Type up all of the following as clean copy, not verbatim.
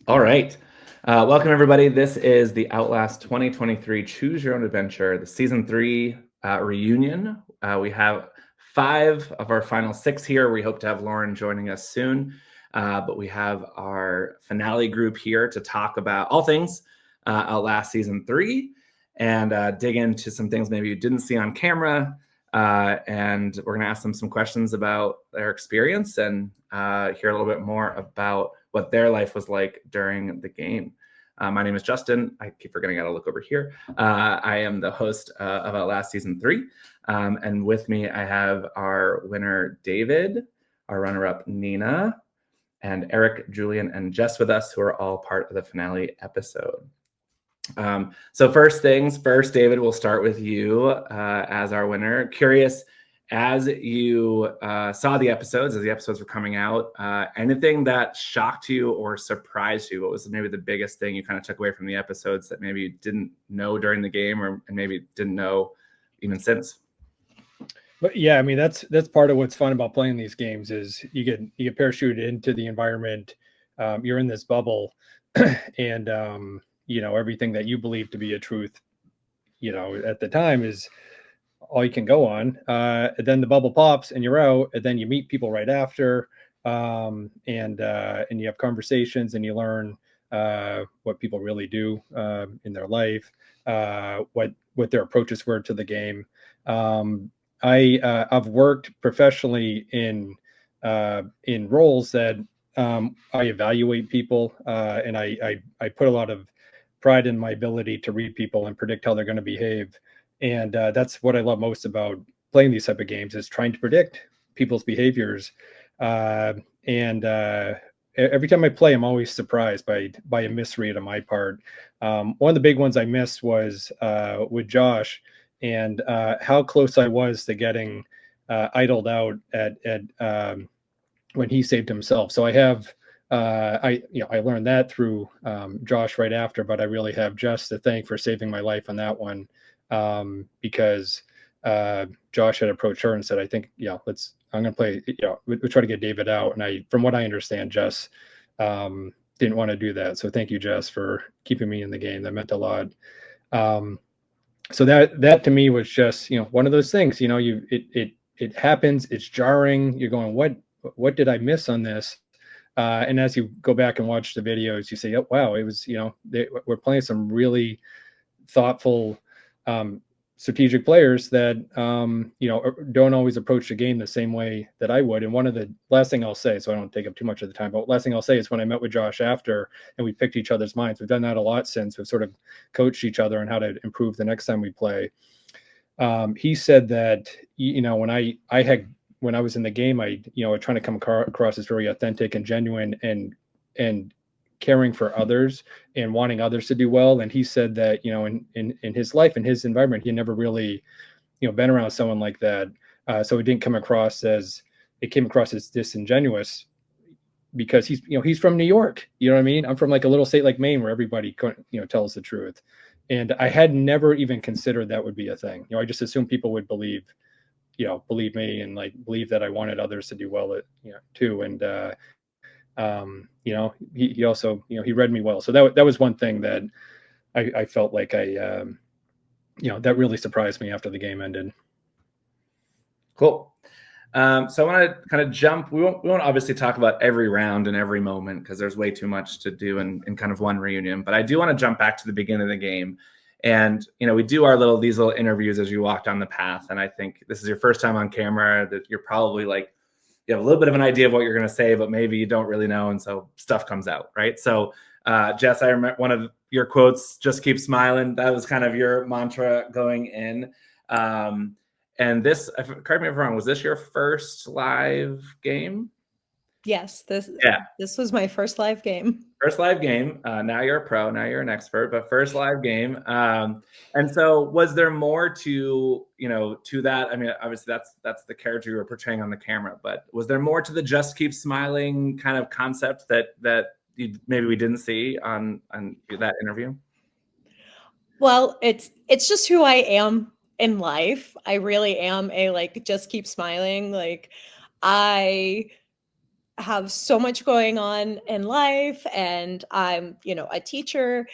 All right. Welcome, everybody. This is the Outlast 2023 Choose Your Own Adventure, the Season 3 reunion. We have 5 of our final 6 here. We hope to have Lauren joining us soon. But we have our finale group here to talk about all things Outlast Season 3 and dig into some things maybe you didn't see on camera. And we're going to ask them some questions about their experience and hear a little bit more about what their life was like during the game. My name is Justin. I keep forgetting how to look over here. I am the host of Outlast Season 3. And with me, I have our winner, David, our runner-up, Nina, and Eric, Julian, and Jess with us, who are all part of the finale episode. So first things first, David, we'll start with you as our winner. Curious, as you saw the episodes, as the episodes were coming out, anything that shocked you or surprised you? What was maybe the biggest thing you kind of took away from the episodes that maybe you didn't know during the game and maybe didn't know even since? But yeah, I mean that's part of what's fun about playing these games is you get parachuted into the environment. You're in this bubble, and everything that you believe to be a truth, at the time is all you can go on. And then the bubble pops and you're out, and then you meet people right after, and you have conversations and you learn what people really do in their life, what their approaches were to the game. I've worked professionally in roles that I evaluate people, and I put a lot of pride in my ability to read people and predict how they're going to behave. And that's what I love most about playing these type of games is trying to predict people's behaviors. And every time I play, I'm always surprised by a misread on my part. One of the big ones I missed was with Josh, and how close I was to getting idled out at when he saved himself. So I have I learned that through Josh right after, but I really have Jess to thank for saving my life on that one, because Josh had approached her and said, I think, I'm going to play, we'll try to get David out. And from what I understand, Jess didn't want to do that. So thank you, Jess, for keeping me in the game. That meant a lot. So that to me was just, one of those things, it happens, it's jarring. You're going, what did I miss on this? And as you go back and watch the videos, you say, oh, wow, it was, we're playing some really thoughtful, strategic players that, don't always approach the game the same way that I would. And one of the last thing I'll say, so I don't take up too much of the time, but last thing I'll say is when I met with Josh after and we picked each other's minds, we've done that a lot since. We've sort of coached each other on how to improve the next time we play. He said that, when I was in the game, I trying to come across as very authentic and genuine and caring for others and wanting others to do well. And he said that, in his life, in his environment, he never really, been around someone like that. So it came across as disingenuous because he's from New York. You know what I mean? I'm from like a little state like Maine where everybody, tells the truth. And I had never even considered that would be a thing. I just assumed people would believe me and like believe that I wanted others to do well too. And he also he read me well. So that was one thing that I felt like that really surprised me after the game ended. Cool. So I want to kind of jump. We won't obviously talk about every round and every moment because there's way too much to do in kind of one reunion. But I do want to jump back to the beginning of the game. And, we do these little interviews as you walk down the path. And I think this is your first time on camera, that you're probably you have a little bit of an idea of what you're going to say, but maybe you don't really know. And so stuff comes out, right? So Jess, I remember one of your quotes, just keep smiling. That was kind of your mantra going in. And this, correct me if I'm wrong, was this your first live game? Yes, this was my first live game. First live game. Now you're a pro. Now you're an expert. But first live game. And so, was there more to that? I mean, obviously that's the character you were portraying on the camera. But was there more to the just keep smiling kind of concept that maybe we didn't see on that interview? Well, it's just who I am in life. I really am a just keep smiling. have so much going on in life, and I'm, a teacher,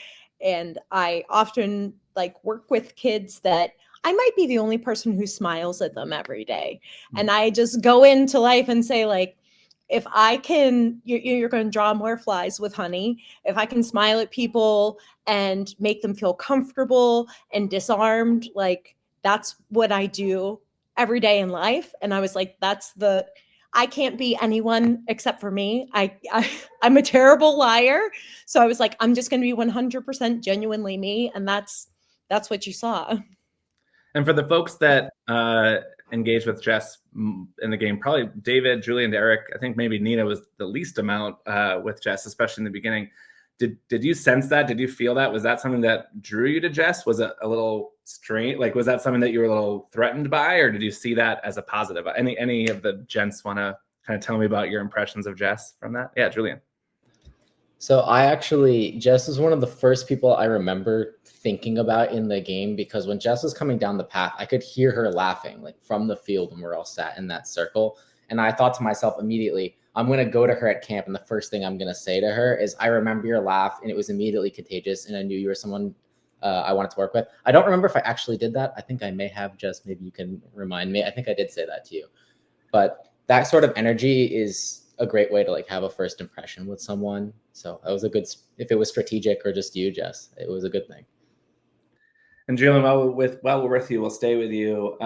and I often like work with kids that I might be the only person who smiles at them every day. And I just go into life and say, like, if I can, you're going to draw more flies with honey. If I can smile at people and make them feel comfortable and disarmed, like, that's what I do every day in life. And I was like, I can't be anyone except for me. I'm a terrible liar. So I was like, I'm just going to be 100% genuinely me. And that's what you saw. And for the folks that engage with Jess in the game, probably David, Julian, Eric, I think maybe Nina was the least amount with Jess, especially in the beginning. Did you sense that? Did you feel that? Was that something that drew you to Jess? Was it a little strange? Like, was that something that you were a little threatened by, or did you see that as a positive? Any of the gents want to kind of tell me about your impressions of Jess from that? Yeah, Julian. So Jess was one of the first people I remember thinking about in the game, because when Jess was coming down the path, I could hear her laughing like from the field when we're all sat in that circle. And I thought to myself immediately, I'm going to go to her at camp, and the first thing I'm going to say to her is, I remember your laugh, and it was immediately contagious, and I knew you were someone I wanted to work with. I don't remember if I actually did that. I think I may have. Jess, maybe you can remind me. I think I did say that to you. But that sort of energy is a great way to like have a first impression with someone. So that was a good, if it was strategic or just you, Jess, it was a good thing. And Julian, while we're with you, we'll stay with you.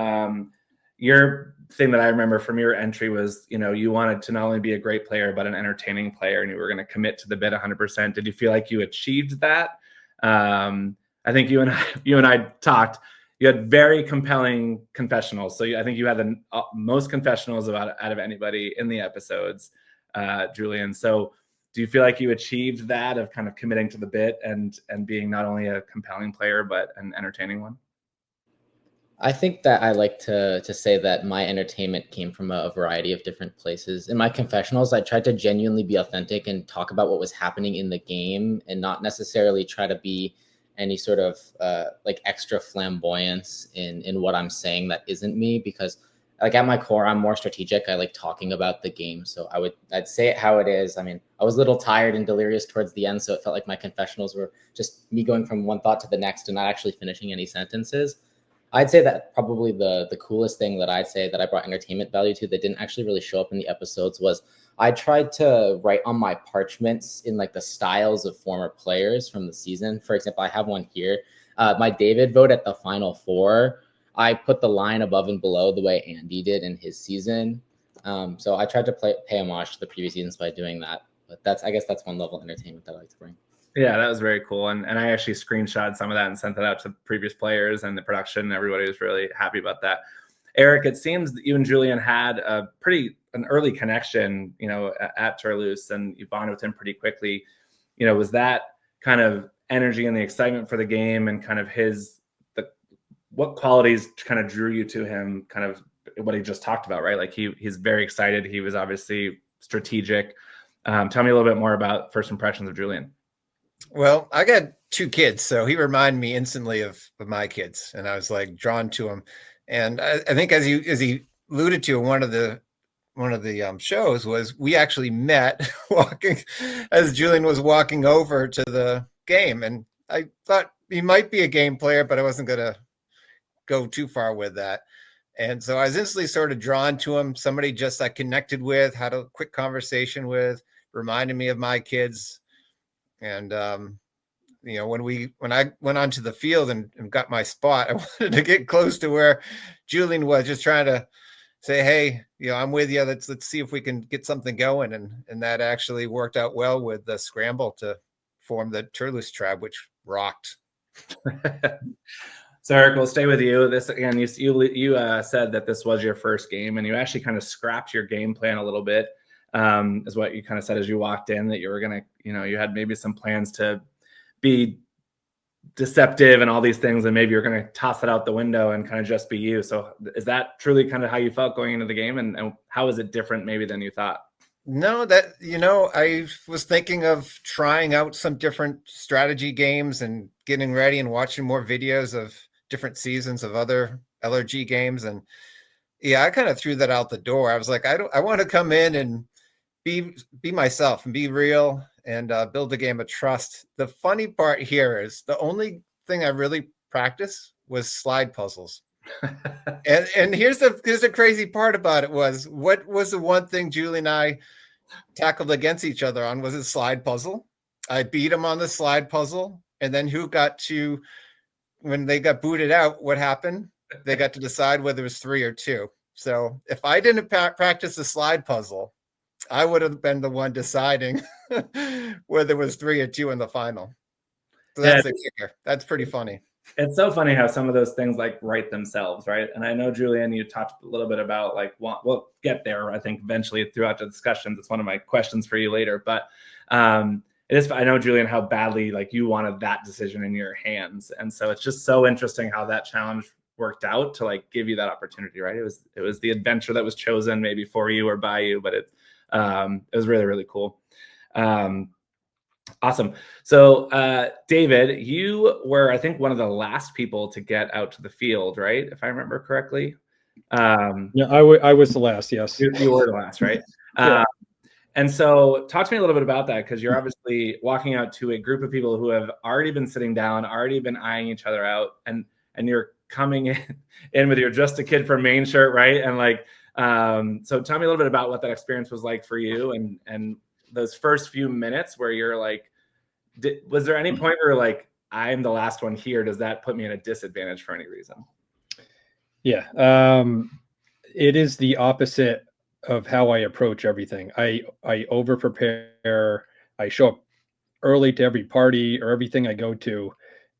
Your thing that I remember from your entry was, you wanted to not only be a great player, but an entertaining player, and you were going to commit to the bit 100%. Did you feel like you achieved that? I think you and I talked. You had very compelling confessionals. So I think you had the most confessionals out of anybody in the episodes, Julian. So do you feel like you achieved that of kind of committing to the bit and being not only a compelling player, but an entertaining one? I think that I like to say that my entertainment came from a variety of different places. In my confessionals, I tried to genuinely be authentic and talk about what was happening in the game, and not necessarily try to be any sort of like extra flamboyance in what I'm saying that isn't me, because like at my core, I'm more strategic. I like talking about the game. So I'd say it how it is. I mean, I was a little tired and delirious towards the end, so it felt like my confessionals were just me going from one thought to the next and not actually finishing any sentences. I'd say that probably the coolest thing that I'd say that I brought entertainment value to that didn't actually really show up in the episodes was I tried to write on my parchments in like the styles of former players from the season. For example, I have one here. My David vote at the Final Four, I put the line above and below the way Andy did in his season. So I tried to pay homage to the previous seasons by doing that. But I guess that's one level of entertainment that I like to bring. Yeah, that was very cool. And I actually screenshot some of that and sent that out to previous players and the production. Everybody was really happy about that. Eric, it seems that you and Julian had an early connection, at Turlouse, and you bonded with him pretty quickly. Was that kind of energy and the excitement for the game and kind of what qualities kind of drew you to him, kind of what he just talked about, right? Like he's very excited. He was obviously strategic. Tell me a little bit more about first impressions of Julian. Well, I got two kids, so he reminded me instantly of my kids, and I was like drawn to him. And I think as he alluded to in one of the shows, was we actually met walking as Julian was walking over to the game, and I thought he might be a game player, but I wasn't going to go too far with that. And so I was instantly sort of drawn to him. Somebody just I connected with, had a quick conversation with, reminded me of my kids. And, when I went onto the field and got my spot, I wanted to get close to where Julian was, just trying to say, hey, I'm with you. Let's see if we can get something going. And that actually worked out well with the scramble to form the Turlouse tribe, which rocked. So Eric, we'll stay with you. This again, you said that this was your first game, and you actually kind of scrapped your game plan a little bit. Is what you kind of said as you walked in, that you were going to, you had maybe some plans to be deceptive and all these things, and maybe you're going to toss it out the window and kind of just be you. So is that truly kind of how you felt going into the game, and how is it different maybe than you thought? No, I was thinking of trying out some different strategy games and getting ready and watching more videos of different seasons of other LRG games. And yeah, I kind of threw that out the door. I was like, I want to come in and be myself and be real and build a game of trust. The funny part here is the only thing I really practiced was slide puzzles. and here's the crazy part about it was, what was the one thing Julie and I tackled against each other on? Was a slide puzzle. I beat him on the slide puzzle, and then when they got booted out, what happened? They got to decide whether it was 3 or 2. So if I didn't practice the slide puzzle, I would have been the one deciding whether it was 3 or 2 in the final. So that's the kicker. That's pretty funny. It's so funny how some of those things like write themselves, right? And I know, Julian, you talked a little bit about like, we'll get there, I think, eventually throughout the discussions. It's one of my questions for you later. But it is, I know, Julian, how badly like you wanted that decision in your hands. And so it's just so interesting how that challenge worked out to like give you that opportunity, right? It was the adventure that was chosen maybe for you or by you, but it was really, really cool. Awesome. So, David, you were, I think, one of the last people to get out to the field, right? If I remember correctly. Yeah, I was the last. Yes, you were the last, right? Yeah. And so, talk to me a little bit about that, because you're obviously walking out to a group of people who have already been sitting down, already been eyeing each other out, and you're coming in with your just a kid from Maine shirt, right? And like, so tell me a little bit about what that experience was like for you, and those first few minutes where you're like, was there any point where like, I'm the last one here? Does that put me in a disadvantage for any reason? Yeah, it is the opposite of how I approach everything. I over prepare. I show up early to every party or everything I go to.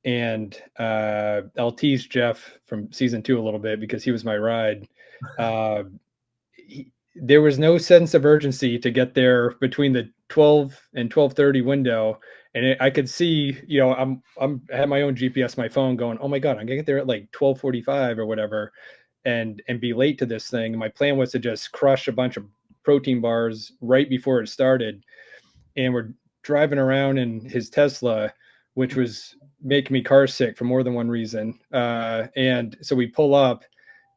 And I'll tease Jeff from season 2 a little bit because he was my ride. There was no sense of urgency to get there between the 12 and 12:30 window. And I could see, you know, I had my own GPS, my phone going, oh my God, I'm gonna get there at like 12:45 or whatever, and be late to this thing. My plan was to just crush a bunch of protein bars right before it started. And we're driving around in his Tesla, which was making me car sick for more than one reason. And so we pull up,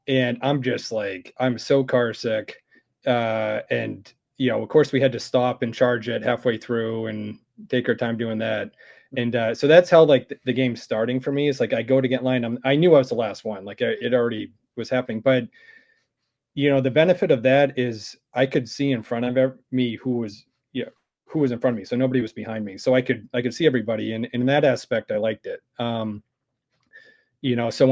and I'm just like, I'm so car sick. And, you know, of course we had to stop and charge it halfway through and take our time doing that. And so that's how like the game's starting for me. Is like, I go to get in line. I knew I was the last one. Like it already was happening. But, you know, the benefit of that is I could see in front of me who was in front of me. So nobody was behind me. So I could see everybody. And in that aspect, I liked it. You know, so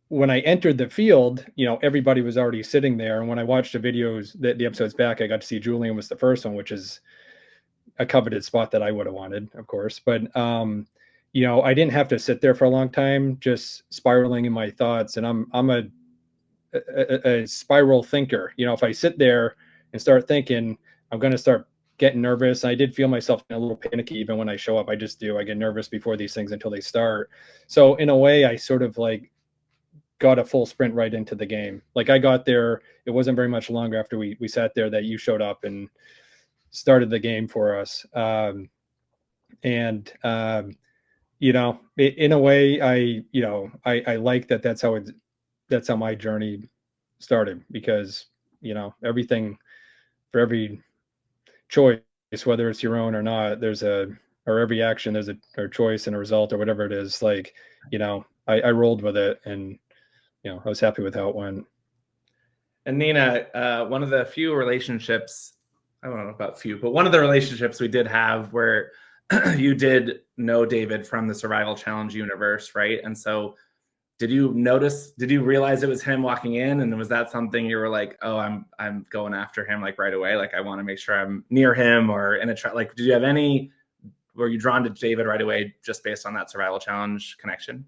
when I entered the field, you know, everybody was already sitting there. And when I watched the videos, the episodes back, I got to see Julian was the first one, which is a coveted spot that I would have wanted, of course. But, you know, I didn't have to sit there for a long time, just spiraling in my thoughts. And I'm a spiral thinker. You know, if I sit there and start thinking, I'm going to start getting nervous. I did feel myself a little panicky even when I show up. I just do. I get nervous before these things until they start. So in a way, I sort of like got a full sprint right into the game. Like I got there, it wasn't very much longer after we sat there that you showed up and started the game for us. You know, in a way, I like that. That's how my journey started, because, you know, everything, for every choice, whether it's your own or not, or every action, there's a choice and a result or whatever it is. Like, you know, I rolled with it, and, you know, I was happy with how it went. And Nina, one of the few relationships, I don't know about few, but one of the relationships we did have where you did know David from the Survival Challenge universe, right? And so did you realize it was him walking in? And was that something you were like, oh, I'm going after him like right away? Like, I want to make sure I'm near him or in a like, did you have were you drawn to David right away just based on that Survival Challenge connection?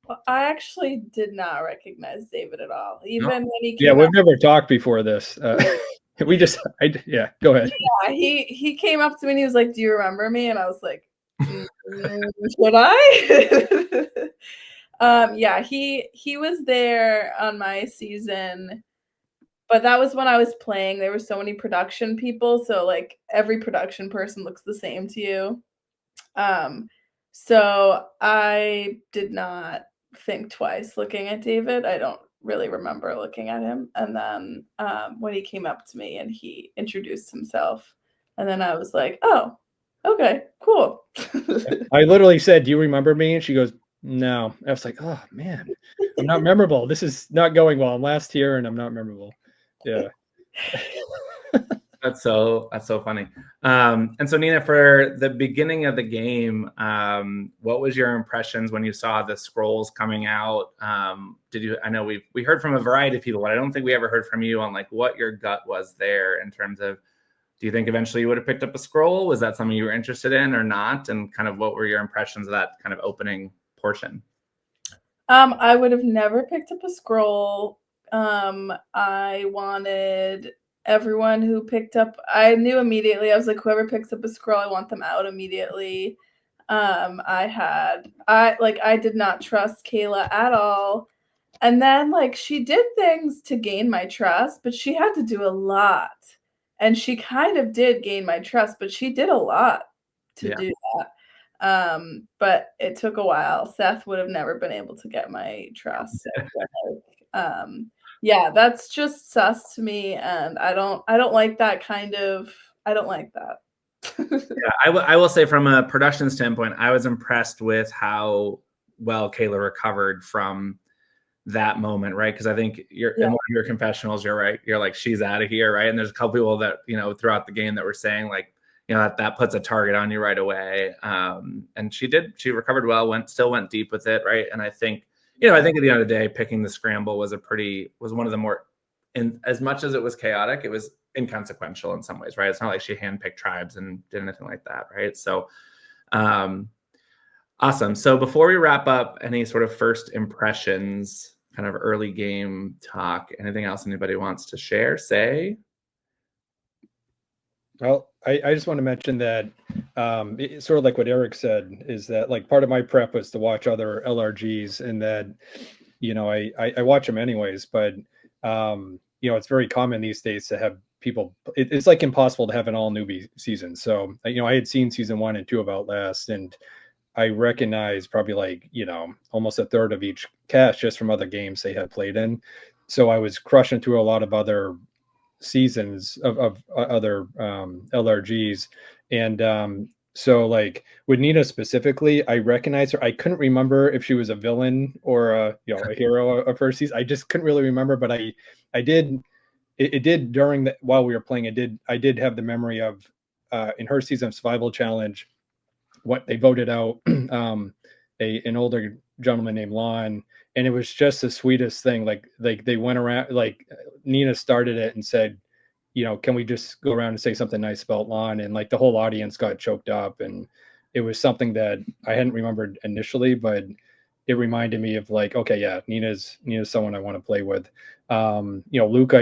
Well, I actually did not recognize David at all. Even when he came Yeah, we've never talked before this. Go ahead. Yeah, he came up to me and he was like, do you remember me? And I was like, should I? Yeah, he was there on my season, but that was when I was playing. There were so many production people, so like every production person looks the same to you. So I did not think twice looking at David. I don't really remember looking at him. And then when he came up to me and he introduced himself, and then I was like, oh, okay, cool. I literally said, "Do you remember me?" And she goes, "No." I was like, "Oh man, I'm not memorable. This is not going well. I'm last here and I'm not memorable." Yeah. That's so funny. And so Nina, for the beginning of the game, what was your impressions when you saw the scrolls coming out? I know we heard from a variety of people, but I don't think we ever heard from you on like what your gut was there in terms of, do you think eventually you would have picked up a scroll? Was that something you were interested in or not? And kind of what were your impressions of that kind of opening portion? I would have never picked up a scroll. I wanted everyone who picked up, I knew immediately, I was like, whoever picks up a scroll, I want them out immediately. I did not trust Kayla at all. And then like she did things to gain my trust, but she had to do a lot. And she kind of did gain my trust, but she did a lot to do that. But it took a while. Seth would have never been able to get my trust. Yeah, that's just sus to me, and I don't like that kind of. I don't like that. Yeah, I will say from a production standpoint, I was impressed with how well Kayla recovered from that moment, right? Because I think in one of your confessionals, you're right. You're like, she's out of here, right? And there's a couple people that throughout the game that were saying like, that puts a target on you right away. And she recovered well, still went deep with it, right? And I think, I think at the end of the day, picking the scramble was one of the more, in as much as it was chaotic, it was inconsequential in some ways, right? It's not like she handpicked tribes and did anything like that, right? So, awesome. So before we wrap up, any sort of first impressions, kind of early game talk, anything else anybody wants to share, say? Well, I just want to mention that it's sort of like what Eric said, is that like part of my prep was to watch other LRGs, and that, I watch them anyways, but it's very common these days to have people, it's like impossible to have an all newbie season. So, I had seen season 1 and 2 of Outlast, and I recognized probably like, almost a third of each cast just from other games they had played in. So I was crushing through a lot of other seasons of other LRGs. And so like with Nina specifically, I recognized her. I couldn't remember if she was a villain or a hero of her season. I just couldn't really remember, but I did. It did during the, while we were playing, I did have the memory of in her season of Survival Challenge, what they voted out an older gentleman named Lon, and it was just the sweetest thing. Like they went around, like Nina started it and said, can we just go around and say something nice about Lon? And like the whole audience got choked up, and it was something that I hadn't remembered initially, but it reminded me of like, okay, yeah, Nina's someone I want to play with. Luke,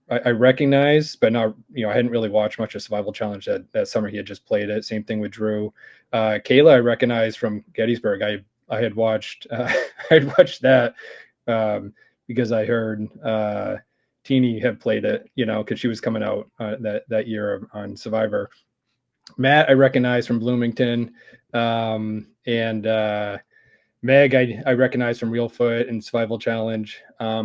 I recognize, but not, I hadn't really watched much of Survival Challenge that summer. He had just played it. Same thing with Drew. Kayla, I recognized from Gettysburg. I had watched that because I heard Teeny had played it, because she was coming out that year on Survivor. Matt, I recognized from Bloomington, and Meg, I recognized from Real Foot and Survival Challenge.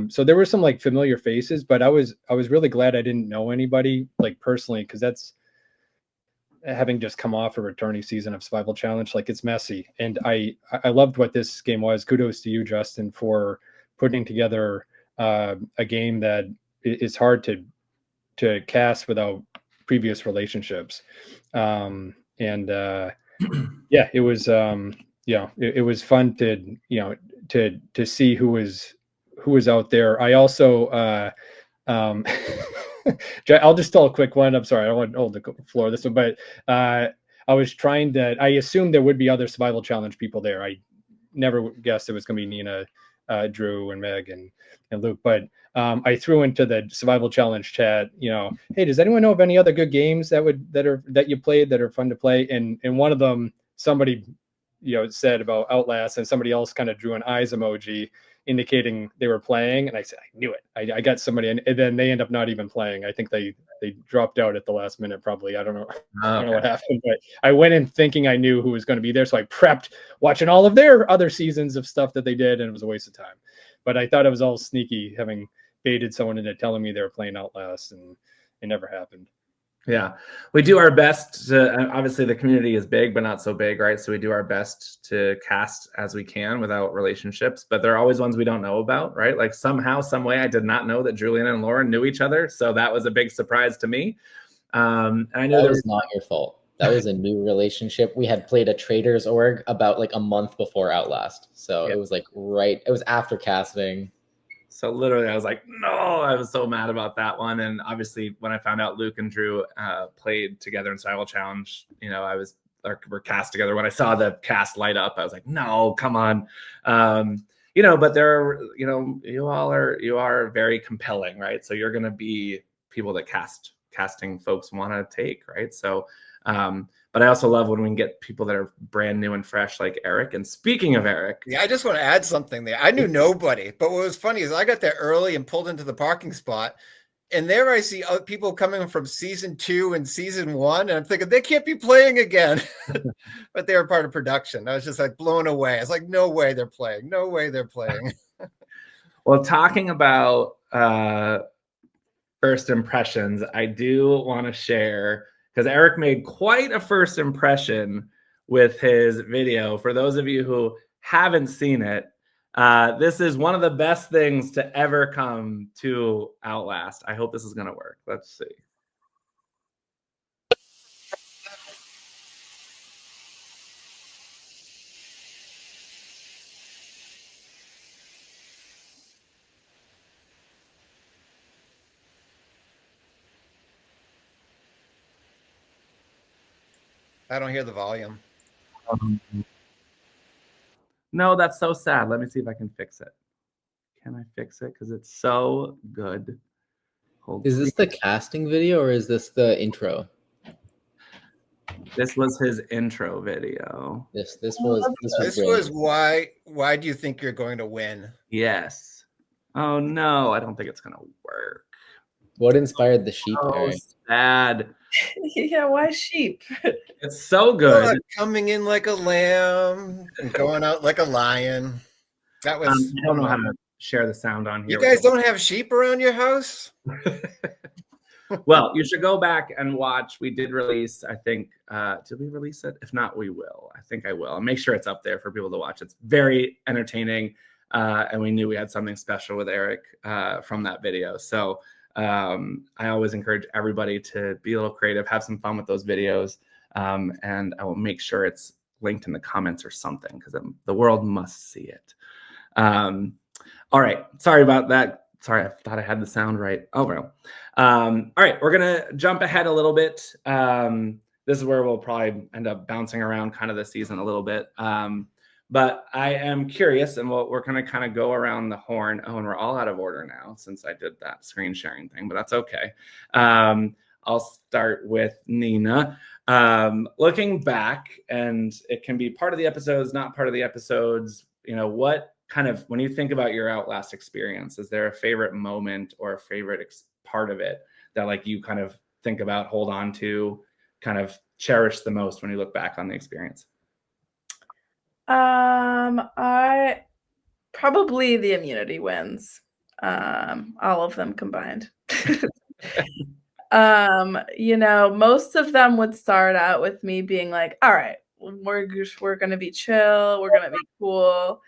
So there were some like familiar faces, but I was really glad I didn't know anybody like personally, because that's having just come off a returning season of Survival Challenge. Like, it's messy, and I loved what this game was. Kudos to you, Justin, for putting together a game that is hard to cast without previous relationships. Yeah, it was. It was fun to see who was out there. I also I'll just tell a quick one. I'm sorry, I don't want to hold the floor this one, but I assumed there would be other Survival Challenge people there. I never guessed it was going to be Nina, Drew, and Meg and Luke, but I threw into the Survival Challenge chat, hey, does anyone know of any other good games that you played that are fun to play? And one of them, somebody said about Outlast, and somebody else kind of drew an eyes emoji indicating they were playing, and I said, I knew it. I got somebody, and then they end up not even playing. I think they dropped out at the last minute, probably. I don't know. I don't know what happened, but I went in thinking I knew who was going to be there, so I prepped watching all of their other seasons of stuff that they did, and it was a waste of time. But I thought it was all sneaky, having baited someone into telling me they were playing Outlast, and it never happened. Yeah, we do our best to, obviously the community is big, but not so big, right? So we do our best to cast as we can without relationships, but there are always ones we don't know about, right? Like somehow, some way, I did not know that Julian and Lauren knew each other. So that was a big surprise to me. And I know that was not your fault. That was a new relationship. We had played a Traders org about like a month before Outlast. So it was like it was after casting. So literally I was like, no, I was so mad about that one. And obviously when I found out Luke and Drew played together in Survival Challenge, you know, we're cast together. When I saw the cast light up, I was like, no, come on. You know, but there are, you know, you are very compelling, right? So you're going to be people that casting folks want to take, right? So, but I also love when we can get people that are brand new and fresh, like Eric. And speaking of Eric, yeah, I just want to add something there. I knew nobody, but what was funny is I got there early and pulled into the parking spot, and there I see people coming from season 2 and season 1, and I'm thinking they can't be playing again, but they were part of production. I was just like blown away. I was like, no way they're playing. No way they're playing. Well, talking about first impressions, I do want to share, because Eric made quite a first impression with his video. For those of you who haven't seen it, this is one of the best things to ever come to Outlast. I hope this is going to work. Let's see. I don't hear the volume. No, that's so sad. Let me see if I can fix it. Can I fix it? Because it's so good. Is this the casting video or is this the intro? This was his intro video. This was why do you think you're going to win? Yes. Oh no, I don't think it's gonna work. What inspired the sheep? Oh, sad. Yeah, why sheep? It's so good. Coming in like a lamb and going out like a lion. That was. I don't know how to share the sound on here. You guys don't have sheep around your house? Well, you should go back and watch. We did release, I think, did we release it? If not, we will. I think I will. I'll make sure it's up there for people to watch. It's very entertaining. And we knew we had something special with Eric from that video. So I always encourage everybody to be a little creative, have some fun with those videos. And I will make sure it's linked in the comments or something, because the world must see it. All right. Sorry about that. Sorry, I thought I had the sound right. Oh, well. All right, we're going to jump ahead a little bit. This is where we'll probably end up bouncing around kind of the season a little bit. But I am curious, and we're going to kind of go around the horn. Oh, and we're all out of order now since I did that screen sharing thing, but that's okay. I'll start with Nina. Looking back, and it can be part of the episodes, not part of the episodes, you know, what kind of, when you think about your Outlast experience, is there a favorite moment or a favorite part of it that like you kind of think about, hold on to, kind of cherish the most when you look back on the experience? I probably the immunity wins. All of them combined. You know, most of them would start out with me being like, all right, we're gonna be chill, we're gonna be cool.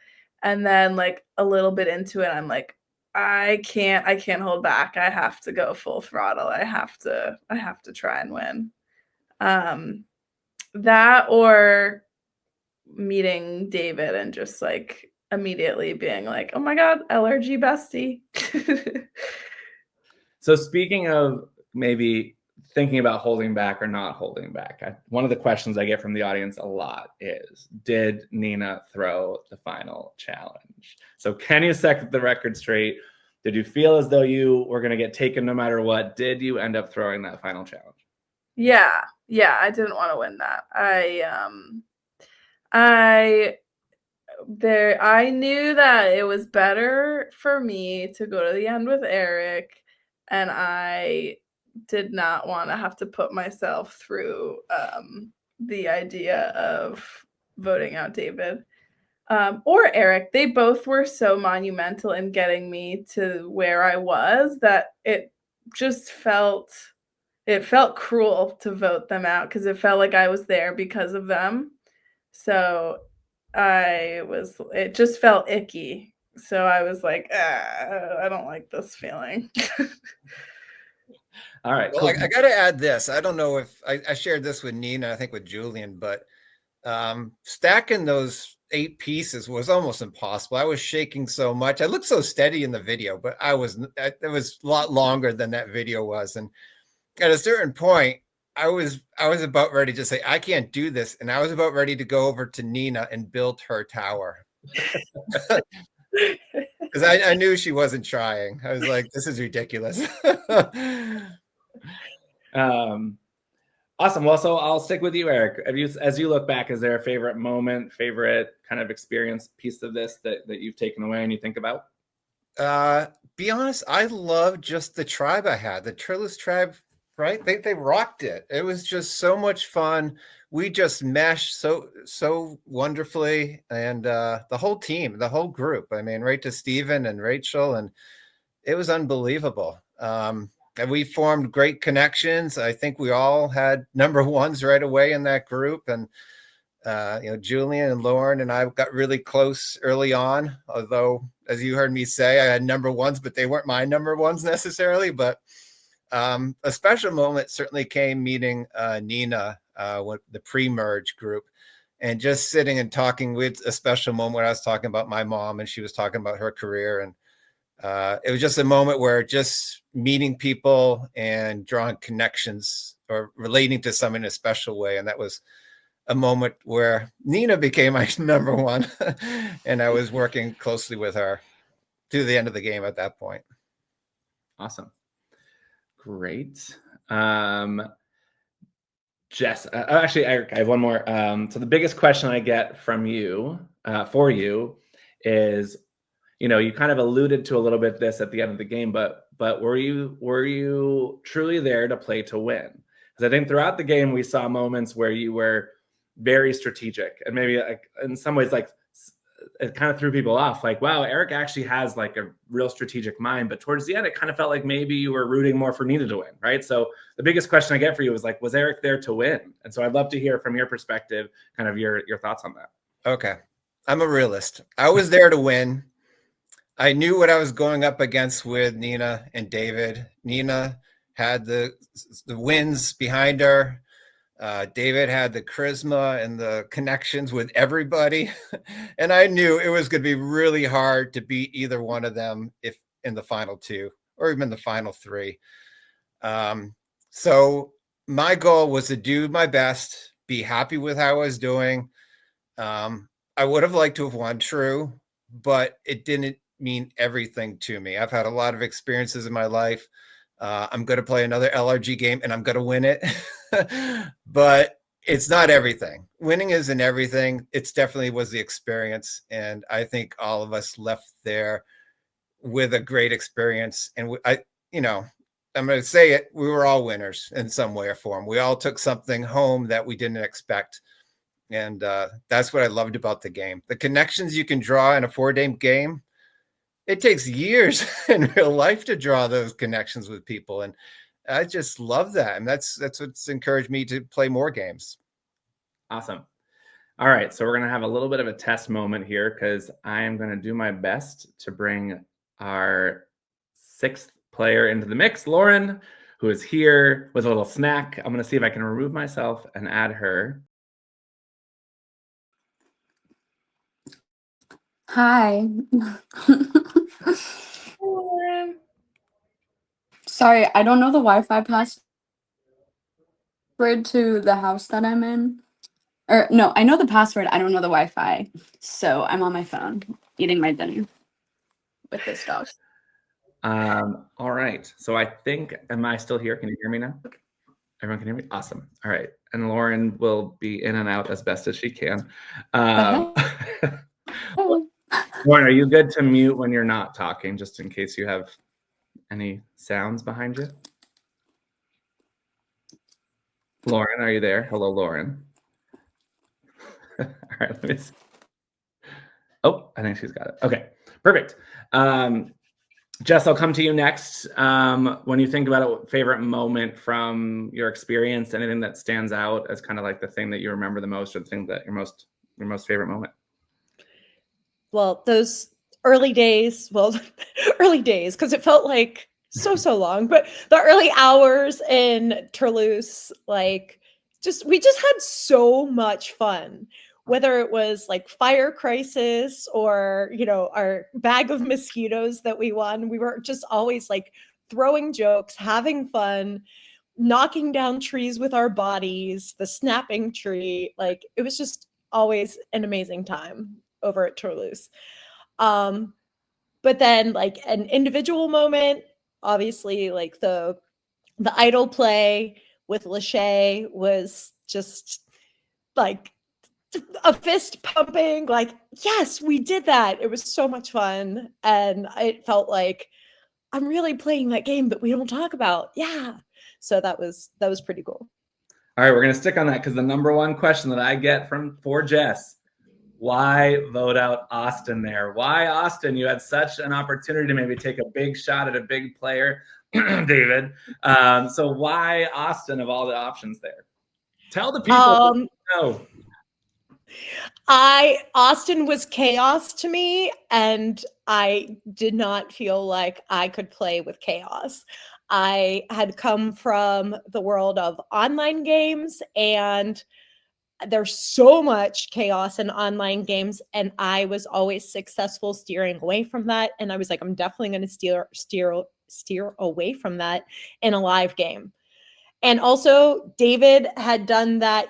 And then like a little bit into it, I'm like, I can't hold back. I have to go full throttle. I have to try and win. That or meeting David and just like immediately being like, oh my God, LRG bestie. So speaking of maybe thinking about holding back or not holding back, one of the questions I get from the audience a lot is, did Nina throw the final challenge? So can you set the record straight? Did you feel as though you were going to get taken no matter what? Did you end up throwing that final challenge? Yeah, I didn't want to win that. I knew that it was better for me to go to the end with Eric, and I did not want to have to put myself through the idea of voting out David. or Eric. They both were so monumental in getting me to where I was that it just felt cruel to vote them out because it felt like I was there because of them. So it just felt icky. So I was like, I don't like this feeling. All right, Well, cool. I got to add this. I don't know if I shared this with Nina, I think with Julian, but stacking those 8 pieces was almost impossible. I was shaking so much. I looked so steady in the video, but it was a lot longer than that video was. And at a certain point, I was about ready to say, I can't do this. And I was about ready to go over to Nina and build her tower. Because I knew she wasn't trying. I was like, this is ridiculous. Awesome. Well, so I'll stick with you, Eric. As you look back, is there a favorite moment, favorite kind of experience piece of this that you've taken away and you think about? Be honest, I love just the tribe I had, the Trillis tribe, right? They rocked it. It was just so much fun. We just meshed so wonderfully. And the whole team, the whole group, I mean, right to Stephen and Rachel, and it was unbelievable. And we formed great connections. I think we all had number ones right away in that group. And, Julian and Lauren and I got really close early on, although, as you heard me say, I had number ones, but they weren't my number ones necessarily. But a special moment certainly came meeting Nina with the pre-merge group, and just sitting and talking with a special moment when I was talking about my mom and she was talking about her career. And it was just a moment where just meeting people and drawing connections or relating to someone in a special way. And that was a moment where Nina became my number one. And I was working closely with her to the end of the game at that point. Awesome. Great. Jess, actually, Eric, I have one more. So the biggest question I get from you, for you, is, you kind of alluded to a little bit this at the end of the game, but were you truly there to play to win? Because I think throughout the game we saw moments where you were very strategic, and maybe like in some ways like it kind of threw people off. Like, wow, Eric actually has like a real strategic mind. But towards the end, it kind of felt like maybe you were rooting more for Nina to win, right? So the biggest question I get for you is like, was Eric there to win? And so I'd love to hear from your perspective, kind of your thoughts on that. Okay, I'm a realist. I was there to win. I knew what I was going up against with Nina and David. Nina had the wins behind her. David had the charisma and the connections with everybody. And I knew it was going to be really hard to beat either one of them if in the final 2 or even the final 3. So my goal was to do my best, be happy with how I was doing. I would have liked to have won, true, but it didn't mean everything to me. I've had a lot of experiences in my life. I'm going to play another LRG game and I'm going to win it. But it's not everything. Winning isn't everything. It's definitely was the experience. And I think all of us left there with a great experience. And I'm going to say it, we were all winners in some way or form. We all took something home that we didn't expect. And that's what I loved about the game. The connections you can draw in a 4-day game, it takes years in real life to draw those connections with people. And I just love that. And that's what's encouraged me to play more games. Awesome. All right. So we're going to have a little bit of a test moment here because I am going to do my best to bring our 6th player into the mix, Lauren, who is here with a little snack. I'm going to see if I can remove myself and add her. Hi. Sorry, I don't know the Wi-Fi password to the house that I'm in. Or no, I know the password. I don't know the Wi-Fi. So I'm on my phone eating my dinner with this dog. All right. So I think, am I still here? Can you hear me now? Everyone can hear me? Awesome. All right. And Lauren will be in and out as best as she can. Lauren, are you good to mute when you're not talking, just in case you have any sounds behind you? Lauren, are you there? Hello, Lauren. All right, let me see. Oh, I think she's got it. Okay, perfect. Jess, I'll come to you next. When you think about a favorite moment from your experience, anything that stands out as kind of like the thing that you remember the most, or the thing that your most favorite moment? Well, those early days, early days, because it felt like so long, but the early hours in Toulouse, like we just had so much fun. Whether it was like Fire Crisis or, our bag of mosquitoes that we won, we were just always like throwing jokes, having fun, knocking down trees with our bodies, the snapping tree. Like it was just always an amazing time over at Toulouse. But then like an individual moment, obviously like the idol play with Lachey was just like a fist pumping, like, yes, we did that. It was so much fun. And it felt like I'm really playing that game that we don't talk about. Yeah. So that was pretty cool. All right, we're going to stick on that because the number one question that I get for Jess, why vote out Austin there? Why Austin? You had such an opportunity to maybe take a big shot at a big player, David. So why Austin of all the options there? Tell the people. No. Austin was chaos to me, and I did not feel like I could play with chaos. I had come from the world of online games, and there's so much chaos in online games, and I was always successful steering away from that. And I was like, I'm definitely going to steer away from that in a live game. And also David had done that,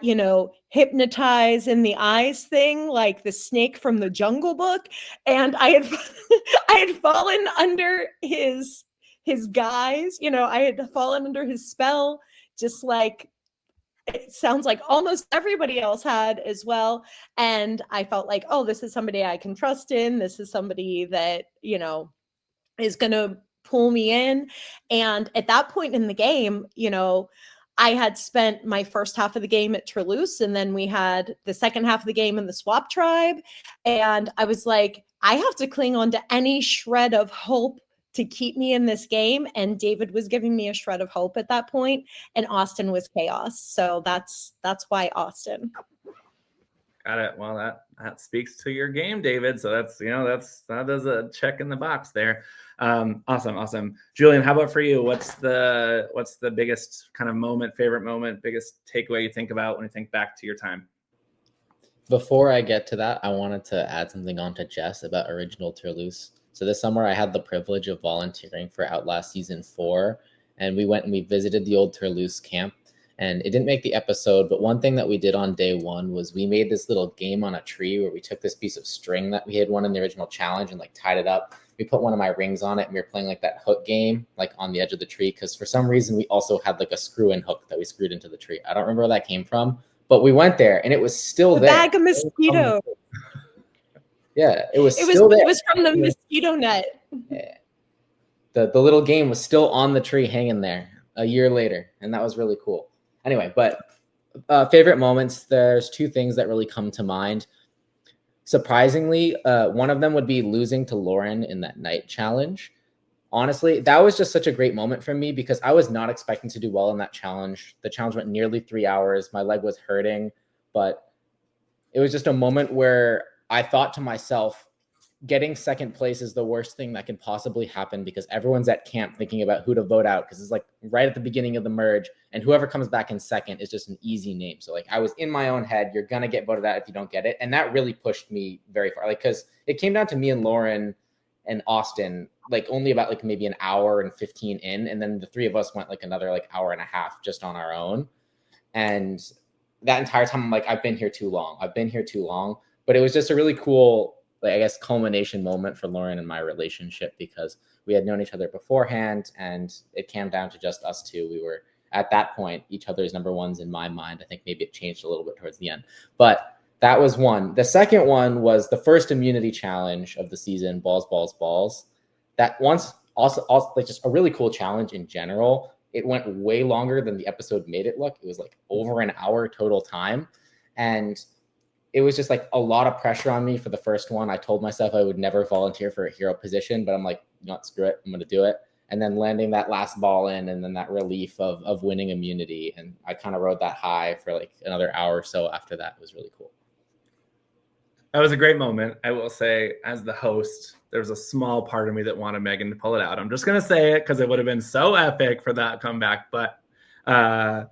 hypnotize in the eyes thing, like the snake from the Jungle Book. And I had fallen under his guise, I had fallen under his spell, just like it sounds like almost everybody else had as well. And I felt like, oh, this is somebody I can trust in. This is somebody that, is going to pull me in. And at that point in the game, I had spent my first half of the game at Toulouse, and then we had the second half of the game in the Swap Tribe. And I was like, I have to cling on to any shred of hope to keep me in this game. And David was giving me a shred of hope at that point, and Austin was chaos. So that's why Austin. Got it. Well, that speaks to your game, David. So that does a check in the box there. Awesome. Julian, how about for you? What's the biggest kind of moment, favorite moment, biggest takeaway you think about when you think back to your time? Before I get to that, I wanted to add something on to Jess about original Toulouse. So this summer I had the privilege of volunteering for Outlast Season 4, and we went and we visited the old Toulouse camp. And it didn't make the episode, but one thing that we did on day one was we made this little game on a tree where we took this piece of string that we had won in the original challenge and like tied it up. We put one of my rings on it, and we were playing like that hook game, like on the edge of the tree. Because for some reason, we also had like a screw-in hook that we screwed into the tree. I don't remember where that came from, but we went there and it was still there. Bag of mosquito. Yeah, it was still there. It was from the mosquito net. Yeah. The little game was still on the tree hanging there a year later, and that was really cool. Anyway, but favorite moments, there's two things that really come to mind. Surprisingly, one of them would be losing to Lauren in that night challenge. Honestly, that was just such a great moment for me because I was not expecting to do well in that challenge. The challenge went nearly 3 hours. My leg was hurting, but it was just a moment where I thought to myself, getting second place is the worst thing that can possibly happen because everyone's at camp thinking about who to vote out because it's like right at the beginning of the merge, and whoever comes back in second is just an easy name. So like I was in my own head, you're going to get voted out if you don't get it. And that really pushed me very far, like, because it came down to me and Lauren and Austin, like only about like maybe an hour and 15 in. And then the three of us went like another like hour and a half just on our own. And that entire time I'm like, I've been here too long. But it was just a really cool, like, I guess, culmination moment for Lauren and my relationship because we had known each other beforehand and it came down to just us two. We were at that point each other's number ones in my mind. I think maybe it changed a little bit towards the end, but that was one. The second one was the first immunity challenge of the season, balls. That once also like just a really cool challenge in general. It went way longer than the episode made it look. It was like over an hour total time. And it was just like a lot of pressure on me for the first one. I told myself I would never volunteer for a hero position, but I'm like, not screw it, I'm going to do it. And then landing that last ball in, and then that relief of winning immunity. And I kind of rode that high for like another hour or so after that. It was really cool. That was a great moment. I will say, as the host, there was a small part of me that wanted Megan to pull it out. I'm just going to say it because it would have been so epic for that comeback. But it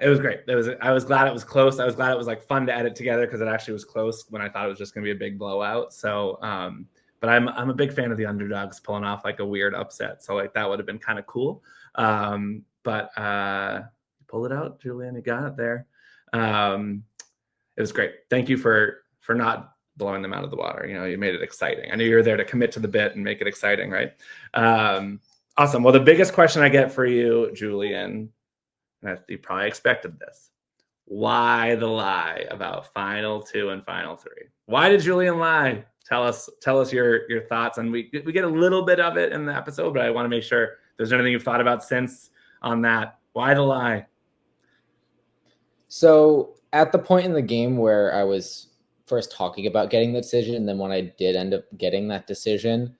was great. I was glad it was close. I was glad it was like fun to edit together because it actually was close when I thought it was just going to be a big blowout. So, but I'm a big fan of the underdogs pulling off like a weird upset. So like that would have been kind of cool. But pull it out, Julian. You got it there. It was great. Thank you for not blowing them out of the water. You know, you made it exciting. I knew you were there to commit to the bit and make it exciting, right? Awesome. Well, the biggest question I get for you, Julian, and you probably expected this. Why the lie about Final 2 and Final 3? Why did Julian lie? Tell us your thoughts. And we get a little bit of it in the episode, but I want to make sure there's anything you've thought about since on that. Why the lie? So at the point in the game where I was first talking about getting the decision, and then when I did end up getting that decision,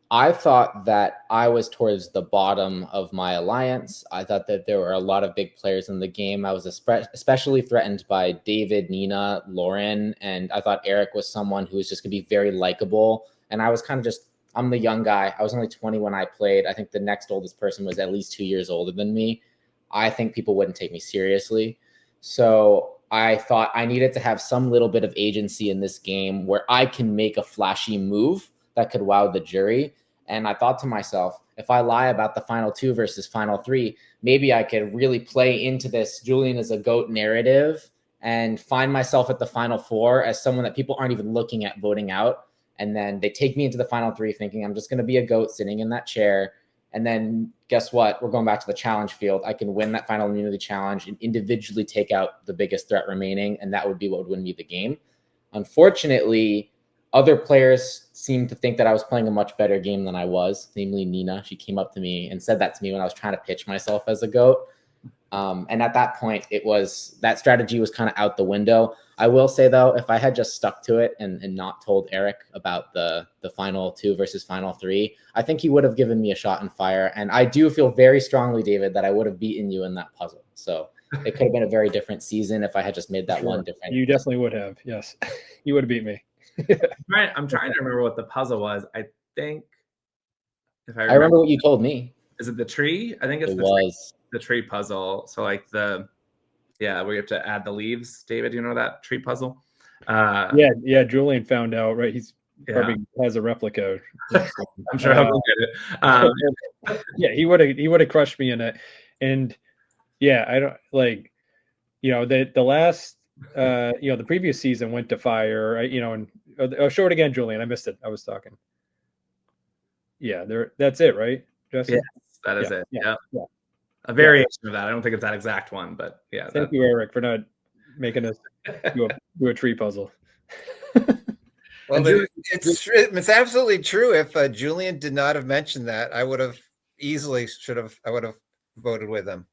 I thought that I was towards the bottom of my alliance. I thought that there were a lot of big players in the game. I was especially threatened by David, Nina, Lauren, and I thought Eric was someone who was just going to be very likable. And I was kind of just, I'm the young guy. I was only 20 when I played. I think the next oldest person was at least 2 years older than me. I think people wouldn't take me seriously. So I thought I needed to have some little bit of agency in this game where I can make a flashy move that could wow the jury. And I thought to myself, if I lie about the Final 2 versus Final 3, maybe I could really play into this Julian is a GOAT narrative and find myself at the Final 4 as someone that people aren't even looking at voting out. And then they take me into the Final 3 thinking I'm just going to be a GOAT sitting in that chair. And then guess what? We're going back to the challenge field. I can win that final immunity challenge and individually take out the biggest threat remaining. And that would be what would win me the game. Unfortunately, other players seemed to think that I was playing a much better game than I was, namely Nina. She came up to me and said that to me when I was trying to pitch myself as a GOAT. And at that point, that strategy was kind of out the window. I will say, though, if I had just stuck to it and not told Eric about the Final 2 versus Final 3, I think he would have given me a shot in fire. And I do feel very strongly, David, that I would have beaten you in that puzzle. So it could have been a very different season if I had just made that one different. You definitely would have. Yes. You would have beat me. I'm trying to remember what the puzzle was. I think if I remember what you told me. Is it the tree? I think it's the tree puzzle. So like where you have to add the leaves. David, you know that tree puzzle? Yeah. Julian found out, right? He's probably has a replica. I'm sure he'll get it. Yeah, he would have crushed me in it. And yeah, I don't like, the last the previous season went to fire, and I'll show it again, Julian. I missed it. I was talking. Yeah, that's it, right, Jesse? Yes, that is it. Yeah. A variation of that. I don't think it's that exact one, but yeah. Thank you, Eric, for not making us do a tree puzzle. Well, it's absolutely true. If Julian did not have mentioned that, I would have I would have voted with him.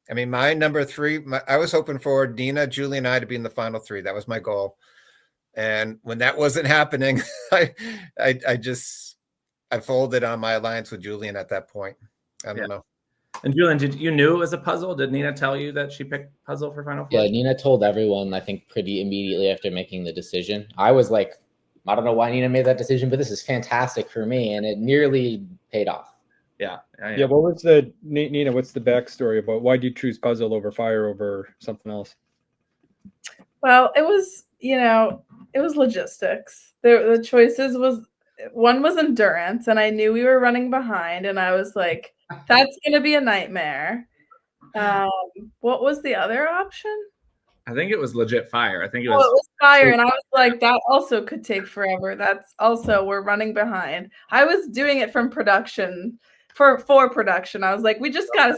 I mean, my number 3, I was hoping for Nina, Julian, and I to be in the Final 3. That was my goal. And when that wasn't happening, I folded on my alliance with Julian at that point. I don't know. And Julian, you knew it was a puzzle? Did Nina tell you that she picked puzzle for Final 4? Yeah, Nina told everyone, I think, pretty immediately after making the decision. I was like, I don't know why Nina made that decision, but this is fantastic for me, and it nearly paid off. Yeah. What was Nina? What's the backstory about why did you choose puzzle over fire over something else? Well, it was logistics. The choices one was endurance, and I knew we were running behind, and I was like, that's going to be a nightmare. What was the other option? I think it was legit fire. It was fire, and I was like, that also could take forever. That's also, we're running behind. I was doing it from production. For production, I was like, we gotta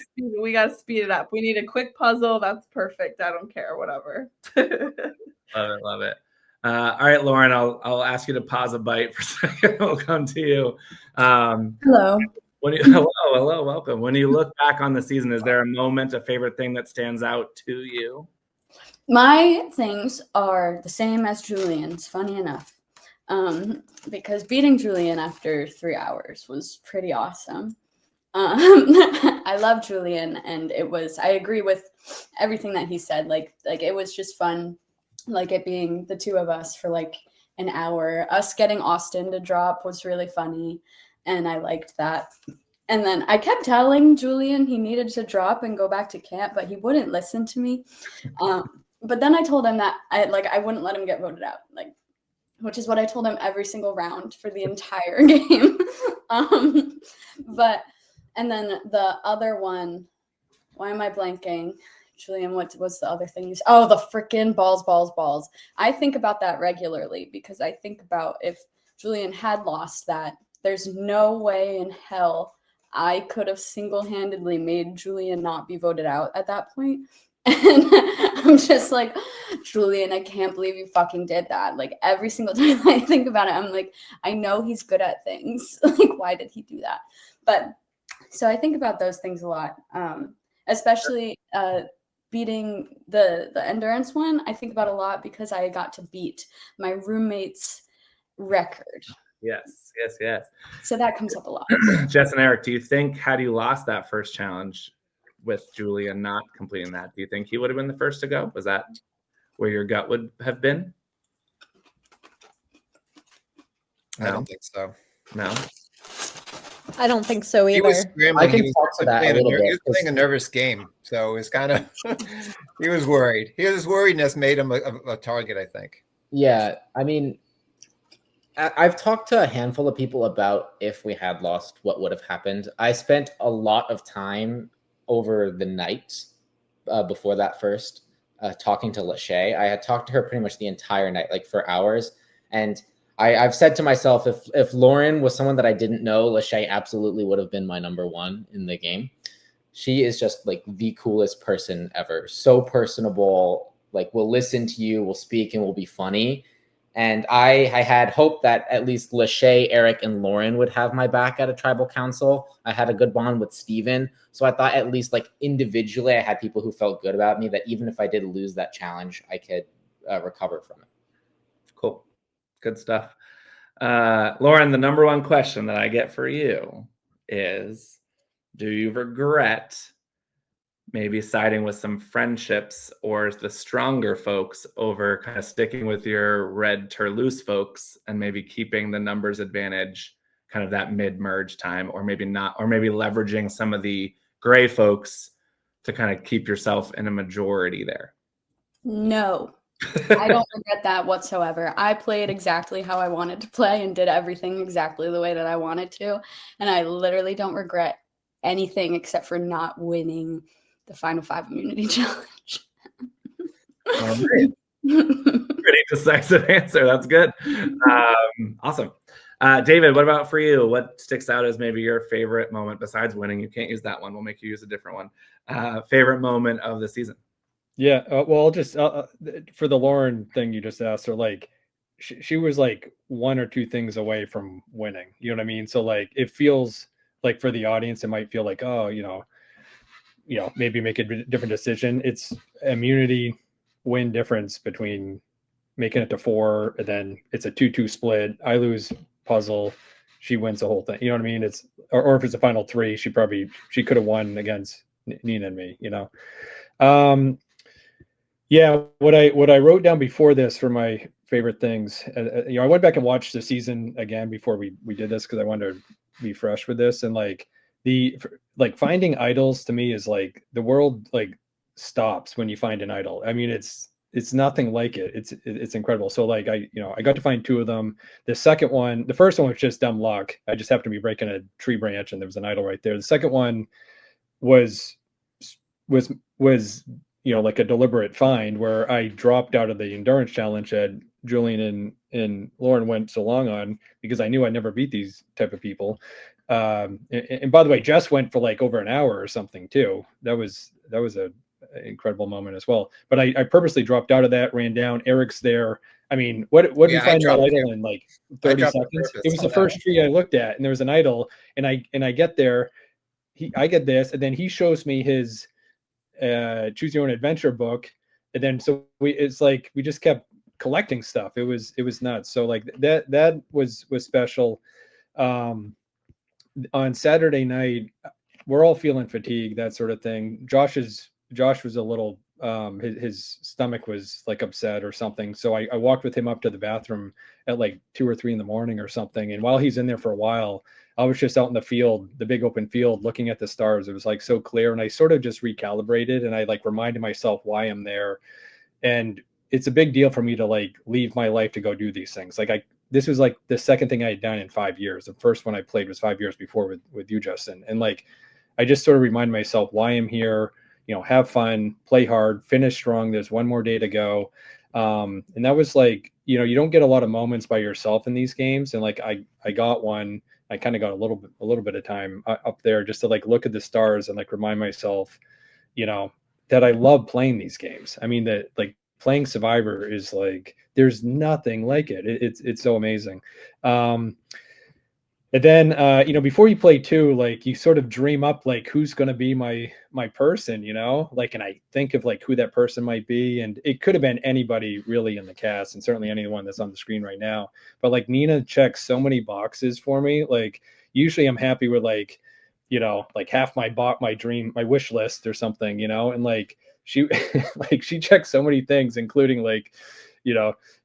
speed it up. We need a quick puzzle. That's perfect. I don't care, whatever. Love it. All right, Lauren, I'll ask you to pause a bite for a second. We'll come to you. Hello. Hello, welcome. When you look back on the season, is there a moment, a favorite thing that stands out to you? My things are the same as Julian's, funny enough, because beating Julian after 3 hours was pretty awesome. I love Julian, and I agree with everything that he said. Like it was just fun, like it being the two of us for like an hour. Us getting Austin to drop was really funny, and I liked that. And then I kept telling Julian he needed to drop and go back to camp, but he wouldn't listen to me. But then I told him that I wouldn't let him get voted out, which is what I told him every single round for the entire game. And then the other one, why am I blanking? Julian, what was the other thing you said? Oh, the freaking balls. I think about that regularly because I think about if Julian had lost that, there's no way in hell I could have single-handedly made Julian not be voted out at that point. And I'm just like, Julian, I can't believe you fucking did that. Like every single time I think about it, I'm like, I know he's good at things. Like, why did he do that? But so I think about those things a lot, especially beating the endurance one. I think about a lot because I got to beat my roommate's record. Yes. So that comes up a lot. Jess and Eric, do you think had you lost that first challenge with Julian not completing that, do you think he would have been the first to go? Was that where your gut would have been? I don't think so. No. I don't think so either. He was scrambling. I can talk to that a little bit. He was playing a nervous game, so it was kind of he was worried. His worriedness made him a target, I think. Yeah, I mean, I've talked to a handful of people about if we had lost, what would have happened. I spent a lot of time over the night before that first talking to Lachey. I had talked to her pretty much the entire night, like for hours. And I've said to myself, if Lauren was someone that I didn't know, Lachey absolutely would have been my number one in the game. She is just like the coolest person ever. So personable, like will listen to you, will speak, and will be funny. And I had hoped that at least Lachey, Eric, and Lauren would have my back at a tribal council. I had a good bond with Steven. So I thought at least like individually, I had people who felt good about me, that even if I did lose that challenge, I could recover from it. Cool. Good stuff. Lauren, the number one question that I get for you is, do you regret maybe siding with some friendships or the stronger folks over kind of sticking with your red Turloose folks and maybe keeping the numbers advantage kind of that mid-merge time, or maybe not, or maybe leveraging some of the gray folks to kind of keep yourself in a majority there? No, I don't regret that whatsoever. I played exactly how I wanted to play and did everything exactly the way that I wanted to. And I literally don't regret anything except for not winning the Final 5 immunity challenge. All right. Pretty decisive answer. That's good. Awesome. David, what about for you? What sticks out as maybe your favorite moment besides winning? You can't use that one. We'll make you use a different one. Favorite moment of the season? Yeah. Well, just for the Lauren thing you just asked her, like she was like one or two things away from winning. You know what I mean? So like it feels like for the audience, it might feel like, oh, maybe make a different decision. It's immunity win difference between making it to 4 and then it's a 2-2 split. I lose puzzle, she wins the whole thing. You know what I mean? It's or if it's a final 3, she could have won against Nina and me. Yeah, what I wrote down before this for my favorite things. I went back and watched the season again before we did this because I wanted to be fresh with this, and like finding idols to me is like the world like stops when you find an idol. I mean, it's nothing like it. It's incredible. So like I got to find 2 of them. The first one was just dumb luck. I just happened to be breaking a tree branch and there was an idol right there. The second one was like a deliberate find where I dropped out of the endurance challenge that Julian and Lauren went so long on because I knew I'd never beat these type of people. And by the way, Jess went for like over an hour or something too. That was a incredible moment as well. But I purposely dropped out of that, ran down. Eric's there. I mean, what did we find that idol in like 30 seconds? It was the first tree I looked at, and there was an idol, and I get there, I get this, and then he shows me his Choose Your Own Adventure book, and then so it's like we just kept collecting stuff. It was nuts. So like that was special. On Saturday night, we're all feeling fatigued, that sort of thing. Josh was a little his stomach was like upset or something. So I walked with him up to the bathroom at like 2 or 3 in the morning or something. And while he's in there for a while, I was just out in the field, the big open field, looking at the stars. It was like so clear. And I sort of just recalibrated and I like reminded myself why I'm there. And it's a big deal for me to like leave my life to go do these things. Like this was like the second thing I had done in 5 years. The first one I played was 5 years before with you, Justin. And like, I just sort of remind myself why I'm here, have fun, play hard, finish strong. There's one more day to go. And that was like, you don't get a lot of moments by yourself in these games. And like, I got one, I kind of got a little bit of time up there just to like, look at the stars and like remind myself, that I love playing these games. I mean, that like playing Survivor is like, there's nothing like it. It's so amazing. And then, before you play 2, like you sort of dream up like who's going to be my person, like, and I think of like who that person might be. And it could have been anybody really in the cast and certainly anyone that's on the screen right now. But like Nina checks so many boxes for me. Like usually I'm happy with like, like half my wish list or something, and like she, like she checks so many things, including like,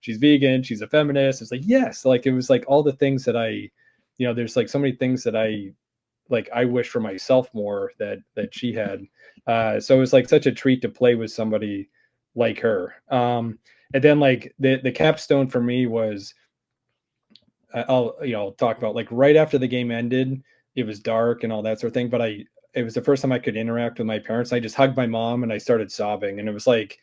she's vegan, she's a feminist. It's like, yes, like it was like all the things that there's like so many things that I wish for myself more that she had. So it was like such a treat to play with somebody like her. And then like the capstone for me was, I'll talk about like right after the game ended, it was dark and all that sort of thing. But it was the first time I could interact with my parents. I just hugged my mom and I started sobbing. And it was like,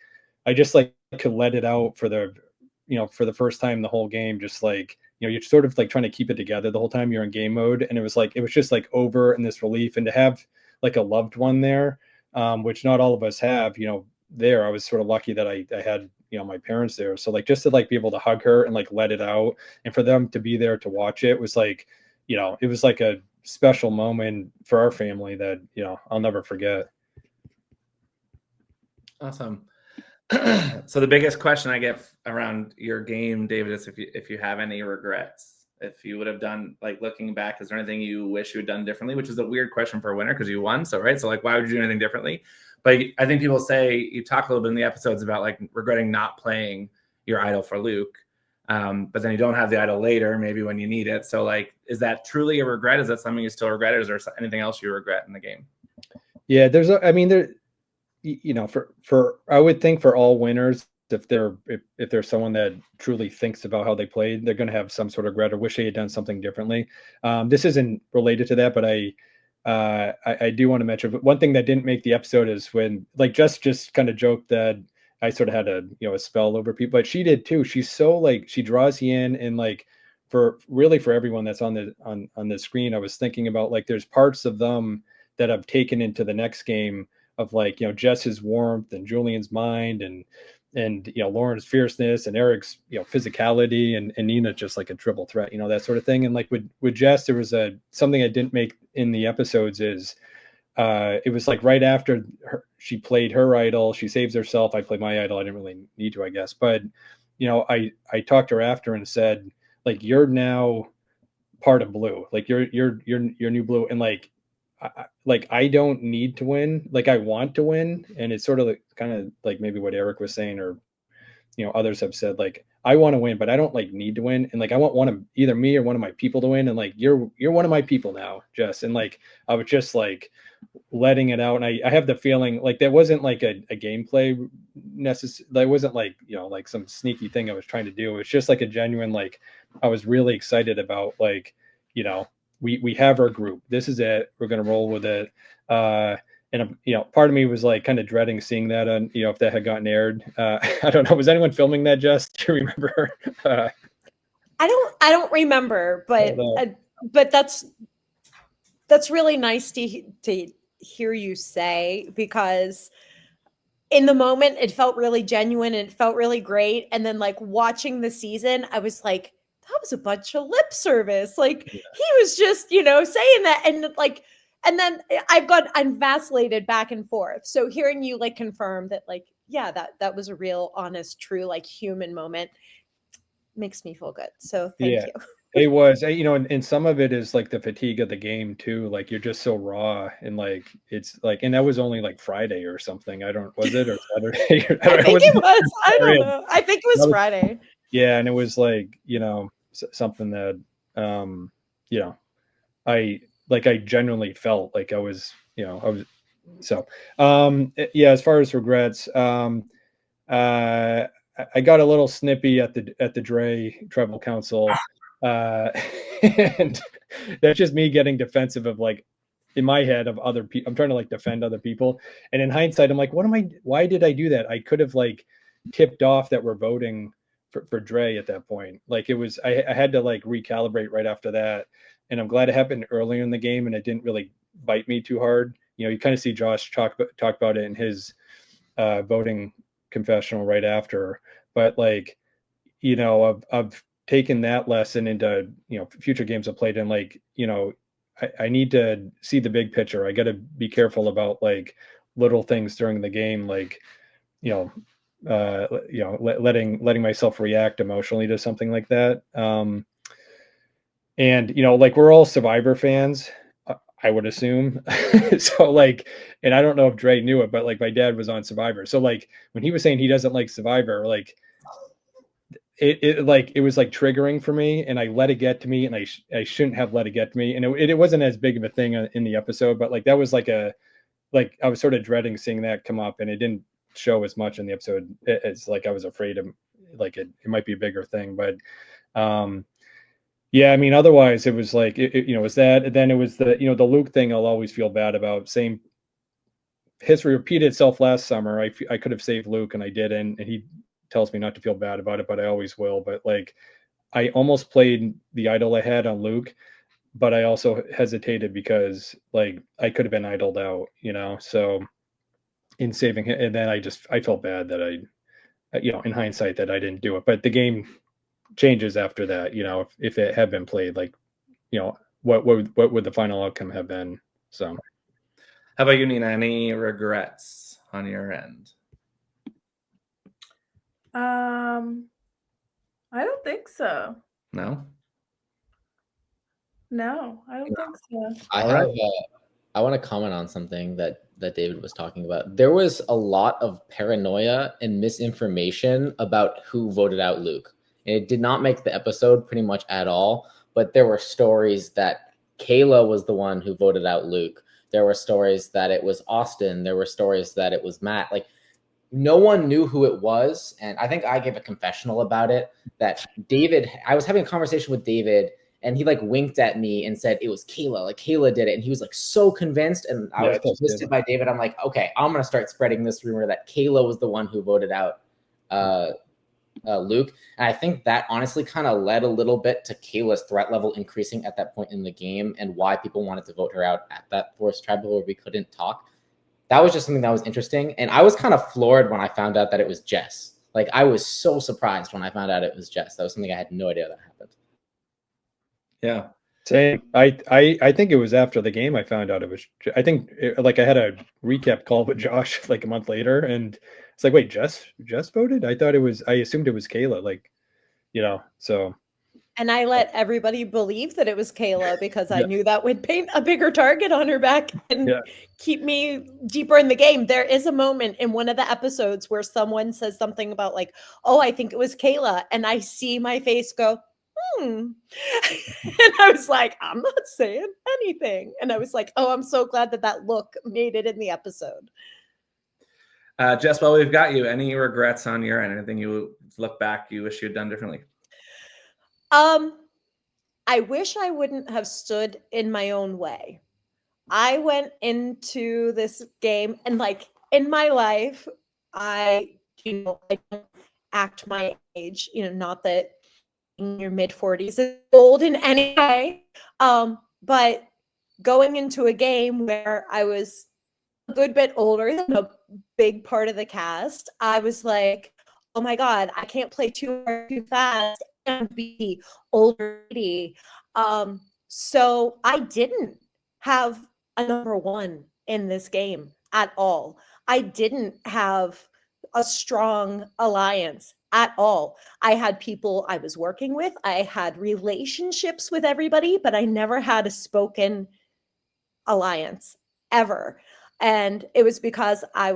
I just like could let it out for the first time the whole game, just like, you're sort of like trying to keep it together the whole time you're in game mode. And it was just like over and this relief, and to have like a loved one there, which not all of us have, there, I was sort of lucky that I had, my parents there. So like, just to like be able to hug her and like let it out, and for them to be there to watch it was like, it was like a special moment for our family that, I'll never forget. Awesome. So the biggest question I get around your game, David, is if you have any regrets, if you would have done, like looking back, is there anything you wish you had done differently? Which is a weird question for a winner because you won. So, right. So like, why would you do anything differently? But I think people say, you talk a little bit in the episodes about like regretting not playing your idol for Luke. But then you don't have the idol later, maybe when you need it. So like, is that truly a regret? Is that something you still regret? Or is there anything else you regret in the game? Yeah, for I would think for all winners, if there's someone that truly thinks about how they played, they're going to have some sort of regret or wish they had done something differently. This isn't related to that, but I do want to mention one thing that didn't make the episode is when like just kind of joked that I sort of had a spell over people, but she did too. She's so like, she draws you in, and like for everyone that's on the screen, I was thinking about like there's parts of them that I've taken into the next game of like, Jess's warmth and Julian's mind and Lauren's fierceness and Eric's, physicality and Nina just like a triple threat, that sort of thing. And like with Jess, there was something I didn't make in the episodes is it was like right after she played her idol, she saves herself. I played my idol. I didn't really need to, I guess. But, I talked to her after and said, like, you're now part of Blue. Like you're new Blue. And like I don't need to win. Like I want to win. And it's sort of like kind of like maybe what Eric was saying, or others have said, like I want to win, but I don't like need to win. And like I want one of either me or one of my people to win. And like you're one of my people now, Jess. And like I was just like letting it out. And I have the feeling like that wasn't like a gameplay necessary. That wasn't like like some sneaky thing I was trying to do. It's just like a genuine, like I was really excited about like we have our group. This is it. We're gonna roll with it. And part of me was like kind of dreading seeing that on if that had gotten aired. I don't know. Was anyone filming that, Jess? Do you remember? I don't remember, but that's really nice to hear you say, because in the moment it felt really genuine and it felt really great. And then like watching the season, I was like, that was a bunch of lip service. Like he was just, saying that. And like, and then I'm vacillated back and forth. So hearing you like confirm that like yeah, that was a real, honest, true, like human moment. Makes me feel good. So thank Yeah. you. It was, and some of it is like the fatigue of the game too. Like you're just so raw, and like it's like, and that was only like Friday or something. Was it or Saturday? I think it was. I don't Friday. know. I think it was Friday. Yeah, and it was like something that I genuinely felt like I was so yeah. As far as regrets, I got a little snippy at the Dre Tribal Council, and that's just me getting defensive of like in my head of other people. I'm trying to like defend other people, and in hindsight, I'm like, why did I do that? I could have like tipped off that we're voting for Dre at that point. Like it was, I had to like recalibrate right after that, and I'm glad it happened earlier in the game, and it didn't really bite me too hard. You kind of see Josh talk about it in his voting confessional right after, but like I've taken that lesson into future games I've played in. Like I need to see the big picture. I got to be careful about like little things during the game, like letting myself react emotionally to something like that. And like we're all Survivor fans, I would assume. So like, and I don't know if Dre knew it, but like my dad was on Survivor. So like when he was saying he doesn't like Survivor, like it was like triggering for me, and I let it get to me, and I shouldn't have let it get to me. And it wasn't as big of a thing in the episode, but like that was like I was sort of dreading seeing that come up, and it didn't show as much in the episode. It's like I was afraid of like it might be a bigger thing, but yeah, I mean, otherwise it was like it was that, and then it was the the Luke thing. I'll always feel bad about. Same history repeated itself last summer. I could have saved Luke, and I didn't, and he tells me not to feel bad about it, but I always will. But like, I almost played the idol I had on Luke, but I also hesitated because like I could have been idled out, So in saving him, and then I felt bad that I, in hindsight, that I didn't do it. But the game changes after that. If it had been played, like, what would the final outcome have been? So, how about you, Nina? Any regrets on your end? I don't think so. No, I don't think so. I want to comment on something that David was talking about. There was a lot of paranoia and misinformation about who voted out Luke. And it did not make the episode pretty much at all, but there were stories that Kayla was the one who voted out Luke. There were stories that it was Austin. There were stories that it was Matt. Like, no one knew who it was. And I think I gave a confessional about it, that I was having a conversation with David, and he like winked at me and said it was Kayla. Like Kayla did it. And he was like so convinced. And I was persisted by David. I'm like, okay, I'm going to start spreading this rumor that Kayla was the one who voted out Luke. And I think that honestly kind of led a little bit to Kayla's threat level increasing at that point in the game, and why people wanted to vote her out at that forced tribal where we couldn't talk. That was just something that was interesting. And I was kind of floored when I found out that it was Jess. Like, I was so surprised when I found out it was Jess. That was something I had no idea that happened. Yeah. Same. I think it was after the game I found out it was. I think like I had a recap call with Josh like a month later, and it's like, wait, Jess voted? I assumed it was Kayla. Like, so. And I let everybody believe that it was Kayla because I knew that would paint a bigger target on her back and keep me deeper in the game. There is a moment in one of the episodes where someone says something about like, oh, I think it was Kayla. And I see my face go, and I was like, I'm not saying anything. And I was like, oh, I'm so glad that look made it in the episode. Jess, while we've got you, any regrets on your end? Anything you look back you wish you'd done differently? I wish I wouldn't have stood in my own way. I went into this game, and like in my life, I don't act my age, not that in your mid 40s is old in any way. But going into a game where I was a good bit older than a big part of the cast, I was like, oh my God, I can't play too hard, too fast and be older. So I didn't have a number one in this game at all. I didn't have a strong alliance at all. I had people I was working with, I had relationships with everybody, but I never had a spoken alliance ever. And it was because I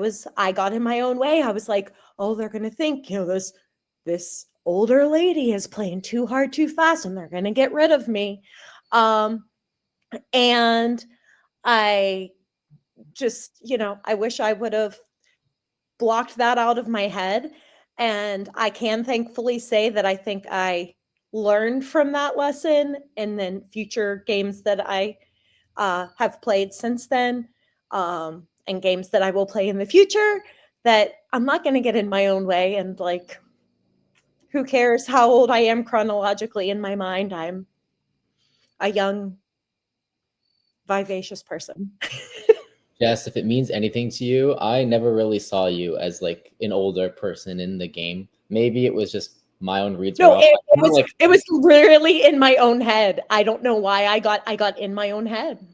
got in my own way. I was like, oh, they're going to think, this older lady is playing too hard too fast and they're going to get rid of me. And I just, I wish I would have blocked that out of my head. And I can thankfully say that I think I learned from that lesson, and then future games that I have played since then, and games that I will play in the future, that I'm not going to get in my own way. And like, who cares how old I am chronologically in my mind? I'm a young, vivacious person. Jess, if it means anything to you, I never really saw you as like an older person in the game. Maybe it was just my own reads. No, it was literally in my own head. I don't know why I got in my own head.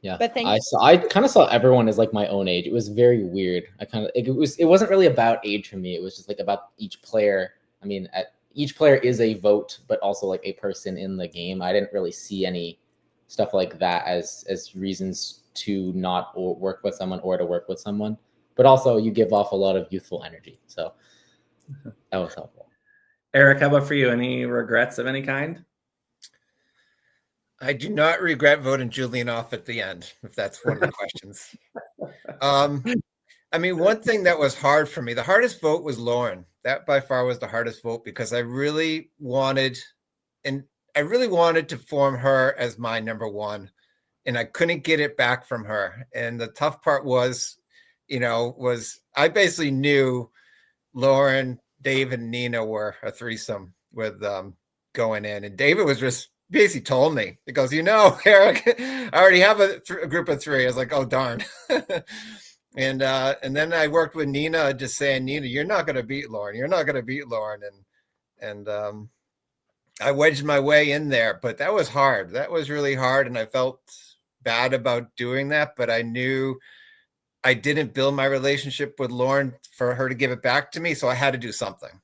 Yeah, but I kind of saw everyone as like my own age. It was very weird. It wasn't really about age for me. It was just like about each player. I mean, each player is a vote, but also like a person in the game. I didn't really see any stuff like that as reasons to not work with someone or to work with someone. But also, you give off a lot of youthful energy, so that was helpful. Eric, how about for you? Any regrets of any kind? I do not regret voting Julian off at the end, if that's one of the questions. I mean, one thing that was hard for me, the hardest vote was Lauren. That by far was the hardest vote, because I really wanted to form her as my number one, and I couldn't get it back from her. And the tough part was I basically knew Lauren, Dave, and Nina were a threesome with going in, and David was just basically told me, he goes, Eric, I already have a group of three. I was like, oh darn. And then I worked with Nina, just saying, Nina, you're not going to beat Lauren. You're not going to beat Lauren. And I wedged my way in there, but that was hard. That was really hard. And I felt bad about doing that, but I knew I didn't build my relationship with Lauren for her to give it back to me. So I had to do something.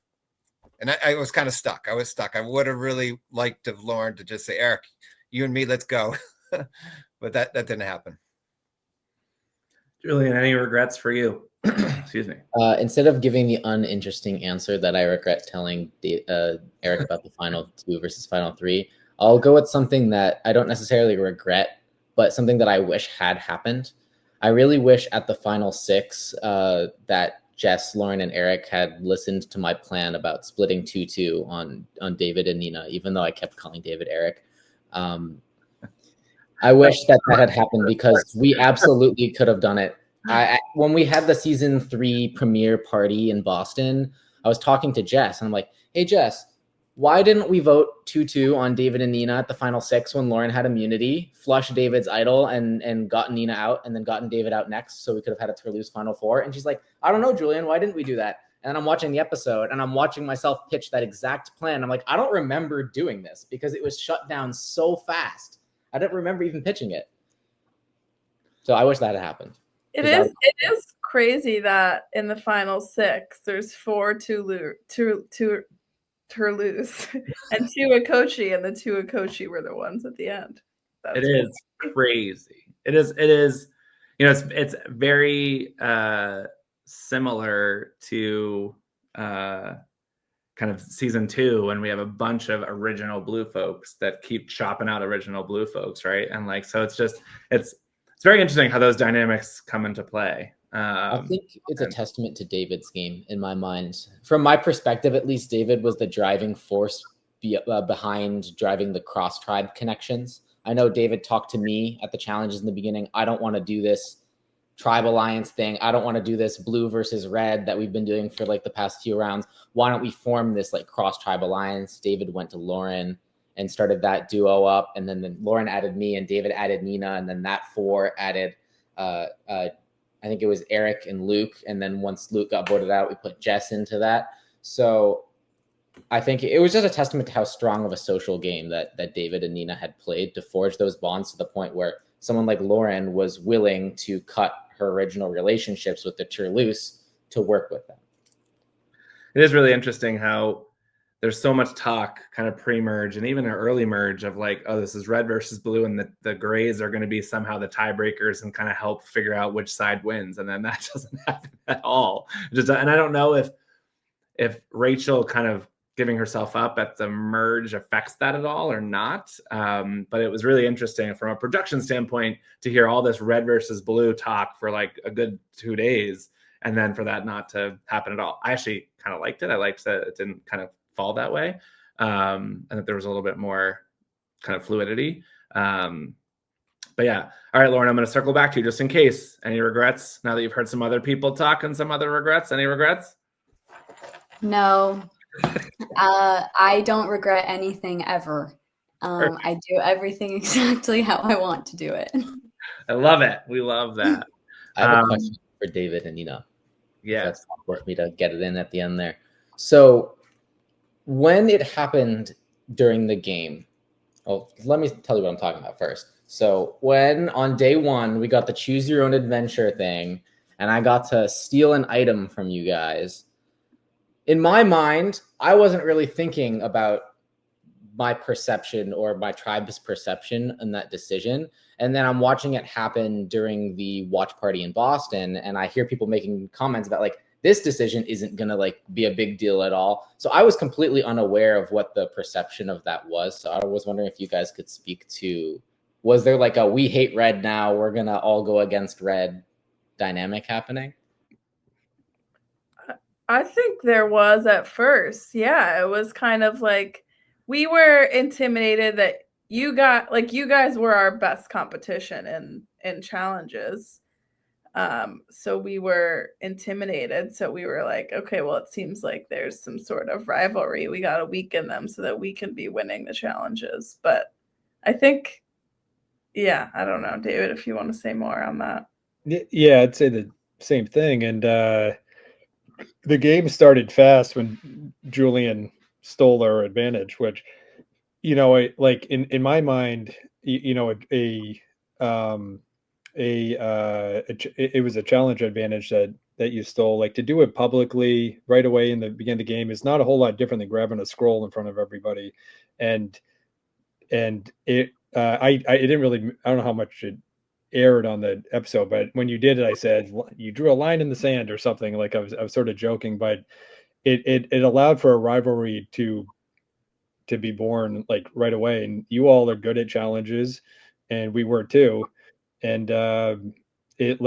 And I was kind of stuck. I was stuck. I would have really liked of Lauren to just say, Eric, you and me, let's go. But that didn't happen. Julian, any regrets for you? Excuse me. Instead of giving the uninteresting answer that I regret telling Eric about the final 2 versus final 3, I'll go with something that I don't necessarily regret, but something that I wish had happened. I really wish at the final 6 that Jess, Lauren, and Eric had listened to my plan about splitting 2-2 on David and Nina, even though I kept calling David Eric. I wish that had happened, because we absolutely could have done it. When we had the season 3 premiere party in Boston, I was talking to Jess, and I'm like, hey, Jess, why didn't we vote 2-2 on David and Nina at the final 6 when Lauren had immunity, flush David's idol, and gotten Nina out, and then gotten David out next, so we could have had a Toulouse final 4? And she's like, I don't know, Julian, why didn't we do that? And I'm watching the episode, and I'm watching myself pitch that exact plan. I'm like, I don't remember doing this, because it was shut down so fast. I don't remember even pitching it. So I wish that had happened. It is crazy that in the final 6, there's 4 Toulouse and 2 Akochi, and the 2 Akochi were the ones at the end. It is crazy. It is. It's very similar to kind of season 2, when we have a bunch of original blue folks that keep chopping out original blue folks, right? And like, so it's very interesting how those dynamics come into play. I think it's a testament to David's game in my mind. From my perspective, at least, David was the driving force behind driving the cross-tribe connections. I know David talked to me at the challenges in the beginning. I don't want to do this tribe alliance thing. I don't want to do this blue versus red that we've been doing for like the past few rounds. Why don't we form this like cross-tribe alliance? David went to Lauren and started that duo up. And then Lauren added me and David added Nina. And then that 4 added, I think it was Eric and Luke. And then once Luke got voted out, we put Jess into that. So I think it was just a testament to how strong of a social game that David and Nina had played to forge those bonds to the point where someone like Lauren was willing to cut her original relationships with the Toulouse to work with them. It is really interesting how there's so much talk kind of pre-merge and even an early merge of like, oh, this is red versus blue, and the grays are going to be somehow the tiebreakers and kind of help figure out which side wins. And then that doesn't happen at all. And I don't know if Rachel kind of giving herself up at the merge affects that at all or not. But it was really interesting from a production standpoint to hear all this red versus blue talk for like a good 2 days, and then for that not to happen at all. I actually kind of liked it. I liked that it didn't kind of fall that way, and that there was a little bit more kind of fluidity. But yeah, all right, Lauren, I'm going to circle back to you just in case. Any regrets now that you've heard some other people talk and some other regrets? Any regrets? No, I don't regret anything ever. I do everything exactly how I want to do it. I love it. We love that. I have a question for David and Nina. Yeah, that's for me to get it in at the end there. So when it happened during the game, let me tell you what I'm talking about first. So when on day one, we got the choose your own adventure thing, and I got to steal an item from you guys. In my mind, I wasn't really thinking about my perception or my tribe's perception in that decision. And then I'm watching it happen during the watch party in Boston, and I hear people making comments about like, this decision isn't going to like be a big deal at all. So I was completely unaware of what the perception of that was. So I was wondering if you guys could speak to, was there like a, we hate red now, we're going to all go against red dynamic happening? I think there was at first. Yeah, it was kind of like we were intimidated that you guys were our best competition in challenges. So we were intimidated. So we were like, okay, well, it seems like there's some sort of rivalry. We got to weaken them so that we can be winning the challenges. But I think, yeah, I don't know, David, if you want to say more on that. Yeah, I'd say the same thing. And the game started fast when Julian stole our advantage, which, you know, like in my mind, you know, it was a challenge advantage that you stole. Like to do it publicly right away in the beginning of the game is not a whole lot different than grabbing a scroll in front of everybody. And it I didn't really, I don't know how much it aired on the episode, but when you did it, I said you drew a line in the sand or something. Like I was sort of joking, but it allowed for a rivalry to be born like right away. And you all are good at challenges, and we were too. And it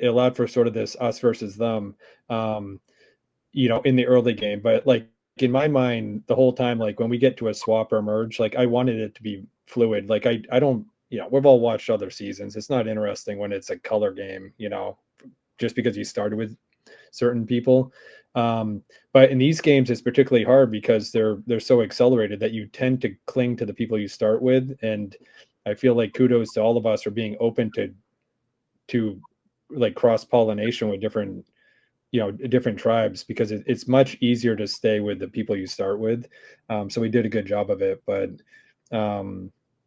allowed for sort of this us versus them, you know, in the early game. But like in my mind, the whole time, like when we get to a swap or merge, like I wanted it to be fluid. Like I don't, you know, we've all watched other seasons. It's not interesting when it's a color game, you know, just because you started with certain people. But in these games, it's particularly hard because they're so accelerated that you tend to cling to the people you start with. And I feel like kudos to all of us for being open to like cross-pollination with different, you know, different tribes, because it's much easier to stay with the people you start with. So we did a good job of it. But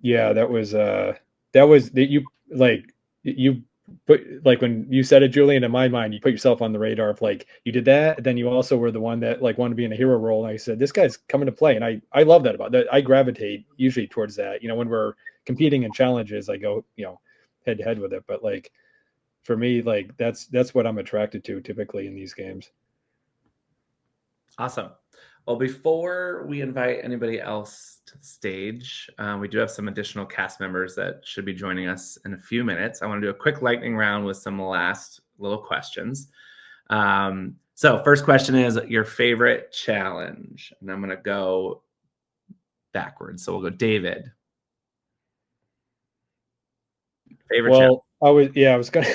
yeah, that was that you like, you put, like when you said it, Julian, in my mind, you put yourself on the radar of like, you did that. Then you also were the one that like wanted to be in a hero role. And I said, this guy's coming to play. And I love that about that. I gravitate usually towards that. You know, when we're competing in challenges, I go, you know, head to head with it. But like, for me, like that's what I'm attracted to typically in these games. Awesome. Well, before we invite anybody else to the stage, we do have some additional cast members that should be joining us in a few minutes. I want to do a quick lightning round with some last little questions. So first question is your favorite challenge. And I'm going to go backwards. So we'll go David. Favorite challenge. I was going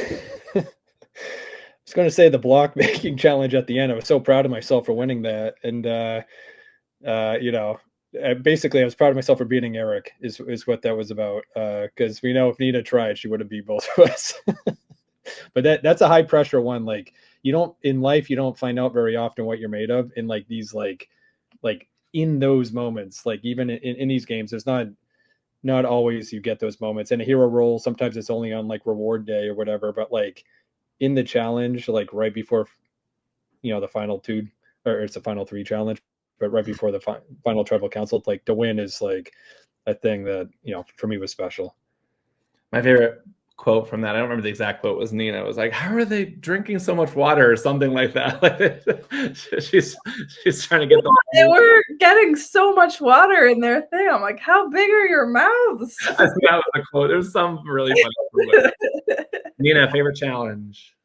to say the block making challenge at the end. I was so proud of myself for winning that. And, you know, basically I was proud of myself for beating Eric is what that was about. Cause we know if Nina tried, she would have beat both of us. But that's a high pressure one. Like you don't, in life, you don't find out very often what you're made of in like these, like in those moments, like even in these games, there's not always you get those moments. And a hero role, sometimes it's only on like reward day or whatever, but like in the challenge, like right before, you know, the final two or it's a final 3 challenge, but right before the final tribal council, like to win is like a thing that, you know, for me was special. My favorite quote from that, I don't remember the exact quote, was Nina. It was like, how are they drinking so much water or something like that? Like she's trying to get them. They were getting so much water in their thing. I'm like, how big are your mouths? That was a quote. There's some really funny. Nina, favorite challenge?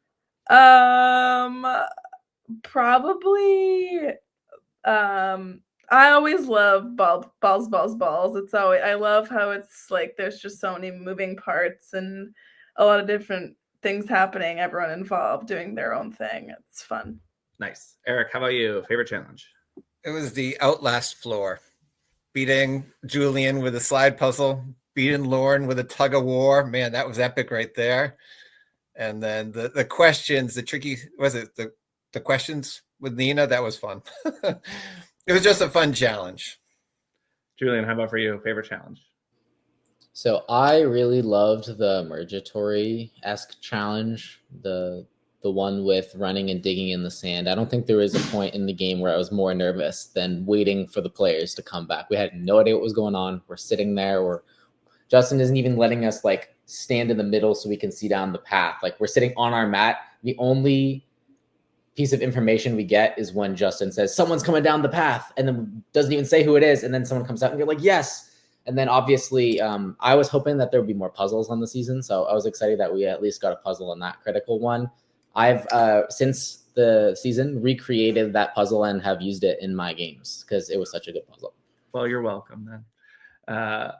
Probably I always love balls. It's always, I love how it's like there's just so many moving parts and a lot of different things happening, everyone involved doing their own thing. It's fun. Nice. Eric, how about you? Favorite challenge? It was the Outlast floor. Beating Julian with a slide puzzle, beating Lauren with a tug of war. Man, that was epic right there. And then the questions, the tricky, was it the questions with Nina? That was fun. It was just a fun challenge. Julian, how about for you? Favorite challenge? So I really loved the Mergatory-esque challenge, the one with running and digging in the sand. I don't think there was a point in the game where I was more nervous than waiting for the players to come back. We had no idea what was going on. We're sitting there, Justin isn't even letting us like stand in the middle so we can see down the path. Like we're sitting on our mat. The only piece of information we get is when Justin says, someone's coming down the path, and then doesn't even say who it is. And then someone comes out and you're like, yes. And then obviously I was hoping that there would be more puzzles on the season. So I was excited that we at least got a puzzle on that critical one. I've, since the season, recreated that puzzle and have used it in my games because it was such a good puzzle. Well, you're welcome then.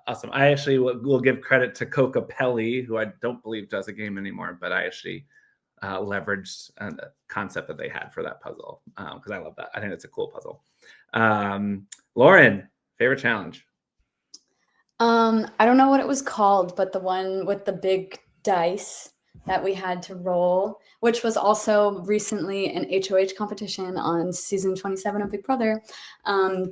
Awesome. I actually will give credit to Coca Pelli, who I don't believe does a game anymore, but I actually leveraged the concept that they had for that puzzle because I love that. I think it's a cool puzzle. Lauren, favorite challenge? I don't know what it was called, but the one with the big dice that we had to roll, which was also recently an HOH competition on season 27 of Big Brother.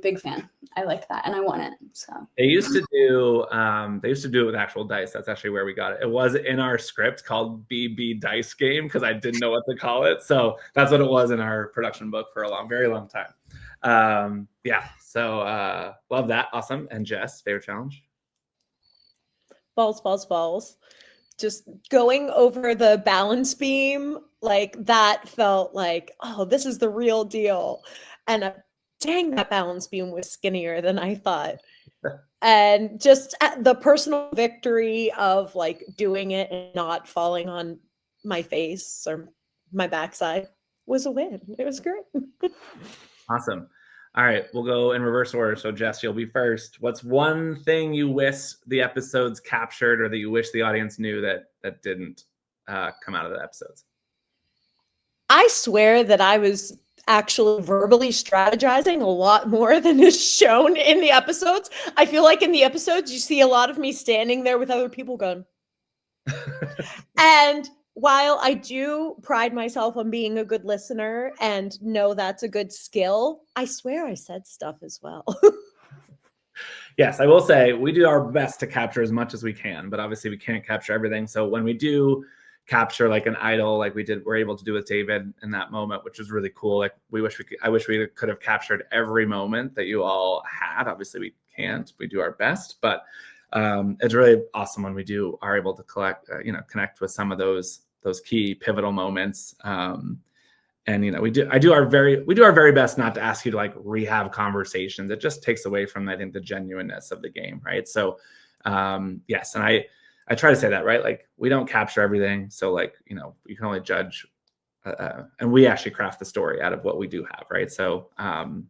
Big fan. I like that, and I won it. So they used to do it with actual dice. That's actually where we got it. It was in our script called BB Dice Game because I didn't know what to call it. So that's what it was in our production book for a very long time. Yeah. So love that. Awesome. And Jess, favorite challenge? Balls. Just going over the balance beam, like that felt like, oh, this is the real deal. And dang, that balance beam was skinnier than I thought. And just the personal victory of like doing it and not falling on my face or my backside was a win. It was great. Awesome. All right, we'll go in reverse order. So Jess, you'll be first. What's one thing you wish the episodes captured or that you wish the audience knew that didn't come out of the episodes? I swear that I was actually verbally strategizing a lot more than is shown in the episodes. I feel like in the episodes, you see a lot of me standing there with other people going. And while I do pride myself on being a good listener and know that's a good skill, I swear I said stuff as well. Yes, I will say we do our best to capture as much as we can, but obviously we can't capture everything. So when we do capture like an idol, like we're able to do with David in that moment, which is really cool. Like I wish we could have captured every moment that you all had. Obviously we can't, we do our best, but it's really awesome when we are able to connect with some of those key pivotal moments. And we do our very best not to ask you to like rehab conversations. It just takes away from, I think, the genuineness of the game, right? So yes, and I try to say that, right? Like we don't capture everything, so like you can only judge, and we actually craft the story out of what we do have, right? So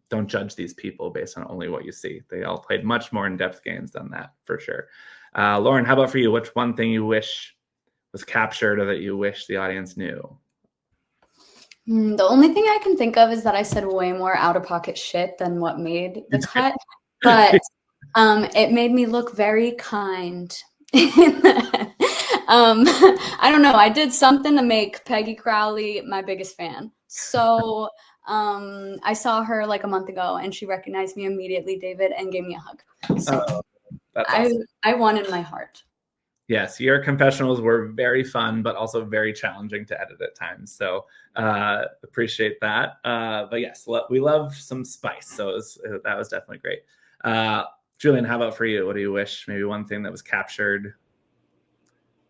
don't judge these people based on only what you see. They all played much more in-depth games than that, for sure. Lauren, how about for you? What's one thing you wish was captured or that you wish the audience knew? The only thing I can think of is that I said way more out-of-pocket shit than what made the cut, but it made me look very kind. I don't know. I did something to make Peggy Crowley my biggest fan. So I saw her like a month ago, and she recognized me immediately, David, and gave me a hug. So that's awesome. I won in my heart. Yes, your confessionals were very fun, but also very challenging to edit at times. So appreciate that. But yes, we love some spice. So that was definitely great. Julian, how about for you? What do you wish? Maybe one thing that was captured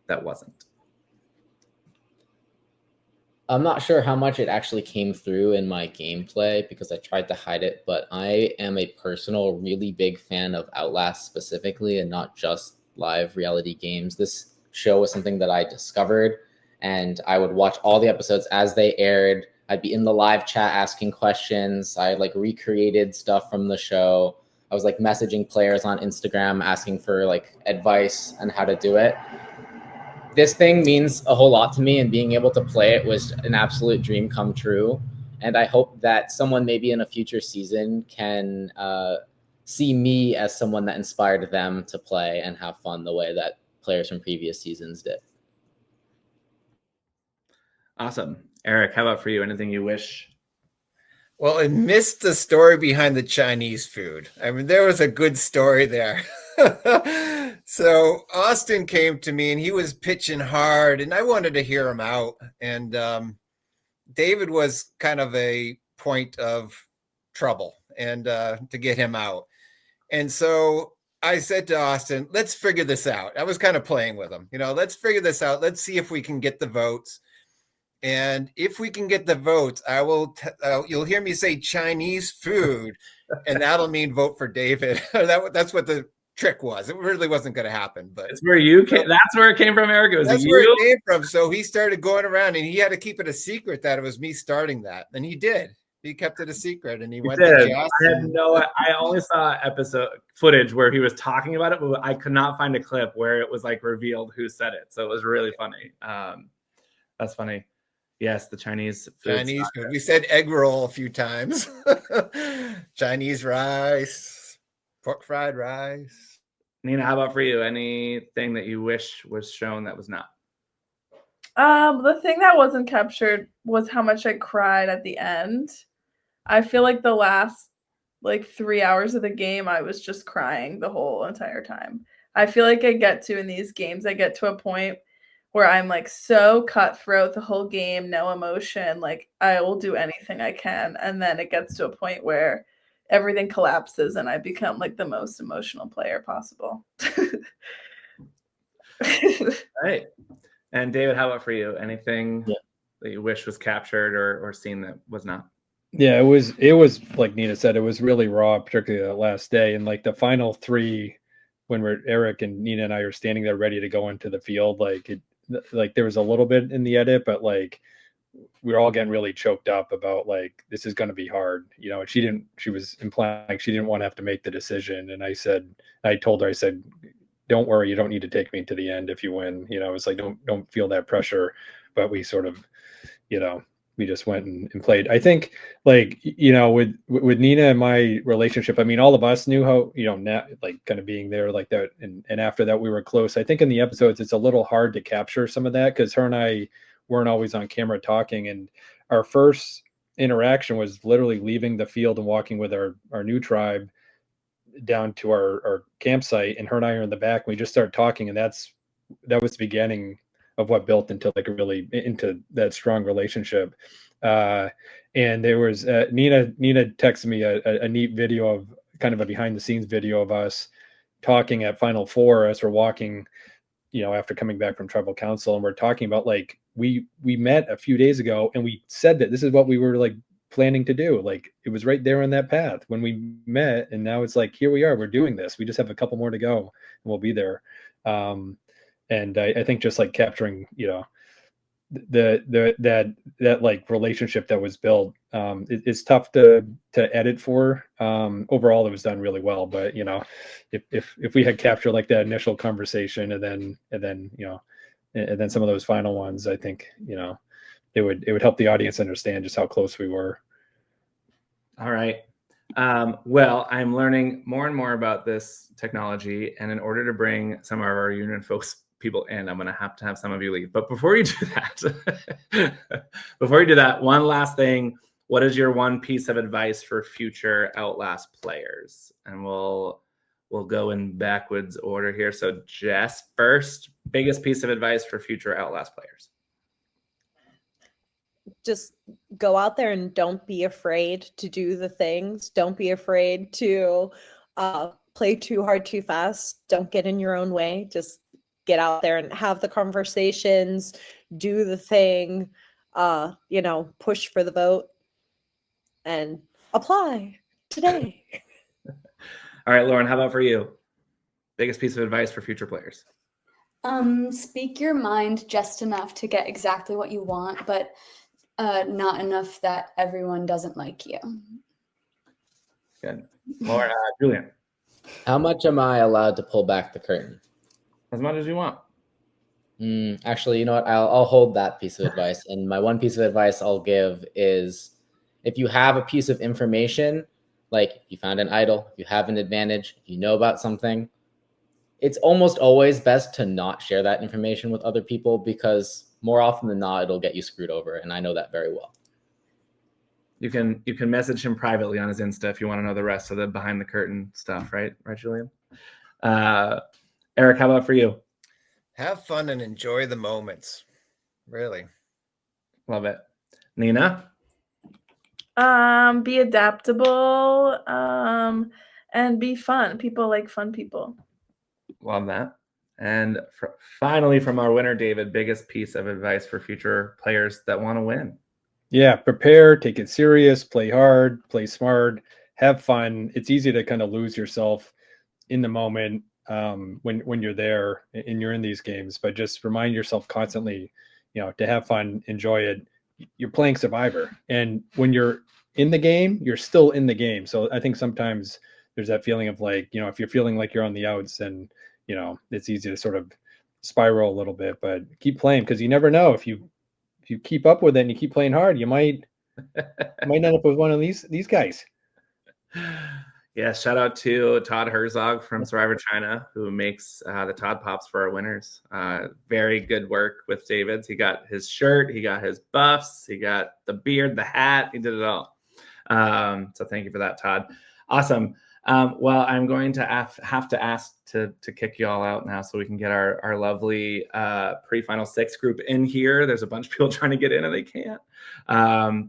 that wasn't? I'm not sure how much it actually came through in my gameplay because I tried to hide it, but I am a personal, really big fan of Outlast specifically, and not just live reality games. This show was something that I discovered, and I would watch all the episodes as they aired. I'd be in the live chat asking questions. I like recreated stuff from the show. I was like messaging players on Instagram asking for like advice on how to do it. This thing means a whole lot to me, and being able to play it was an absolute dream come true. And I hope that someone maybe in a future season can see me as someone that inspired them to play and have fun the way that players from previous seasons did. Awesome. Eric, how about for you? Anything you wish? Well, I missed the story behind the Chinese food. I mean, there was a good story there. So Austin came to me and he was pitching hard and I wanted to hear him out. And David was kind of a point of trouble and to get him out. And so I said to Austin, let's figure this out. I was kind of playing with him, let's figure this out. Let's see if we can get the votes. And if we can get the votes, I will. You'll hear me say Chinese food, and that'll mean vote for David. That's what the trick was. It really wasn't going to happen, but it's where you came. That's where it came from, Eric. It was that's you? Where it came from. So he started going around, and he had to keep it a secret that it was me starting that, and he did. He kept it a secret, and he went to Jess. I only saw episode footage where he was talking about it, but I could not find a clip where it was like revealed who said it. So it was really funny. That's funny. Yes, the Chinese food. Chinese food. We said egg roll a few times. Chinese rice, pork fried rice. Nina, how about for you? Anything that you wish was shown that was not? The thing that wasn't captured was how much I cried at the end. I feel like the last 3 hours of the game, I was just crying the whole entire time. I feel like in these games, I get to a point where I'm so cutthroat the whole game, no emotion, I will do anything I can. And then it gets to a point where everything collapses and I become the most emotional player possible. Right. And David, how about for you? Anything that you wish was captured or seen that was not? Yeah, it was like Nina said, it was really raw, particularly the last day. And the final three, when Eric and Nina and I are standing there ready to go into the field, there was a little bit in the edit, but we were all getting really choked up about this is going to be hard, and she was implying she didn't want to have to make the decision. And I told her, don't worry, you don't need to take me to the end if you win. It's don't feel that pressure. But we sort of, we just went and played. I think with Nina and my relationship, I mean, all of us knew how, kind of being there like that. And after that, we were close. I think in the episodes, it's a little hard to capture some of that because her and I weren't always on camera talking. And our first interaction was literally leaving the field and walking with our new tribe down to our campsite. And her and I are in the back. And we just started talking. And that was the beginning of what built into really into that strong relationship. And there was Nina texted me a neat video of kind of a behind the scenes video of us talking at Final Four as we're walking, after coming back from tribal council. And we're talking about we met a few days ago and we said that this is what we were planning to do. It was right there on that path when we met. And now it's here we are, we're doing this. We just have a couple more to go and we'll be there. And I think just capturing, that relationship that was built, it's tough to edit for. Overall, it was done really well. But if we had captured that initial conversation and then some of those final ones, I think it would help the audience understand just how close we were. All right. Well, I'm learning more and more about this technology, and in order to bring some of our union people in, I'm going to have some of you leave. But before you do that, one last thing. What is your one piece of advice for future Outlast players? And we'll go in backwards order here. So Jess first, biggest piece of advice for future Outlast players. Just go out there and don't be afraid to do the things. Don't be afraid to play too hard, too fast. Don't get in your own way. Just get out there and have the conversations, do the thing, push for the vote and apply today. All right, Lauren, how about for you? Biggest piece of advice for future players? Speak your mind just enough to get exactly what you want, but not enough that everyone doesn't like you. Good. Lauren, Julian. How much am I allowed to pull back the curtain? As much as you want. Actually, you know what? I'll hold that piece of advice. And my one piece of advice I'll give is if you have a piece of information, like if you found an idol, if you have an advantage, if you know about something, it's almost always best to not share that information with other people because more often than not, it'll get you screwed over. And I know that very well. You can message him privately on his Insta if you want to know the rest of the behind the curtain stuff, right? Right, Julian? Eric, how about for you? Have fun and enjoy the moments. Really. Love it. Nina? Be adaptable and be fun. People like fun people. Love that. And finally, from our winner, David, biggest piece of advice for future players that want to win. Yeah, prepare, take it serious, play hard, play smart, have fun. It's easy to kind of lose yourself in the moment when you're there and you're in these games, but just remind yourself constantly, to have fun, enjoy it. You're playing Survivor, and when you're in the game, you're still in the game. So I think sometimes there's that feeling of like, if you're feeling like you're on the outs, and it's easy to sort of spiral a little bit, but keep playing because you never know. If you keep up with it and you keep playing hard, you might end up with one of these guys. Yeah, shout out to Todd Herzog from Survivor China, who makes the Todd Pops for our winners. Very good work with David's. He got his shirt, he got his buffs, he got the beard, the hat, he did it all. So thank you for that, Todd. Awesome. Well, I'm going to have to ask to kick you all out now so we can get our lovely pre-final six group in here. There's a bunch of people trying to get in and they can't.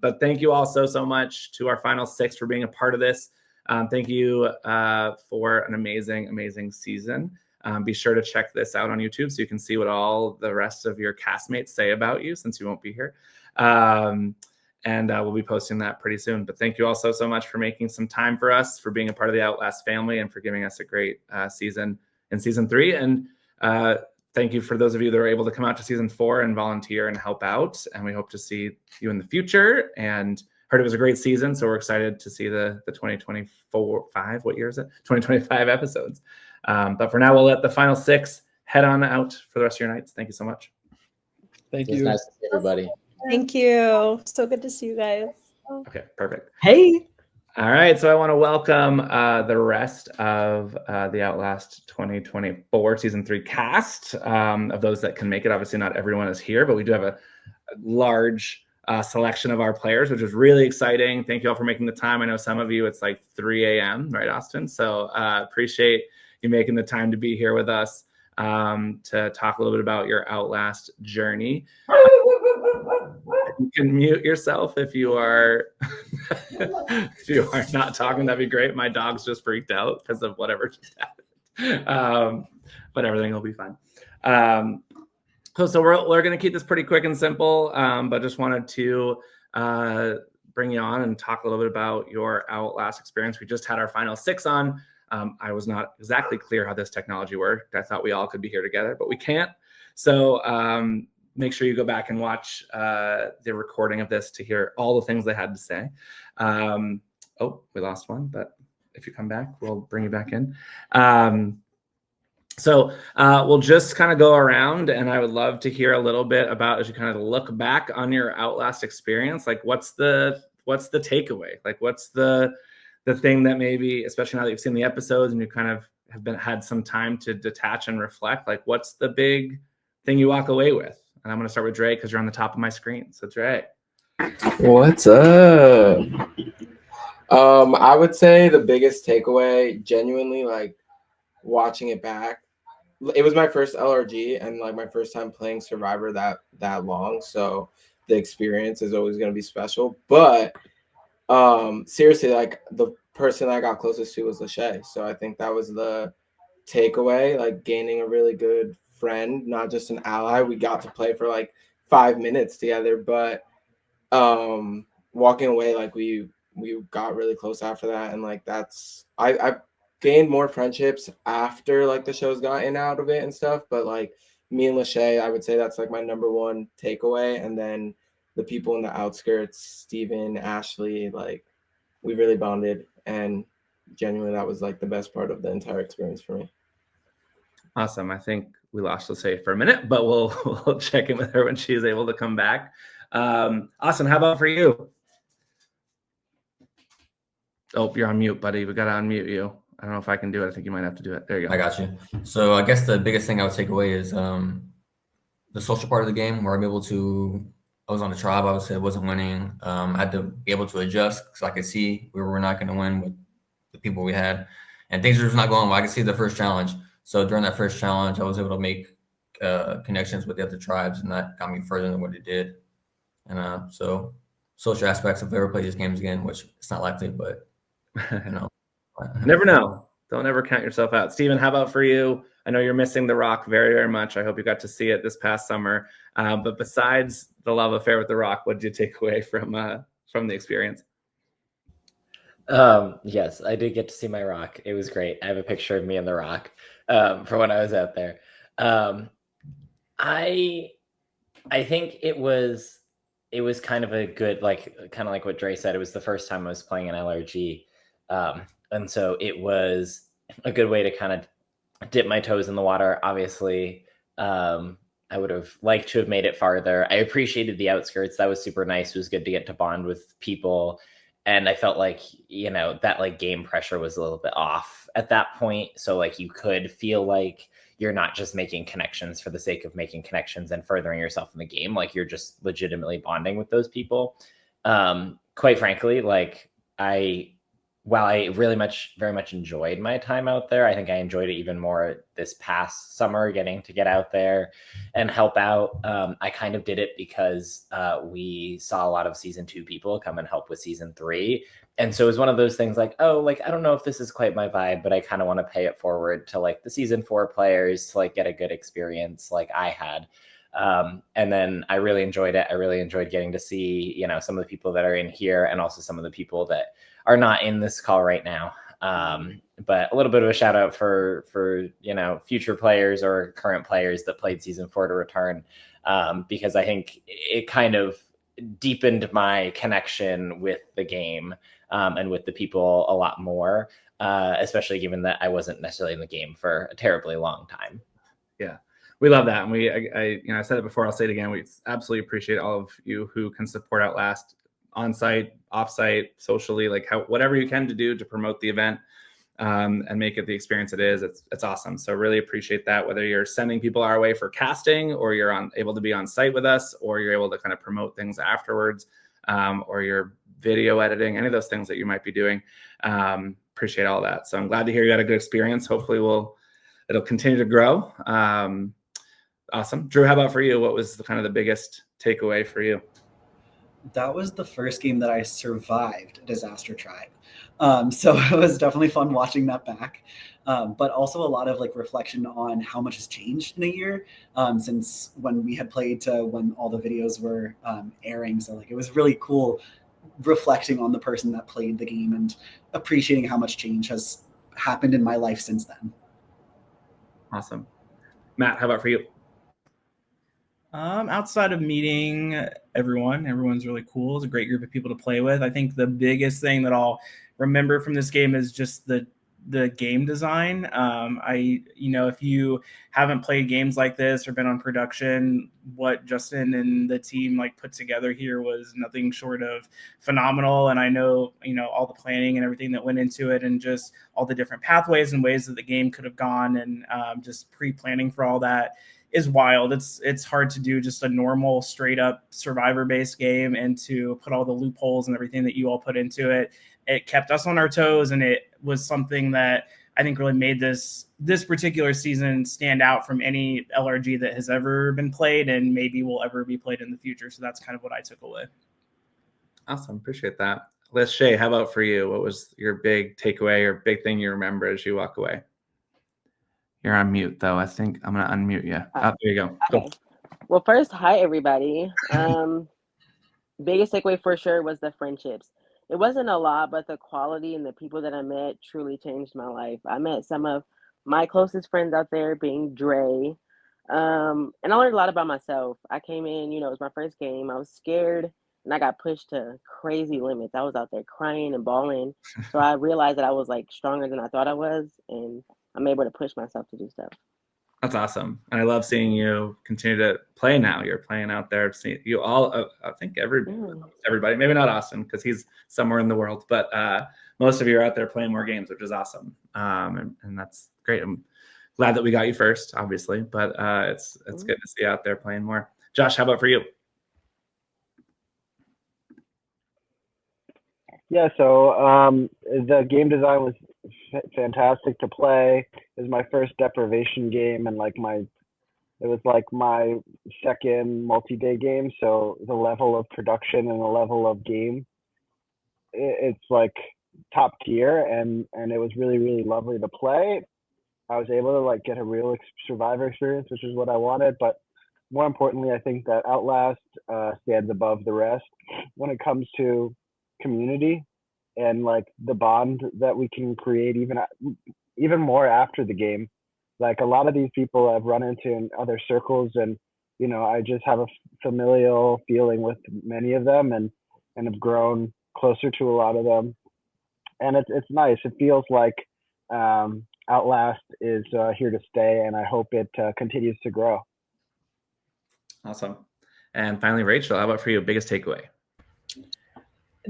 But thank you all so much to our final six for being a part of this. Thank you for an amazing season. Be sure to check this out on YouTube so you can see what all the rest of your castmates say about you since you won't be here. And we'll be posting that pretty soon. But thank you all so much for making some time for us, for being a part of the Outlast family, and for giving us a great season in season 3. And thank you for those of you that were able to come out to season 4 and volunteer and help out. And we hope to see you in the future. And heard it was a great season, so we're excited to see the 2024-5. What year is it? 2025 episodes. But for now, we'll let the final 6 head on out for the rest of your nights. Thank you so much. Thank It's you. nice to see everybody. Thank you. So good to see you guys. Okay, perfect. Hey. All right, so I want to welcome the rest of the Outlast 2024 Season 3 cast, of those that can make it. Obviously, not everyone is here, but we do have a large selection of our players, which is really exciting. Thank you all for making the time. I know some of you, it's like 3 a.m., right, Austin? So appreciate you making the time to be here with us to talk a little bit about your Outlast journey. You can mute yourself if you are not talking. That'd be great. My dog's just freaked out because of whatever just happened. But everything will be fine. So we're going to keep this pretty quick and simple, but just wanted to bring you on and talk a little bit about your Outlast experience. We just had our final 6 on. I was not exactly clear how this technology worked. I thought we all could be here together, but we can't. So make sure you go back and watch the recording of this to hear all the things they had to say. Oh, we lost one, but if you come back, we'll bring you back in. So we'll just kind of go around, and I would love to hear a little bit about, as you kind of look back on your Outlast experience, like what's the takeaway? Like what's the thing that maybe, especially now that you've seen the episodes and you kind of had some time to detach and reflect, like what's the big thing you walk away with? And I'm going to start with Dre because you're on the top of my screen. So Dre. What's up? I would say the biggest takeaway, genuinely, like watching it back, it was my first LRG and like my first time playing Survivor that long. So the experience is always going to be special. But seriously, like the person I got closest to was Lachey. So I think that was the takeaway, like gaining a really good friend, not just an ally. We got to play for like 5 minutes together, but walking away, like we got really close after that. And like that's I've gained more friendships after like the show's gotten out of it and stuff. But like me and Lachey, I would say that's like my number one takeaway. And then the people in the outskirts, Steven, Ashley, like we really bonded, and genuinely that was like the best part of the entire experience for me. Awesome. I think we lost Lachey for a minute, but we'll check in with her when she is able to come back. Austin, how about for you? Oh, you're on mute, buddy. We got to unmute you. I don't know if I can do it. I think you might have to do it. There you go. I got you. So I guess the biggest thing I would take away is the social part of the game, where I'm able to. I was on the tribe. Obviously, I wasn't winning. I had to be able to adjust because I could see we were not going to win with the people we had, and things were just not going well. I could see the first challenge. So during that first challenge, I was able to make connections with the other tribes, and that got me further than what it did. And so social aspects, if I ever play these games again, which it's not likely, but you know. Never know. Don't ever count yourself out. Steven, how about for you? I know you're missing The Rock very, very much. I hope you got to see it this past summer. But besides the love affair with The Rock, what did you take away from the experience? Yes, I did get to see my Rock. It was great. I have a picture of me and The Rock for when I was out there. I think it was kind of a good, kind of like what Dre said. It was the first time I was playing an LRG. And so it was a good way to kind of dip my toes in the water. Obviously, I would have liked to have made it farther. I appreciated the outskirts. That was super nice. It was good to get to bond with people. And I felt like, that like game pressure was a little bit off at that point. So like you could feel like you're not just making connections for the sake of making connections and furthering yourself in the game. Like you're just legitimately bonding with those people. Quite frankly, like while I very much enjoyed my time out there, I think I enjoyed it even more this past summer, getting to get out there and help out. I kind of did it because we saw a lot of season 2 people come and help with season 3. And so it was one of those things like, oh, like, I don't know if this is quite my vibe, but I kind of want to pay it forward to like the season 4 players to like get a good experience like I had. And then I really enjoyed it. I really enjoyed getting to see, some of the people that are in here and also some of the people that are not in this call right now. But a little bit of a shout out for future players or current players that played season 4 to return, because I think it kind of deepened my connection with the game and with the people a lot more, especially given that I wasn't necessarily in the game for a terribly long time. Yeah. We love that. And I said it before, I'll say it again. We absolutely appreciate all of you who can support Outlast on-site, off-site, socially, like whatever you can to do to promote the event and make it the experience it is. It's awesome. So really appreciate that, whether you're sending people our way for casting or you're able to be on site with us, or you're able to kind of promote things afterwards, or you're video editing, any of those things that you might be doing. Appreciate all that. So I'm glad to hear you had a good experience. Hopefully it'll continue to grow. Awesome. Drew, how about for you? What was the biggest takeaway for you? That was the first game that I survived Disaster Tribe. So it was definitely fun watching that back. But also a lot of like reflection on how much has changed in a year since when we had played to when all the videos were airing. So like it was really cool reflecting on the person that played the game and appreciating how much change has happened in my life since then. Awesome. Matt, how about for you? Outside of meeting everyone's really cool. It's a great group of people to play with. I think the biggest thing that I'll remember from this game is just the game design. If you haven't played games like this or been on production, what Justin and the team put together here was nothing short of phenomenal. And I know, all the planning and everything that went into it, and just all the different pathways and ways that the game could have gone, and just pre-planning for all that is wild. It's hard to do just a normal straight up survivor based game, and to put all the loopholes and everything that you all put into it. It kept us on our toes, and it was something that I think really made this particular season stand out from any LRG that has ever been played and maybe will ever be played in the future. So that's kind of what I took away. Awesome. Appreciate that. Liz, Shay, how about for you? What was your big takeaway or big thing you remember as you walk away? You're on mute, though. I think I'm going to unmute you. Oh, there you go. Okay. Cool. Well, first, hi, everybody. Biggest takeaway for sure was the friendships. It wasn't a lot, but the quality and the people that I met truly changed my life. I met some of my closest friends out there, being Dre. And I learned a lot about myself. I came in, it was my first game. I was scared and I got pushed to crazy limits. I was out there crying and bawling. So I realized that I was like stronger than I thought I was. And I'm able to push myself to do stuff. That's awesome. And I love seeing you continue to play now. You're playing out there. See you all, I think everybody, maybe not Austin because he's somewhere in the world, but most of you are out there playing more games, which is awesome. And that's great. I'm glad that we got you first, obviously, but it's good to see you out there playing more. Josh, how about for you? Yeah, so the game design was fantastic to play. It was my first deprivation game, and it was like my second multi-day game. So the level of production and the level of game, it's like top tier, and it was really, really lovely to play. I was able to like get a real survivor experience, which is what I wanted. But more importantly, I think that Outlast stands above the rest when it comes to community and like the bond that we can create even more after the game. Like a lot of these people I've run into in other circles, and I just have a familial feeling with many of them, and have grown closer to a lot of them, and it's nice. It feels like Outlast is here to stay, and I hope it continues to grow. Awesome. And finally, Rachel, how about for you? Biggest takeaway?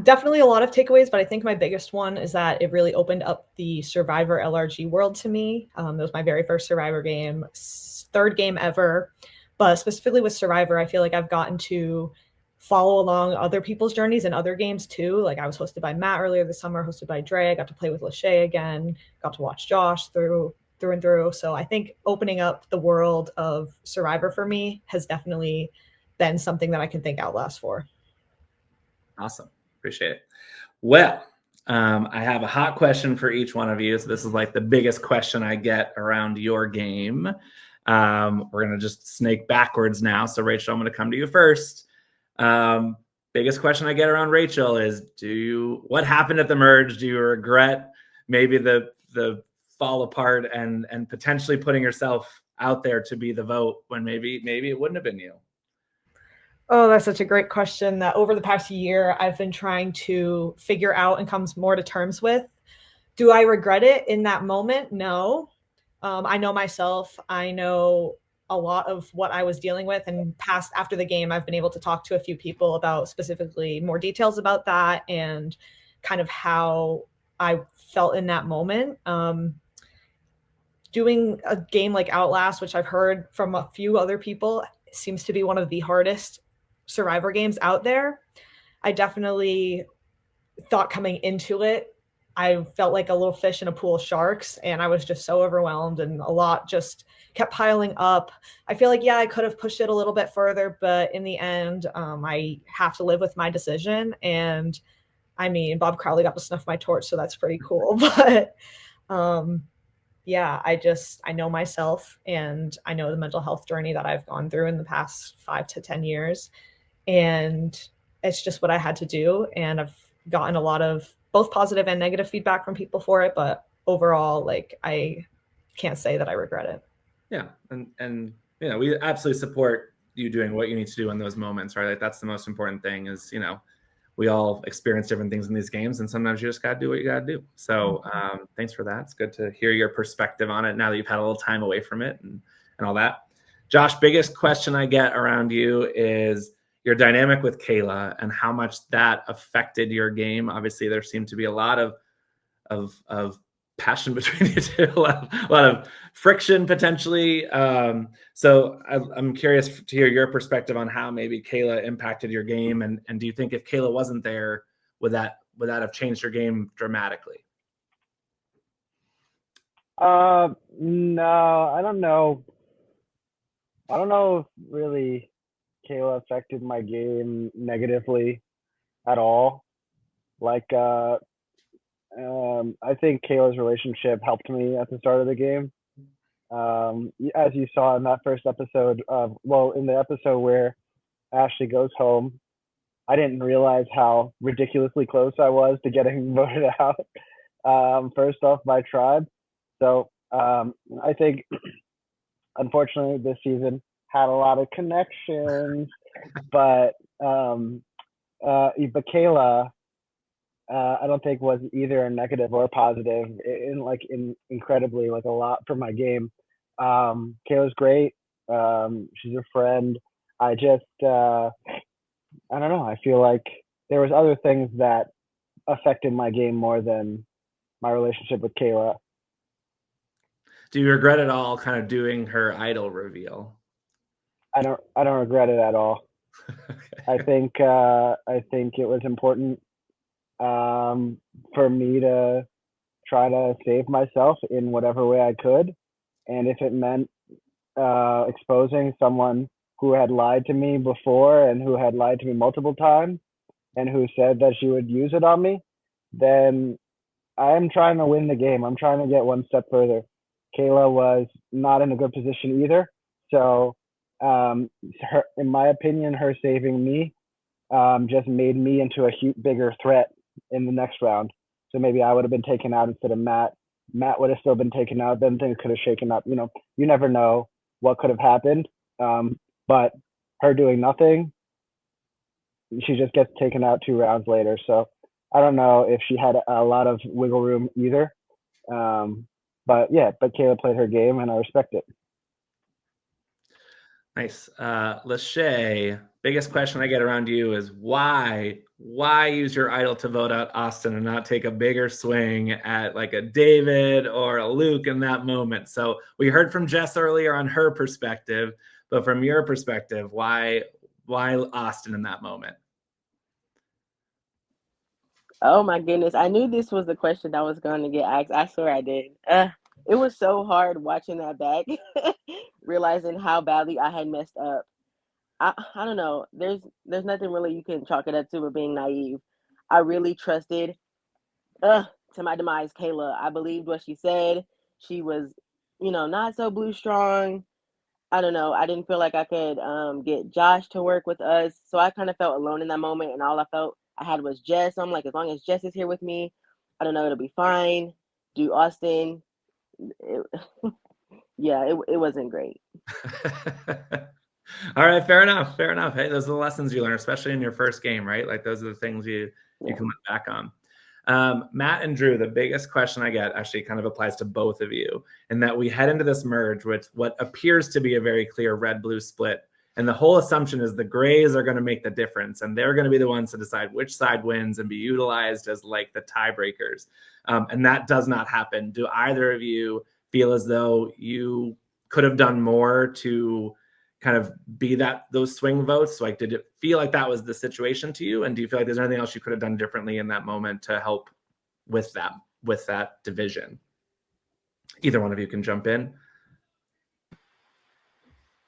Definitely a lot of takeaways, but I think my biggest one is that it really opened up the Survivor LRG world to me. It was my very first Survivor game, third game ever. But specifically with Survivor, I feel like I've gotten to follow along other people's journeys in other games too. Like I was hosted by Matt earlier this summer, hosted by Dre. I got to play with Lachey again, got to watch Josh through and through. So I think opening up the world of Survivor for me has definitely been something that I can thank Outlast for. Awesome. Appreciate it. Well, I have a hot question for each one of you. So this is like the biggest question I get around your game. We're going to just snake backwards now. So Rachel, I'm going to come to you first. Biggest question I get around Rachel is, what happened at the merge? Do you regret maybe the fall apart and potentially putting yourself out there to be the vote when maybe it wouldn't have been you? Oh, that's such a great question that over the past year, I've been trying to figure out and come more to terms with. Do I regret it in that moment? No. I know myself. I know a lot of what I was dealing with, and after the game, I've been able to talk to a few people about specifically more details about that and kind of how I felt in that moment. Doing a game like Outlast, which I've heard from a few other people, seems to be one of the hardest Survivor games out there. I definitely thought coming into it, I felt like a little fish in a pool of sharks, and I was just so overwhelmed, and a lot just kept piling up. I feel like, I could have pushed it a little bit further, but in the end, I have to live with my decision. And I mean, Bob Crowley got to snuff my torch, so that's pretty cool. But I know myself, and I know the mental health journey that I've gone through in the past 5 to 10 years. And it's just what I had to do. And I've gotten a lot of both positive and negative feedback from people for it. But overall, I can't say that I regret it. Yeah. And we absolutely support you doing what you need to do in those moments, right? Like that's the most important thing is, we all experience different things in these games, and sometimes you just got to do what you got to do. So thanks for that. It's good to hear your perspective on it now that you've had a little time away from it and all that. Josh, biggest question I get around you is your dynamic with Kayla and how much that affected your game. Obviously, there seemed to be a lot of passion between you two, a lot of friction potentially. So I'm curious to hear your perspective on how maybe Kayla impacted your game, and do you think if Kayla wasn't there, would that have changed your game dramatically? No, I don't know. I don't know if really Kayla affected my game negatively at all. Like, I think Kayla's relationship helped me at the start of the game. As you saw in that first episode in the episode where Ashley goes home, I didn't realize how ridiculously close I was to getting voted out first off by tribe. So I think, unfortunately, this season had a lot of connections, but Kayla, I don't think was either a negative or a positive in incredibly like a lot for my game. Kayla's great. She's a friend. I just I don't know. I feel like there was other things that affected my game more than my relationship with Kayla. Do you regret at all kind of doing her idol reveal? I don't regret it at all. Okay. I think it was important for me to try to save myself in whatever way I could, and if it meant exposing someone who had lied to me before and who had lied to me multiple times and who said that she would use it on me, then I am trying to win the game. I'm trying to get one step further. Kayla was not in a good position either. So, in my opinion, her saving me just made me into a bigger threat in the next round. So maybe I would have been taken out instead of Matt. Matt would have still been taken out. Then things could have shaken up. You never know what could have happened. But her doing nothing, she just gets taken out 2 rounds later. So I don't know if she had a lot of wiggle room either. But Kayla played her game, and I respect it. Nice. Lachey, biggest question I get around you is why use your idol to vote out Austin and not take a bigger swing at like a David or a Luke in that moment? So we heard from Jess earlier on her perspective, but from your perspective, why Austin in that moment? Oh my goodness. I knew this was the question that was going to get asked. I swear I did. It was so hard watching that back, realizing how badly I had messed up. I don't know. There's nothing really you can chalk it up to but being naive. I really trusted, to my demise, Kayla. I believed what she said. She was, not so blue strong. I don't know. I didn't feel like I could get Josh to work with us. So I kind of felt alone in that moment. And all I felt I had was Jess. So I'm like, as long as Jess is here with me, I don't know, it'll be fine. Do Austin. It, yeah, it wasn't great. All right, fair enough. Hey, those are the lessons you learn, especially in your first game, right? Like those are the things you can look back on. Matt and Drew, the biggest question I get actually kind of applies to both of you, in that we head into this merge with what appears to be a very clear red-blue split. And the whole assumption is the grays are going to make the difference, and they're going to be the ones to decide which side wins and be utilized as like the tiebreakers. And that does not happen. Do either of you feel as though you could have done more to kind of be those swing votes? Like, did it feel like that was the situation to you? And do you feel like there's anything else you could have done differently in that moment to help with that division? Either one of you can jump in.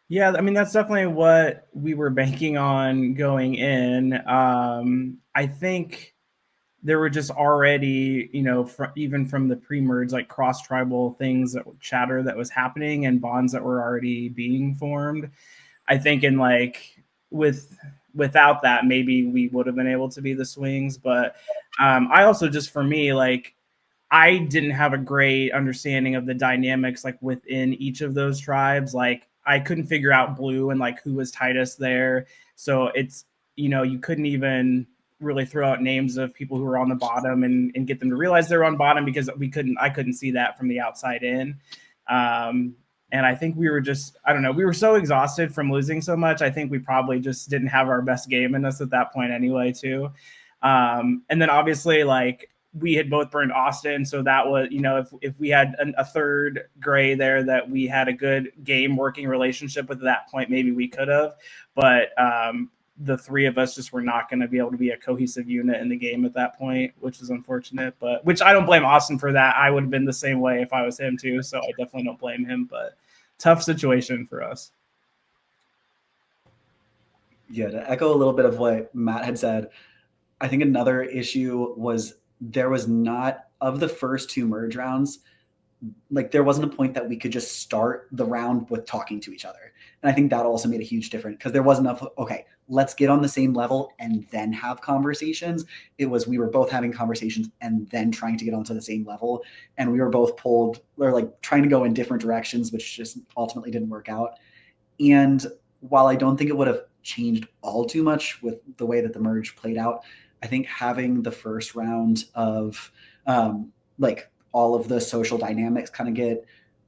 Yeah, I mean, that's definitely what we were banking on going in. I think there were just already, even from the pre-merge, like cross-tribal things, chatter that was happening and bonds that were already being formed. I think without that, maybe we would have been able to be the swings. But I also, just for me, like, I didn't have a great understanding of the dynamics like within each of those tribes. Like, I couldn't figure out blue and like who was tightest there. So it's, you couldn't even really throw out names of people who were on the bottom and get them to realize they're on bottom, because I couldn't see that from the outside in. And I think we were just, I don't know, we were so exhausted from losing so much. I think we probably just didn't have our best game in us at that point anyway, too. And then obviously, like, we had both burned Austin. So that was, if we had a third gray there that we had a good game working relationship with at that point, maybe we could have. But the three of us just were not going to be able to be a cohesive unit in the game at that point, which is unfortunate, but which I don't blame Austin for that. I would have been the same way if I was him too. So I definitely don't blame him, but tough situation for us. Yeah, to echo a little bit of what Matt had said, I think another issue was there was not, of the first two merge rounds, like there wasn't a point that we could just start the round with talking to each other. And I think that also made a huge difference because there wasn't enough, okay, let's get on the same level and then have conversations. It was, we were both having conversations and then trying to get onto the same level. And we were both pulled, or like trying to go in different directions, which just ultimately didn't work out. And while I don't think it would have changed all too much with the way that the merge played out, I think having the first round of like all of the social dynamics kind of get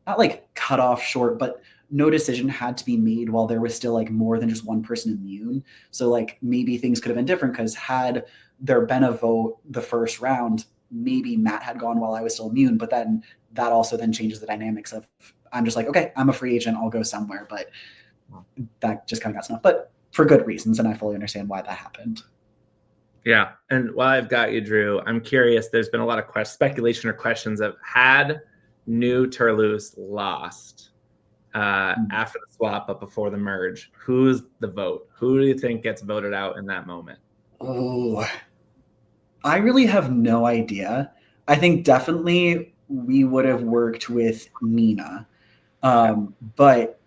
not like cut off short, but no decision had to be made while there was still like more than just one person immune. So like maybe things could have been different because had there been a vote the first round, maybe Matt had gone while I was still immune, but then that also then changes the dynamics of I'm just like, okay, I'm a free agent, I'll go somewhere. But that just kind of got snuffed, but for good reasons. And I fully understand why that happened. Yeah. And while I've got you, Drew, I'm curious, there's been a lot of speculation or questions of had New Turloose lost after the swap, but before the merge, who's the vote? Who do you think gets voted out in that moment? Oh, I really have no idea. I think definitely we would have worked with Nina. But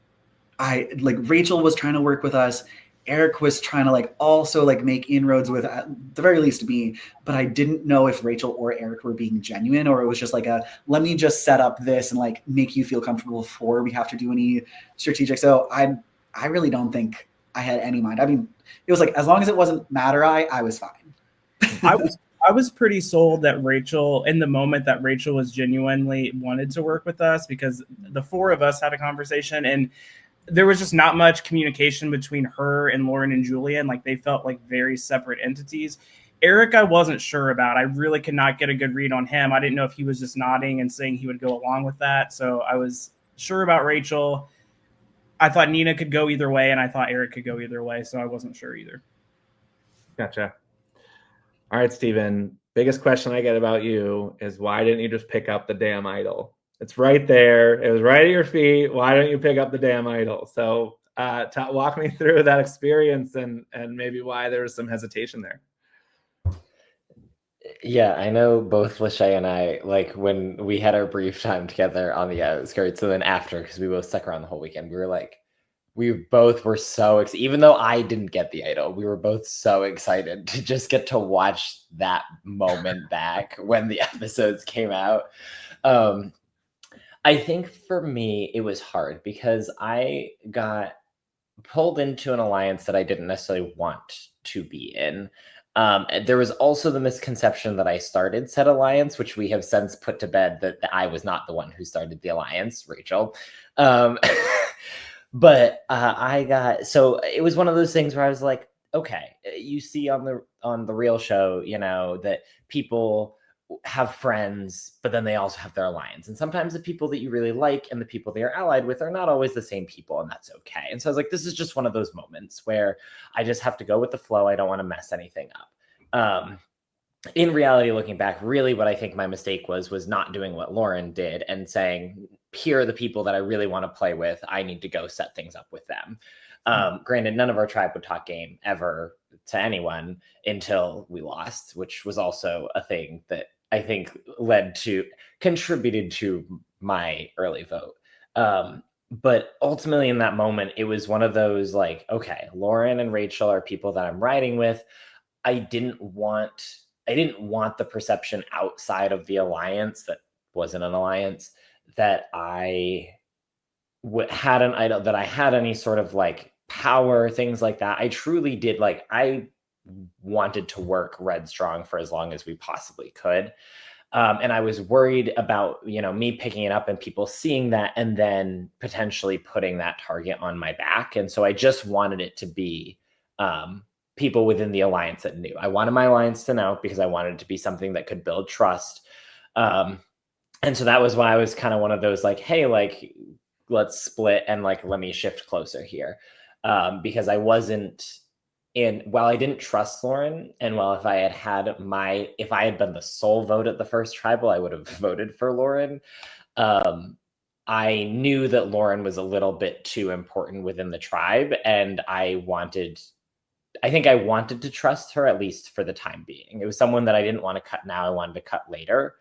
I like Rachel was trying to work with us. Eric was trying to like also like make inroads with at the very least me, but I didn't know if Rachel or Eric were being genuine or it was just like a let me just set up this and like make you feel comfortable before we have to do any strategic. So I really don't think I had any mind. I mean, it was like as long as it wasn't Matter I was fine. I was pretty sold that Rachel, in the moment that Rachel was genuinely wanted to work with us, because the four of us had a conversation and there was just not much communication between her and Lauren and Julian. Like they felt like very separate entities. Eric, I wasn't sure about. I really could not get a good read on him. I didn't know if he was just nodding and saying he would go along with that. So I was sure about Rachel. I thought Nina could go either way, and I thought Eric could go either way. So I wasn't sure either. Gotcha. All right, Steven, biggest question I get about you is why didn't you just pick up the damn idol? It's right there. It was right at your feet. Why don't you pick up the damn idol? So walk me through that experience and maybe why there was some hesitation there. Yeah, I know both Lachey and I, like when we had our brief time together on the outskirts, and then after, because we both stuck around the whole weekend, we were like, we both were so excited. Even though I didn't get the idol, we were both so excited to just get to watch that moment back when the episodes came out. I think for me, it was hard because I got pulled into an alliance that I didn't necessarily want to be in. There was also the misconception that I started said alliance, which we have since put to bed that I was not the one who started the alliance, Rachel. But so it was one of those things where I was like, okay, you see on the real show, you know, that people have friends, but then they also have their alliance. And sometimes the people that you really like and the people they are allied with are not always the same people, and that's okay. And so I was like, this is just one of those moments where I just have to go with the flow. I don't want to mess anything up. In reality, looking back, really what I think my mistake was not doing what Lauren did and saying, here are the people that I really want to play with. I need to go set things up with them. Granted, none of our tribe would talk game ever to anyone until we lost, which was also a thing that I think contributed to my early vote. But ultimately in that moment, it was one of those like, okay, Lauren and Rachel are people that I'm riding with. I didn't want the perception outside of the alliance that wasn't an alliance that I had an idol, that I had any sort of like power, things like that. I truly did. Like I wanted to work Red Strong for as long as we possibly could. And I was worried about, you know, me picking it up and people seeing that and then potentially putting that target on my back. And so I just wanted it to be people within the alliance that knew. I wanted my alliance to know because I wanted it to be something that could build trust. And so that was why I was kind of one of those like, hey, like, let's split and like, let me shift closer here. Because I wasn't And while I didn't trust Lauren, and while if I had been the sole vote at the first tribal, I would have voted for Lauren. I knew that Lauren was a little bit too important within the tribe, and I think I wanted to trust her, at least for the time being. It was someone that I didn't want to cut now, I wanted to cut later.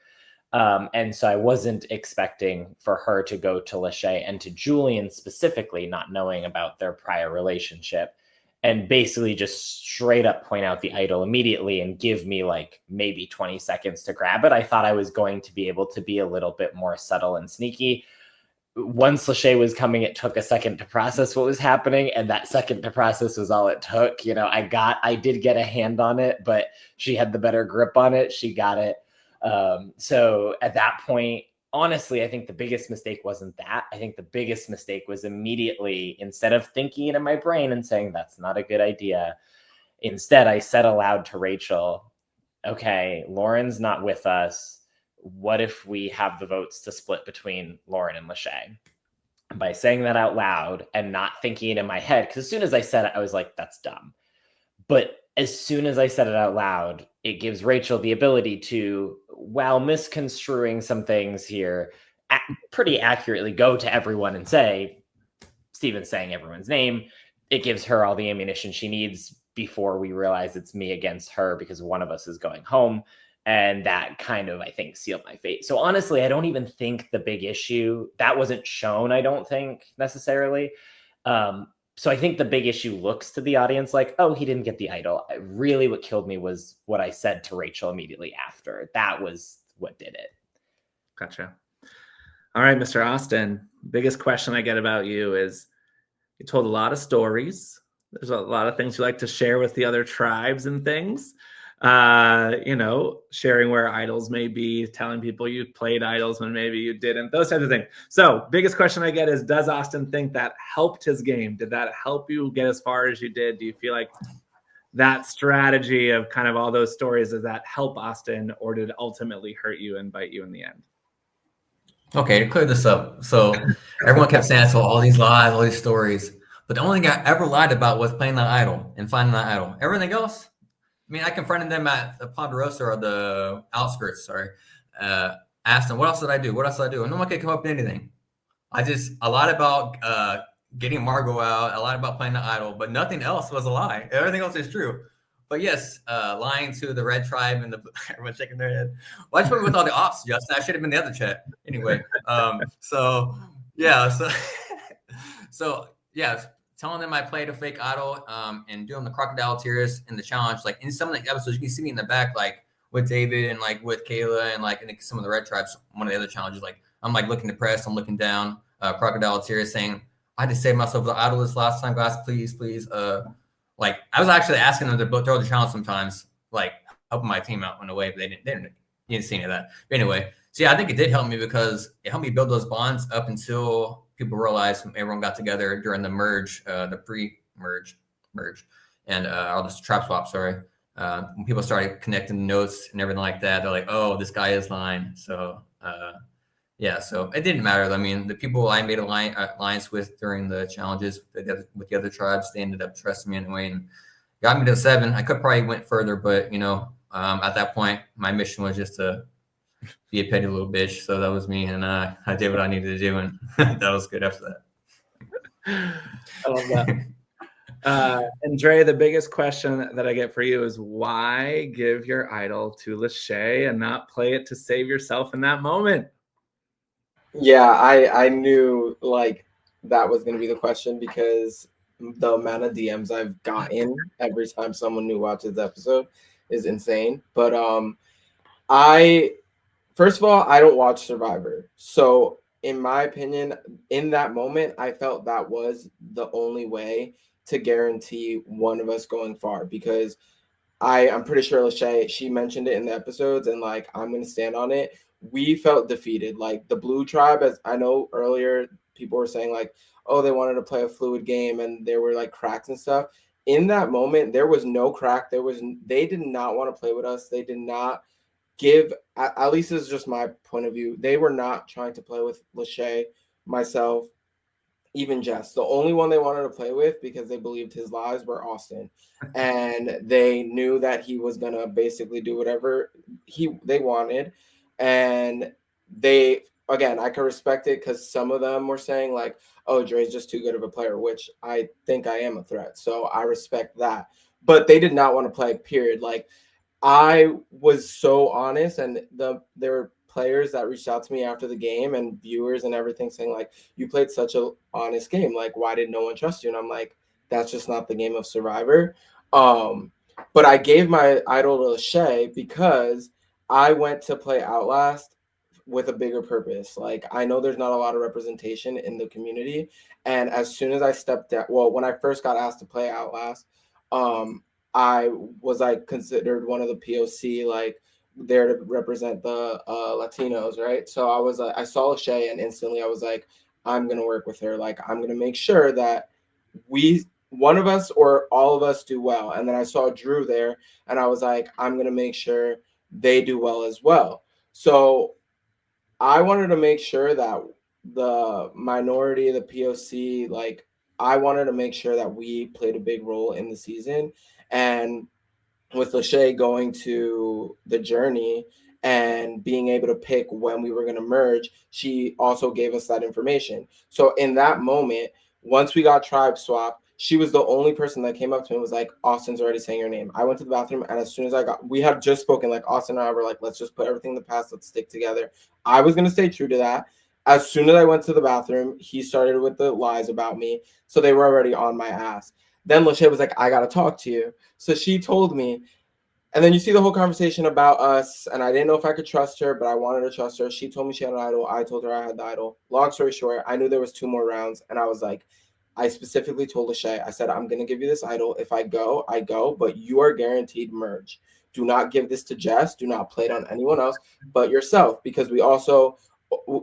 And so I wasn't expecting for her to go to Lachey and to Julian specifically, not knowing about their prior relationship, and basically just straight up point out the idol immediately and give me like maybe 20 seconds to grab it. I thought I was going to be able to be a little bit more subtle and sneaky. Once Lachey was coming, it took a second to process what was happening, and that second to process was all it took. You know, I did get a hand on it, but she had the better grip on it. She got it. So at that point, honestly, I think the biggest mistake wasn't that. I think the biggest mistake was immediately, instead of thinking it in my brain and saying that's not a good idea, instead I said aloud to Rachel, okay, Lauren's not with us. What if we have the votes to split between Lauren and Lachey? By saying that out loud and not thinking it in my head, because as soon as I said it, I was like, that's dumb. But as soon as I said it out loud, it gives Rachel the ability to, while misconstruing some things here, pretty accurately go to everyone and say, Steven's saying everyone's name. It gives her all the ammunition she needs before we realize it's me against her because one of us is going home. And that kind of, I think, sealed my fate. So honestly, I don't even think the big issue, that wasn't shown, I don't think, necessarily. So I think the big issue looks to the audience like, oh, he didn't get the idol. Really, what killed me was what I said to Rachel immediately after. That was what did it. Gotcha. All right, Mr. Austin, biggest question I get about you is you told a lot of stories. There's a lot of things you like to share with the other tribes and things. You know, sharing where idols may be, telling people you played idols when maybe you didn't, those types of things. So biggest question I get is, does Austin think that helped his game? Did that help you get as far as you did? Do you feel like that strategy of kind of all those stories, does that help Austin, or did it ultimately hurt you and bite you in the end? Okay, to clear this up. So everyone kept saying, so all these lies, all these stories, but the only thing I ever lied about was playing that idol and finding that idol. Everything else, I mean, I confronted them at the Ponderosa or the outskirts, asked them, what else did I do? What else did I do? And no one could come up with anything. I lied about getting Margot out. I lied about playing the idol, but nothing else was a lie. Everything else is true. But yes, lying to the red tribe and everyone's shaking their head. Why did you put me with all the ops, Justin? I should have been the other chat. Anyway, so telling them I played a fake idol and doing the crocodile tears in the challenge. Like in some of the episodes, you can see me in the back, like with David and like with Kayla and like in some of the red tribes, one of the other challenges, like I'm like looking depressed, I'm looking down, crocodile tears saying, I had to save myself the idol this last time, guys, please. Like I was actually asking them to throw the challenge sometimes, like helping my team out in a way, but they didn't see any of that. But anyway, so yeah, I think it did help me because it helped me build those bonds up until people realized everyone got together during the merge, the pre-merge, and all this trap swap, when people started connecting the notes and everything like that, they're like, oh, this guy is lying. So, so it didn't matter. I mean, the people I made alliance with during the challenges with the other tribes, they ended up trusting me anyway and got me to 7. I could probably went further, but, at that point, my mission was just to be a petty little bitch. So that was me, and I did what I needed to do, and that was good after that. I love that. And Dre, the biggest question that I get for you is why give your idol to Lachey and not play it to save yourself in that moment? Yeah, I knew like that was going to be the question because the amount of DMs I've gotten every time someone new watches the episode is insane. But first of all, I don't watch Survivor. So in my opinion, in that moment, I felt that was the only way to guarantee one of us going far, because I'm pretty sure Lachey, she mentioned it in the episodes, and like I'm going to stand on it. We felt defeated. Like the Blue Tribe, as I know earlier, people were saying like, oh, they wanted to play a fluid game and there were like cracks and stuff. In that moment, there was no crack. They did not want to play with us. They did not give, at least this is just my point of view, they were not trying to play with Lachey, myself, even Jess. The only one they wanted to play with because they believed his lies were Austin. And they knew that he was gonna basically do whatever they wanted. And they, again, I can respect it because some of them were saying like, oh, Dre's just too good of a player, which I think I am a threat. So I respect that. But they did not want to play, period. Like, I was so honest, and there were players that reached out to me after the game and viewers and everything saying like, you played such a honest game. Like, why did no one trust you? And I'm like, that's just not the game of Survivor. But I gave my idol to Shay because I went to play Outlast with a bigger purpose. Like, I know there's not a lot of representation in the community. And as soon as I stepped out, well, when I first got asked to play Outlast, I was like considered one of the POC, like there to represent the Latinos, right? So I was I saw Lachey and instantly I was like, I'm gonna work with her. Like, I'm gonna make sure that one of us or all of us do well. And then I saw Drew there and I was like, I'm gonna make sure they do well as well. So I wanted to make sure that the minority, the POC, like I wanted to make sure that we played a big role in the season. And with Lachey going to the journey and being able to pick when we were going to merge, she also gave us that information. So in that moment, once we got tribe swap, she was the only person that came up to me and was like, Austin's already saying your name. I went to the bathroom, and as soon as we had just spoken, like Austin and I were like, let's just put everything in the past. Let's stick together. I was going to stay true to that. As soon as I went to the bathroom, he started with the lies about me. So they were already on my ass. Then Lachey was like, I got to talk to you. So she told me, and then you see the whole conversation about us, and I didn't know if I could trust her, but I wanted to trust her. She told me she had an idol. I told her I had the idol. Long story short, I knew there was 2 more rounds, and I was like, I specifically told Lachey, I said, I'm going to give you this idol. If I go, I go, but you are guaranteed merge. Do not give this to Jess. Do not play it on anyone else but yourself, because we also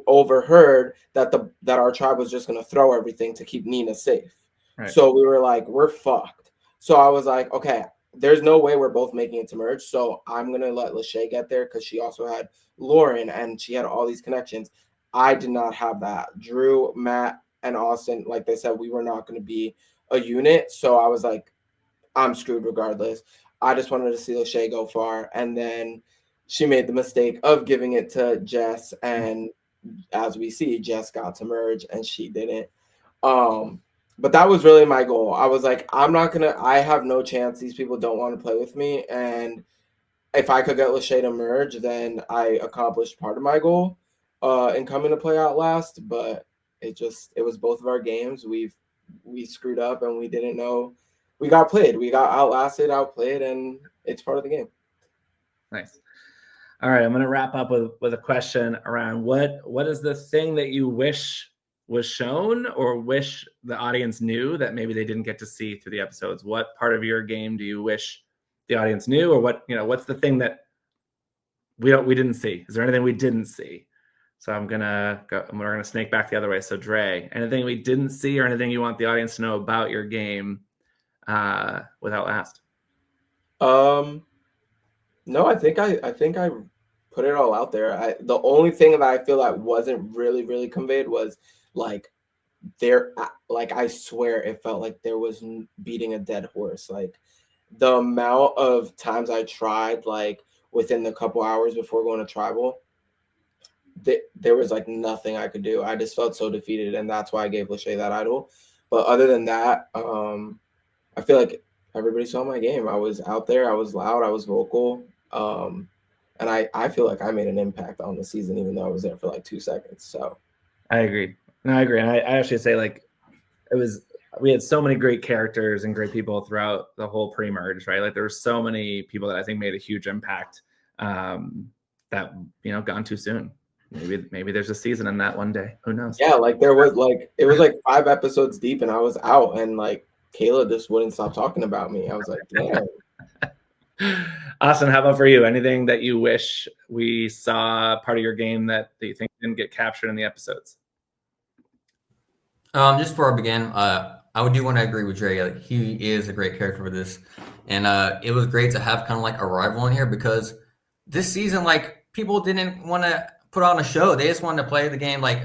overheard that our tribe was just going to throw everything to keep Nina safe. Right. So we were like, we're fucked. So I was like, okay, there's no way we're both making it to merge. So I'm going to let Lachey get there because she also had Lauren and she had all these connections. I did not have that. Drew, Matt, and Austin, like they said, we were not going to be a unit. So I was like, I'm screwed regardless. I just wanted to see Lachey go far. And then she made the mistake of giving it to Jess. And as we see, Jess got to merge and she didn't. But that was really my goal. I was like, I have no chance. These people don't want to play with me. And if I could get Lachey to merge, then I accomplished part of my goal in coming to play Outlast. But it was both of our games. We screwed up and we didn't know. We got played. We got outlasted, outplayed, and it's part of the game. Nice. All right, I'm going to wrap up with a question around what is the thing that you wish was shown or wish the audience knew that maybe they didn't get to see through the episodes? What part of your game do you wish the audience knew, or what's the thing that we didn't see? Is there anything we didn't see? So we're gonna snake back the other way. So Dre, anything we didn't see or anything you want the audience to know about your game with Outlast? No, I think I put it all out there. The only thing that I feel like wasn't really, really conveyed was like I swear it felt like there was beating a dead horse. Like the amount of times I tried, like within the couple hours before going to tribal, there was like nothing I could do. I just felt so defeated, and that's why I gave Lachey that idol. But other than that, I feel like everybody saw my game. I was out there, I was loud, I was vocal, and I feel like I made an impact on the season, even though I was there for like 2 seconds. So I agree. No, I agree. And I actually say like we had so many great characters and great people throughout the whole pre-merge, right? Like there were so many people that I think made a huge impact that gone too soon. Maybe there's a season in that one day. Who knows? Yeah, like there was it was like 5 episodes deep, and I was out, and like Kayla just wouldn't stop talking about me. I was like, damn. Austin, how about for you? Anything that you wish we saw part of your game that you think didn't get captured in the episodes? Just before I begin, I do want to agree with Dre. Like, he is a great character for this, and it was great to have kind of like a rival in here because this season, like people didn't want to put on a show. They just wanted to play the game, like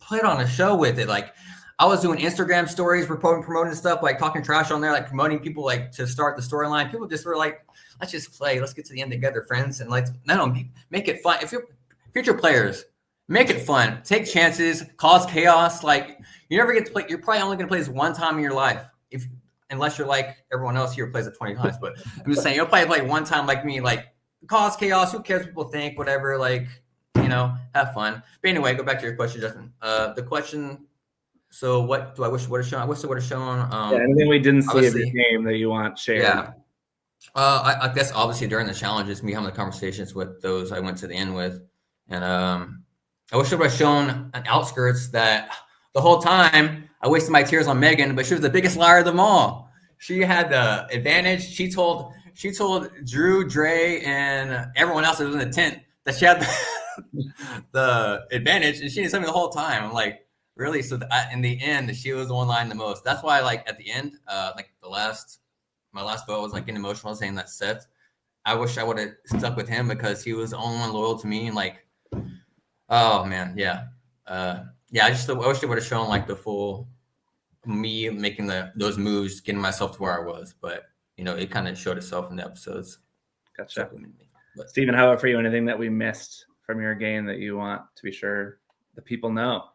play it on a show with it. Like I was doing Instagram stories, promoting stuff, like talking trash on there, like promoting people like to start the storyline. People just were like, let's just play. Let's get to the end together, friends. And like, no, make it fun. If you're future players, make it fun. Take chances, cause chaos. Like you never get to play. You're probably only going to play this one time in your life. Unless you're like everyone else here plays it 20 times. But I'm just saying, you'll probably play one time like me, like cause chaos. Who cares what people think, whatever, like, have fun. But anyway, go back to your question, Justin. The question, so what do I wish would have shown? I wish it would have shown. Anything we didn't see of the game that you want shared. Yeah. I guess obviously during the challenges, me having the conversations with those I went to the end with. And I wish it would have shown an outskirts that the whole time I wasted my tears on Megan, but she was the biggest liar of them all. She had the advantage. She told Drew, Dre, and everyone else that was in the tent that she had the advantage, and she didn't tell me the whole time. I'm like, really? So in the end, she was the one lying the most. That's why, like at the end, like my last vote was like getting emotional, saying that Seth. I wish I would have stuck with him because he was the only one loyal to me. And like, oh man, yeah. I wish it would have shown like the full me making those moves, getting myself to where I was. But it kind of showed itself in the episodes. Gotcha. But Steven, how about for you? Anything that we missed from your game that you want to be sure the people know?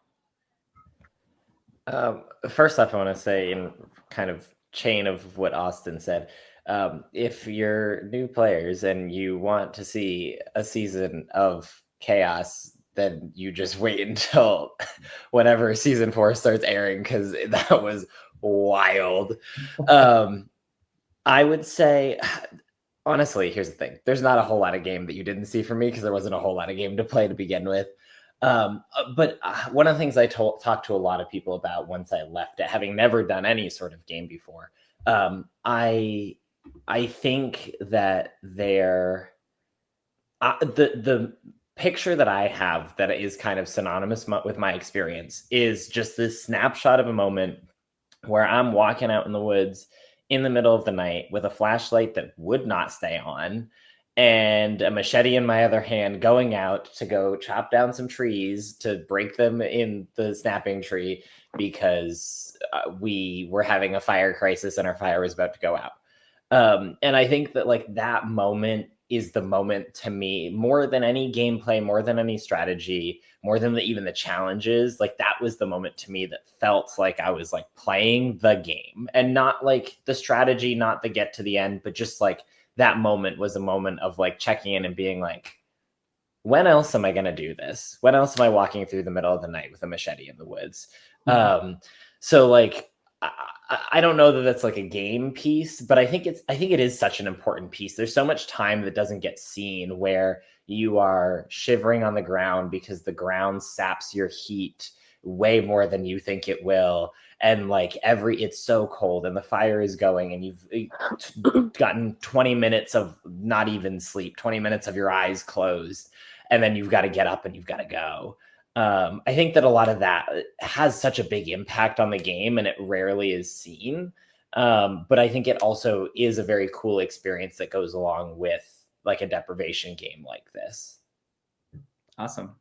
First off, I want to say, in kind of chain of what Austin said, if you're new players and you want to see a season of chaos, then you just wait until whenever season 4 starts airing, because that was wild. I would say, honestly, here's the thing. There's not a whole lot of game that you didn't see from me because there wasn't a whole lot of game to play to begin with. But one of the things I talked to a lot of people about once I left it, having never done any sort of game before, I think that the picture that I have that is kind of synonymous with my experience is just this snapshot of a moment where I'm walking out in the woods in the middle of the night with a flashlight that would not stay on and a machete in my other hand, going out to go chop down some trees to break them in the snapping tree because we were having a fire crisis and our fire was about to go out. And I think that like that moment is the moment to me, more than any gameplay, more than any strategy, more than even the challenges. Like that was the moment to me that felt like I was like playing the game, and not like the strategy, not the get to the end, but just like that moment was a moment of like checking in and being like, when else am I going to do this? When else am I walking through the middle of the night with a machete in the woods? So like, I don't know that that's like a game piece, but I think it is such an important piece. There's so much time that doesn't get seen where you are shivering on the ground because the ground saps your heat way more than you think it will. And like it's so cold and the fire is going and you've gotten 20 minutes of not even sleep, 20 minutes of your eyes closed. And then you've got to get up and you've got to go. I think that a lot of that has such a big impact on the game and it rarely is seen. But I think it also is a very cool experience that goes along with like a deprivation game like this. Awesome.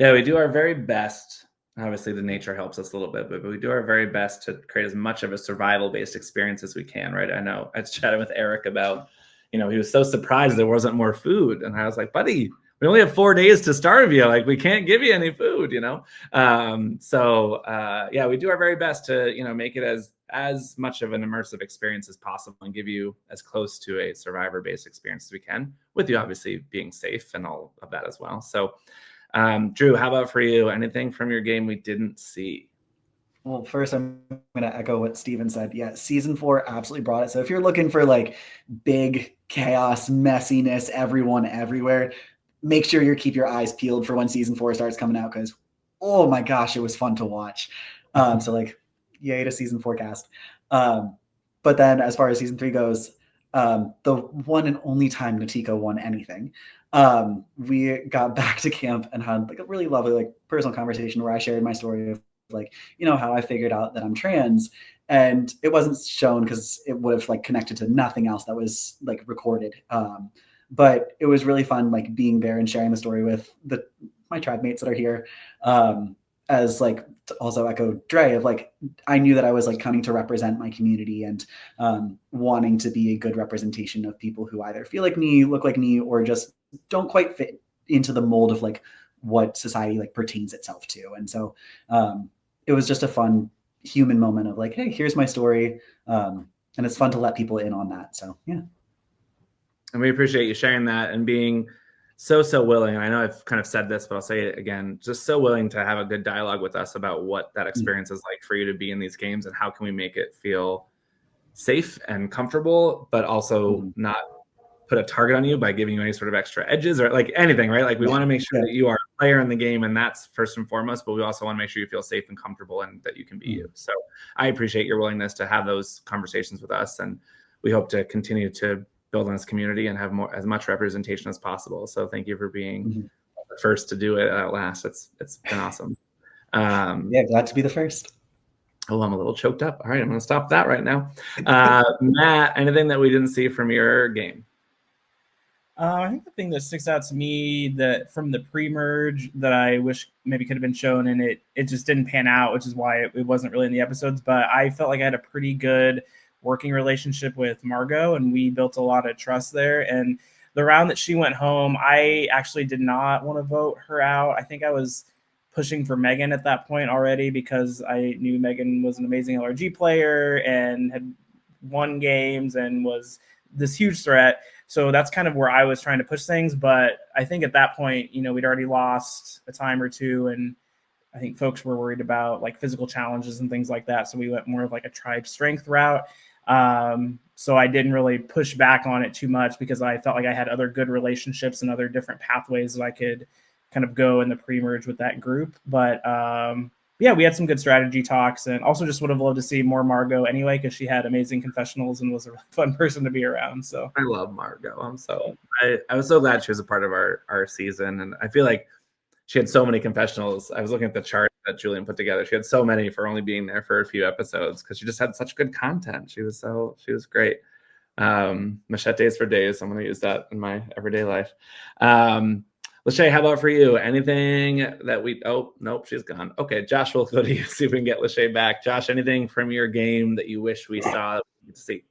Yeah, we do our very best. Obviously, the nature helps us a little bit, but we do our very best to create as much of a survival-based experience as we can, right? I know I was chatting with Eric about, he was so surprised there wasn't more food. And I was like, buddy, we only have 4 days to starve you. Like, we can't give you any food, we do our very best to, make it as much of an immersive experience as possible and give you as close to a survivor-based experience as we can, with you obviously being safe and all of that as well. So, Drew, how about for you? Anything from your game we didn't see? Well, first, I'm going to echo what Steven said. Yeah, season 4 absolutely brought it. So if you're looking for like big chaos, messiness, everyone everywhere, make sure you keep your eyes peeled for when season 4 starts coming out, because, oh my gosh, it was fun to watch. So like, yay to season 4 cast. But then as far as season 3 goes, the one and only time Natiko won anything, we got back to camp and had like a really lovely like personal conversation where I shared my story of like, how I figured out that I'm trans, and it wasn't shown because it would have like connected to nothing else that was like recorded. But it was really fun, like being there and sharing the story with my tribe mates that are here. as like to also echo Dre of like, I knew that I was like coming to represent my community and wanting to be a good representation of people who either feel like me, look like me, or just don't quite fit into the mold of like what society like pertains itself to. And so it was just a fun human moment of like, hey, here's my story. And it's fun to let people in on that. So yeah. And we appreciate you sharing that and being so willing. And I know I've kind of said this, but I'll say it again, just so willing to have a good dialogue with us about what that experience is like for you to be in these games and how can we make it feel safe and comfortable, but also not put a target on you by giving you any sort of extra edges or like anything, right? Like we want to make sure that you are a player in the game, and that's first and foremost, but we also want to make sure you feel safe and comfortable and that you can be you. So I appreciate your willingness to have those conversations with us, and we hope to continue to build on this community and have as much representation as possible. So thank you for being the first to do it at Outlast. It's been awesome. Yeah, glad to be the first. Oh, I'm a little choked up. All right, I'm going to stop that right now. Matt, anything that we didn't see from your game? I think the thing that sticks out to me that from the pre-merge that I wish maybe could have been shown, and it just didn't pan out, which is why it wasn't really in the episodes, but I felt like I had a pretty good working relationship with Margot, and we built a lot of trust there. And the round that she went home, I actually did not want to vote her out. I think I was pushing for Megan at that point already because I knew Megan was an amazing LRG player and had won games and was this huge threat. So that's kind of where I was trying to push things. But I think at that point, we'd already lost a time or two, and I think folks were worried about like physical challenges and things like that. So we went more of like a tribe strength route. So I didn't really push back on it too much because I felt like I had other good relationships and other different pathways that I could kind of go in the pre-merge with that group. But yeah, we had some good strategy talks, and also just would have loved to see more Margot anyway, because she had amazing confessionals and was a fun person to be around. So I love Margot. I was so glad she was a part of our season, and I feel like she had so many confessionals. I was looking at the chart that Julian put together. She had so many for only being there for a few episodes because she just had such good content. She was great. Machetes for days. I'm going to use that in my everyday life. Lachey, how about for you? Anything that oh, nope, she's gone. Okay, Josh, we'll go to you, see if we can get Lachey back. Josh, anything from your game that you wish we saw that we could see?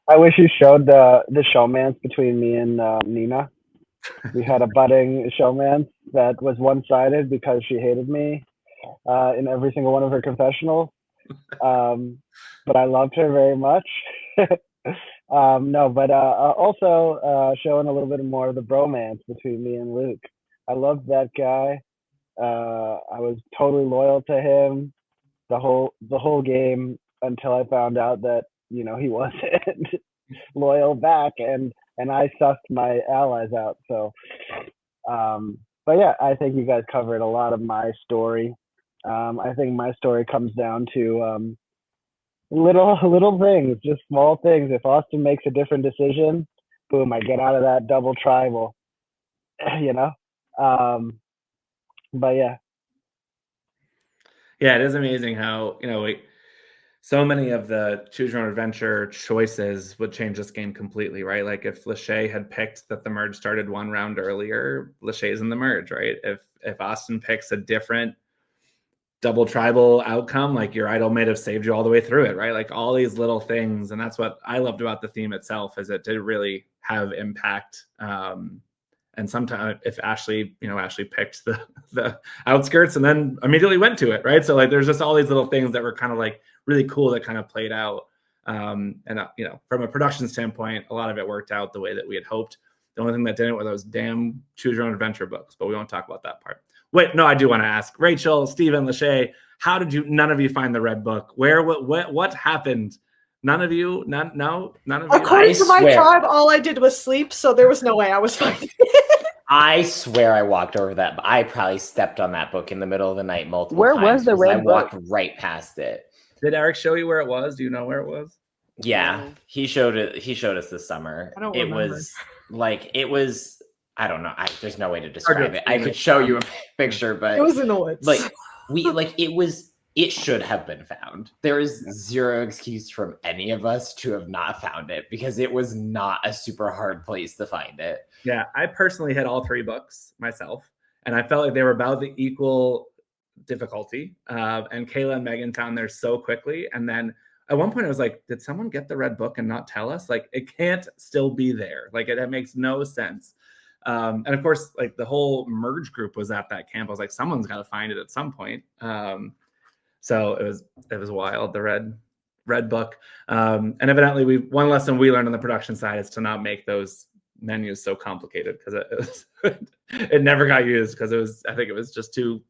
I wish you showed the showmance between me and Nina. We had a budding showmance that was one-sided because she hated me in every single one of her confessionals. But I loved her very much. Also showing a little bit more of the bromance between me and Luke. I loved that guy. I was totally loyal to him the whole game until I found out that he wasn't loyal back, and I sussed my allies out. So, but yeah, I think you guys covered a lot of my story. I think my story comes down to little things, just small things. If Austin makes a different decision, boom, I get out of that double tribal, but yeah, it is amazing how so many of the choose your own adventure choices would change this game completely, right? Like if Lachey had picked that the merge started one round earlier, Lachey's in the merge, right? If Austin picks a different double tribal outcome, like your idol may have saved you all the way through it, right? Like all these little things. And that's what I loved about the theme itself, is it did really have impact. And sometimes if Ashley picked the outskirts and then immediately went to it, right? So like there's just all these little things that were kind of like really cool that kind of played out. And from a production standpoint, a lot of it worked out the way that we had hoped. The only thing that didn't were those damn choose your own adventure books, but we won't talk about that part. Wait, no, I do want to ask Rachel, Steven, Lachey, how did none of you find the red book? What happened? None of you? None of you? According to my tribe, all I did was sleep, so there was no way I was finding it. I swear I walked over that, but I probably stepped on that book in the middle of the night multiple times. Where was the red book? I walked right past it. Did Eric show you where it was? Do you know where it was? Yeah, he showed us this summer. I don't remember. It was I don't know. There's no way to describe Okay. it. I could show you a picture, but It was in the woods. It should have been found. There is zero excuse from any of us to have not found it because it was not a super hard place to find it. Yeah, I personally had all three books myself. and I felt like they were about the equal difficulty. And Kayla and Megan found theirs so quickly. And then at one point I was like, did someone get the red book and not tell us? Like, it can't still be there. Like, it makes no sense. And of course, like, the whole merge group was at that camp. I was like, someone's got to find it at some point. So it was wild, the red book. And evidently one lesson we learned on the production side is to not make those menus so complicated, because it never got used, because I think it was just too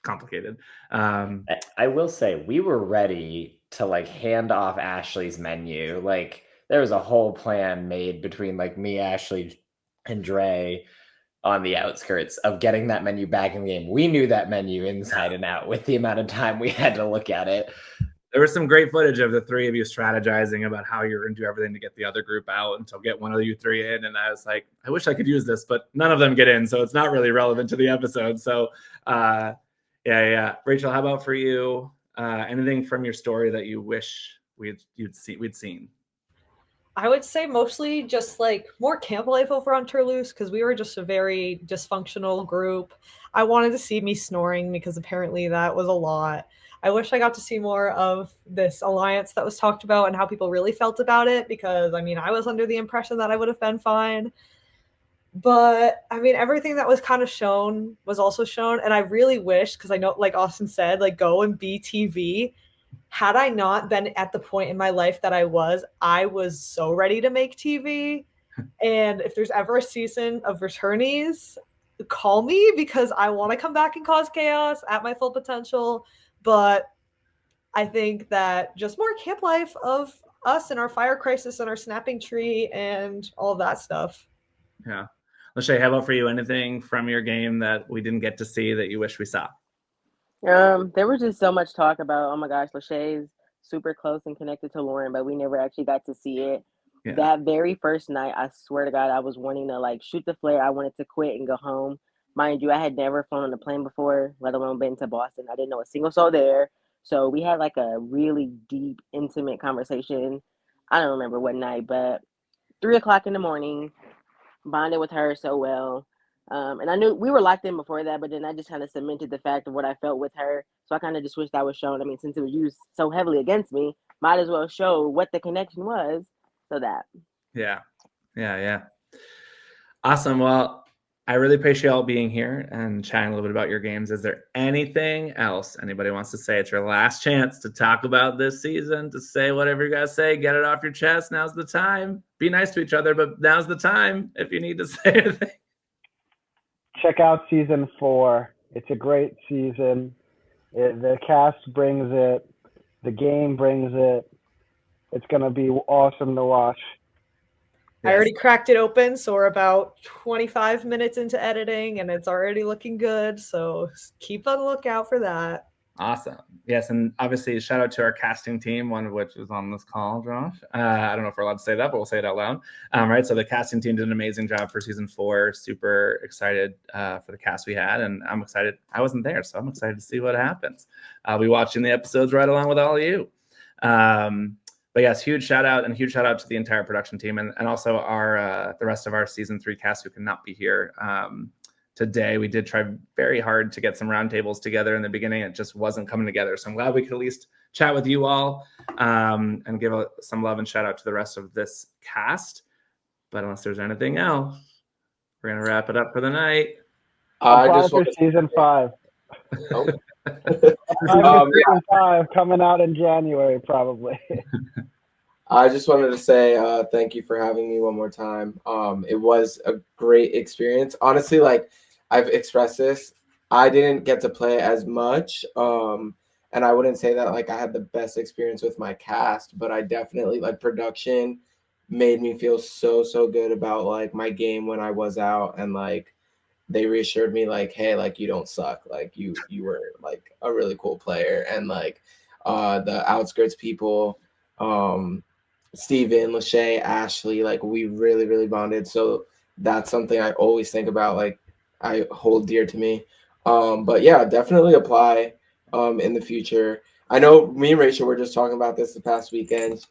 complicated. I will say, we were ready to like hand off Ashley's menu. Like, there was a whole plan made between like me, Ashley, and Dre on the outskirts of getting that menu back in the game. We knew that menu inside and out with the amount of time we had to look at it. There was some great footage of the three of you strategizing about how you're going to do everything to get the other group out and to get one of you three in. And I was like, I wish I could use this, but none of them get in, so it's not really relevant to the episode. So yeah. Rachel, how about for you? Anything from your story that you wish we'd seen? I would say mostly just like more camp life over on Turloose, because we were just a very dysfunctional group. I wanted to see me snoring, because apparently that was a lot. I wish I got to see more of this alliance that was talked about and how people really felt about it, because I mean, I was under the impression that I would have been fine. But I mean, everything that was kind of shown was also shown. And I really wish, because I know, like Austin said, like, go and be TV. Had I not been at the point in my life that I was so ready to make TV. And if there's ever a season of returnees, call me, because I want to come back and cause chaos at my full potential. But I think that just more camp life of us and our fire crisis and our snapping tree and all that stuff. Yeah. Lachey, how about for you? Anything from your game that we didn't get to see that you wish we saw? There was just so much talk about, oh my gosh, Lachey's super close and connected to Lauren, but we never actually got to see it. Yeah. That very first night, I swear to God, I was wanting to like shoot the flare. I wanted to quit and go home. Mind you, I had never flown on a plane before, let alone been to Boston. I didn't know a single soul there. So we had like a really deep, intimate conversation. I don't remember what night, but 3:00 in the morning, bonded with her so well. And I knew we were locked in before that, but then I just kind of cemented the fact of what I felt with her. So I kind of just wished that was shown. I mean, since it was used so heavily against me, might as well show what the connection was. So that. Yeah. Awesome. Well, I really appreciate y'all being here and chatting a little bit about your games. Is there anything else anybody wants to say? It's your last chance to talk about this season, to say whatever you guys say, get it off your chest. Now's the time. Be nice to each other, but now's the time if you need to say anything. Check out season 4. It's a great season. The cast brings it. The game brings it. It's going to be awesome to watch. I already cracked it open, so we're about 25 minutes into editing, and it's already looking good. So keep on the lookout for that. Awesome. Yes, and obviously shout out to our casting team, one of which is on this call, Josh. I don't know if we're allowed to say that, but we'll say it out loud. Right, so the casting team did an amazing job for season 4. Super excited for the cast we had, and I'm excited. I wasn't there, so I'm excited to see what happens. I'll be watching the episodes right along with all of you. But yes, huge shout out to the entire production team, and also our the rest of our season 3 cast who cannot be here today. We did try very hard to get some roundtables together in the beginning. It just wasn't coming together. So I'm glad we could at least chat with you all and give some love and shout out to the rest of this cast. But unless there's anything else, we're going to wrap it up for the night. Apply for season 5. Oh. Season 5 coming out in January, probably. I just wanted to say thank you for having me one more time. It was a great experience. Honestly, like I've expressed this, I didn't get to play as much. And I wouldn't say that like I had the best experience with my cast, but I definitely like production made me feel so good about like my game when I was out, and like they reassured me like, hey, like you don't suck. Like you were like a really cool player. And like the outskirts people, Steven, Lachey, Ashley, like we really bonded. So that's something I always think about, like I hold dear to me. But yeah, definitely apply in the future. I know me and Rachel were just talking about this the past weekend.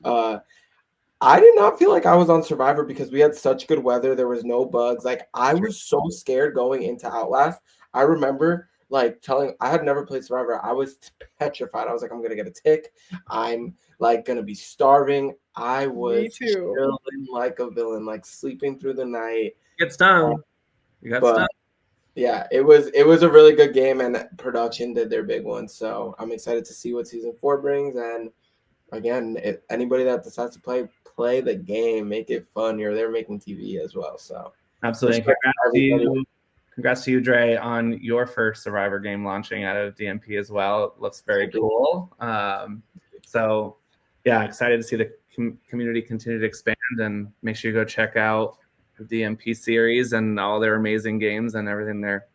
I did not feel like I was on Survivor because we had such good weather. There was no bugs. Like I was so scared going into Outlast. I remember like I had never played Survivor. I was petrified. I was like, I'm gonna get a tick. I'm like gonna be starving. I was chilling like a villain, like sleeping through the night. Get stung. You got stung. Yeah, it was a really good game, and production did their big one. So I'm excited to see what season 4 brings. And again, if anybody that decides to play the game, make it fun. You're there making TV as well. So absolutely. Congrats to you, Dre, on your first Survivor game launching out of DMP as well. It looks very cool. So yeah, excited to see the community continue to expand, and make sure you go check out the DMP series and all their amazing games and everything they're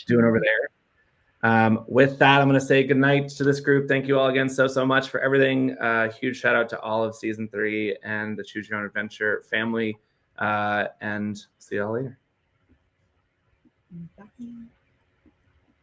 doing over there. With that, I'm going to say goodnight to this group. Thank you all again so much for everything. Huge shout out to all of season 3 and the Choose Your Own Adventure family, and see y'all later. Bye.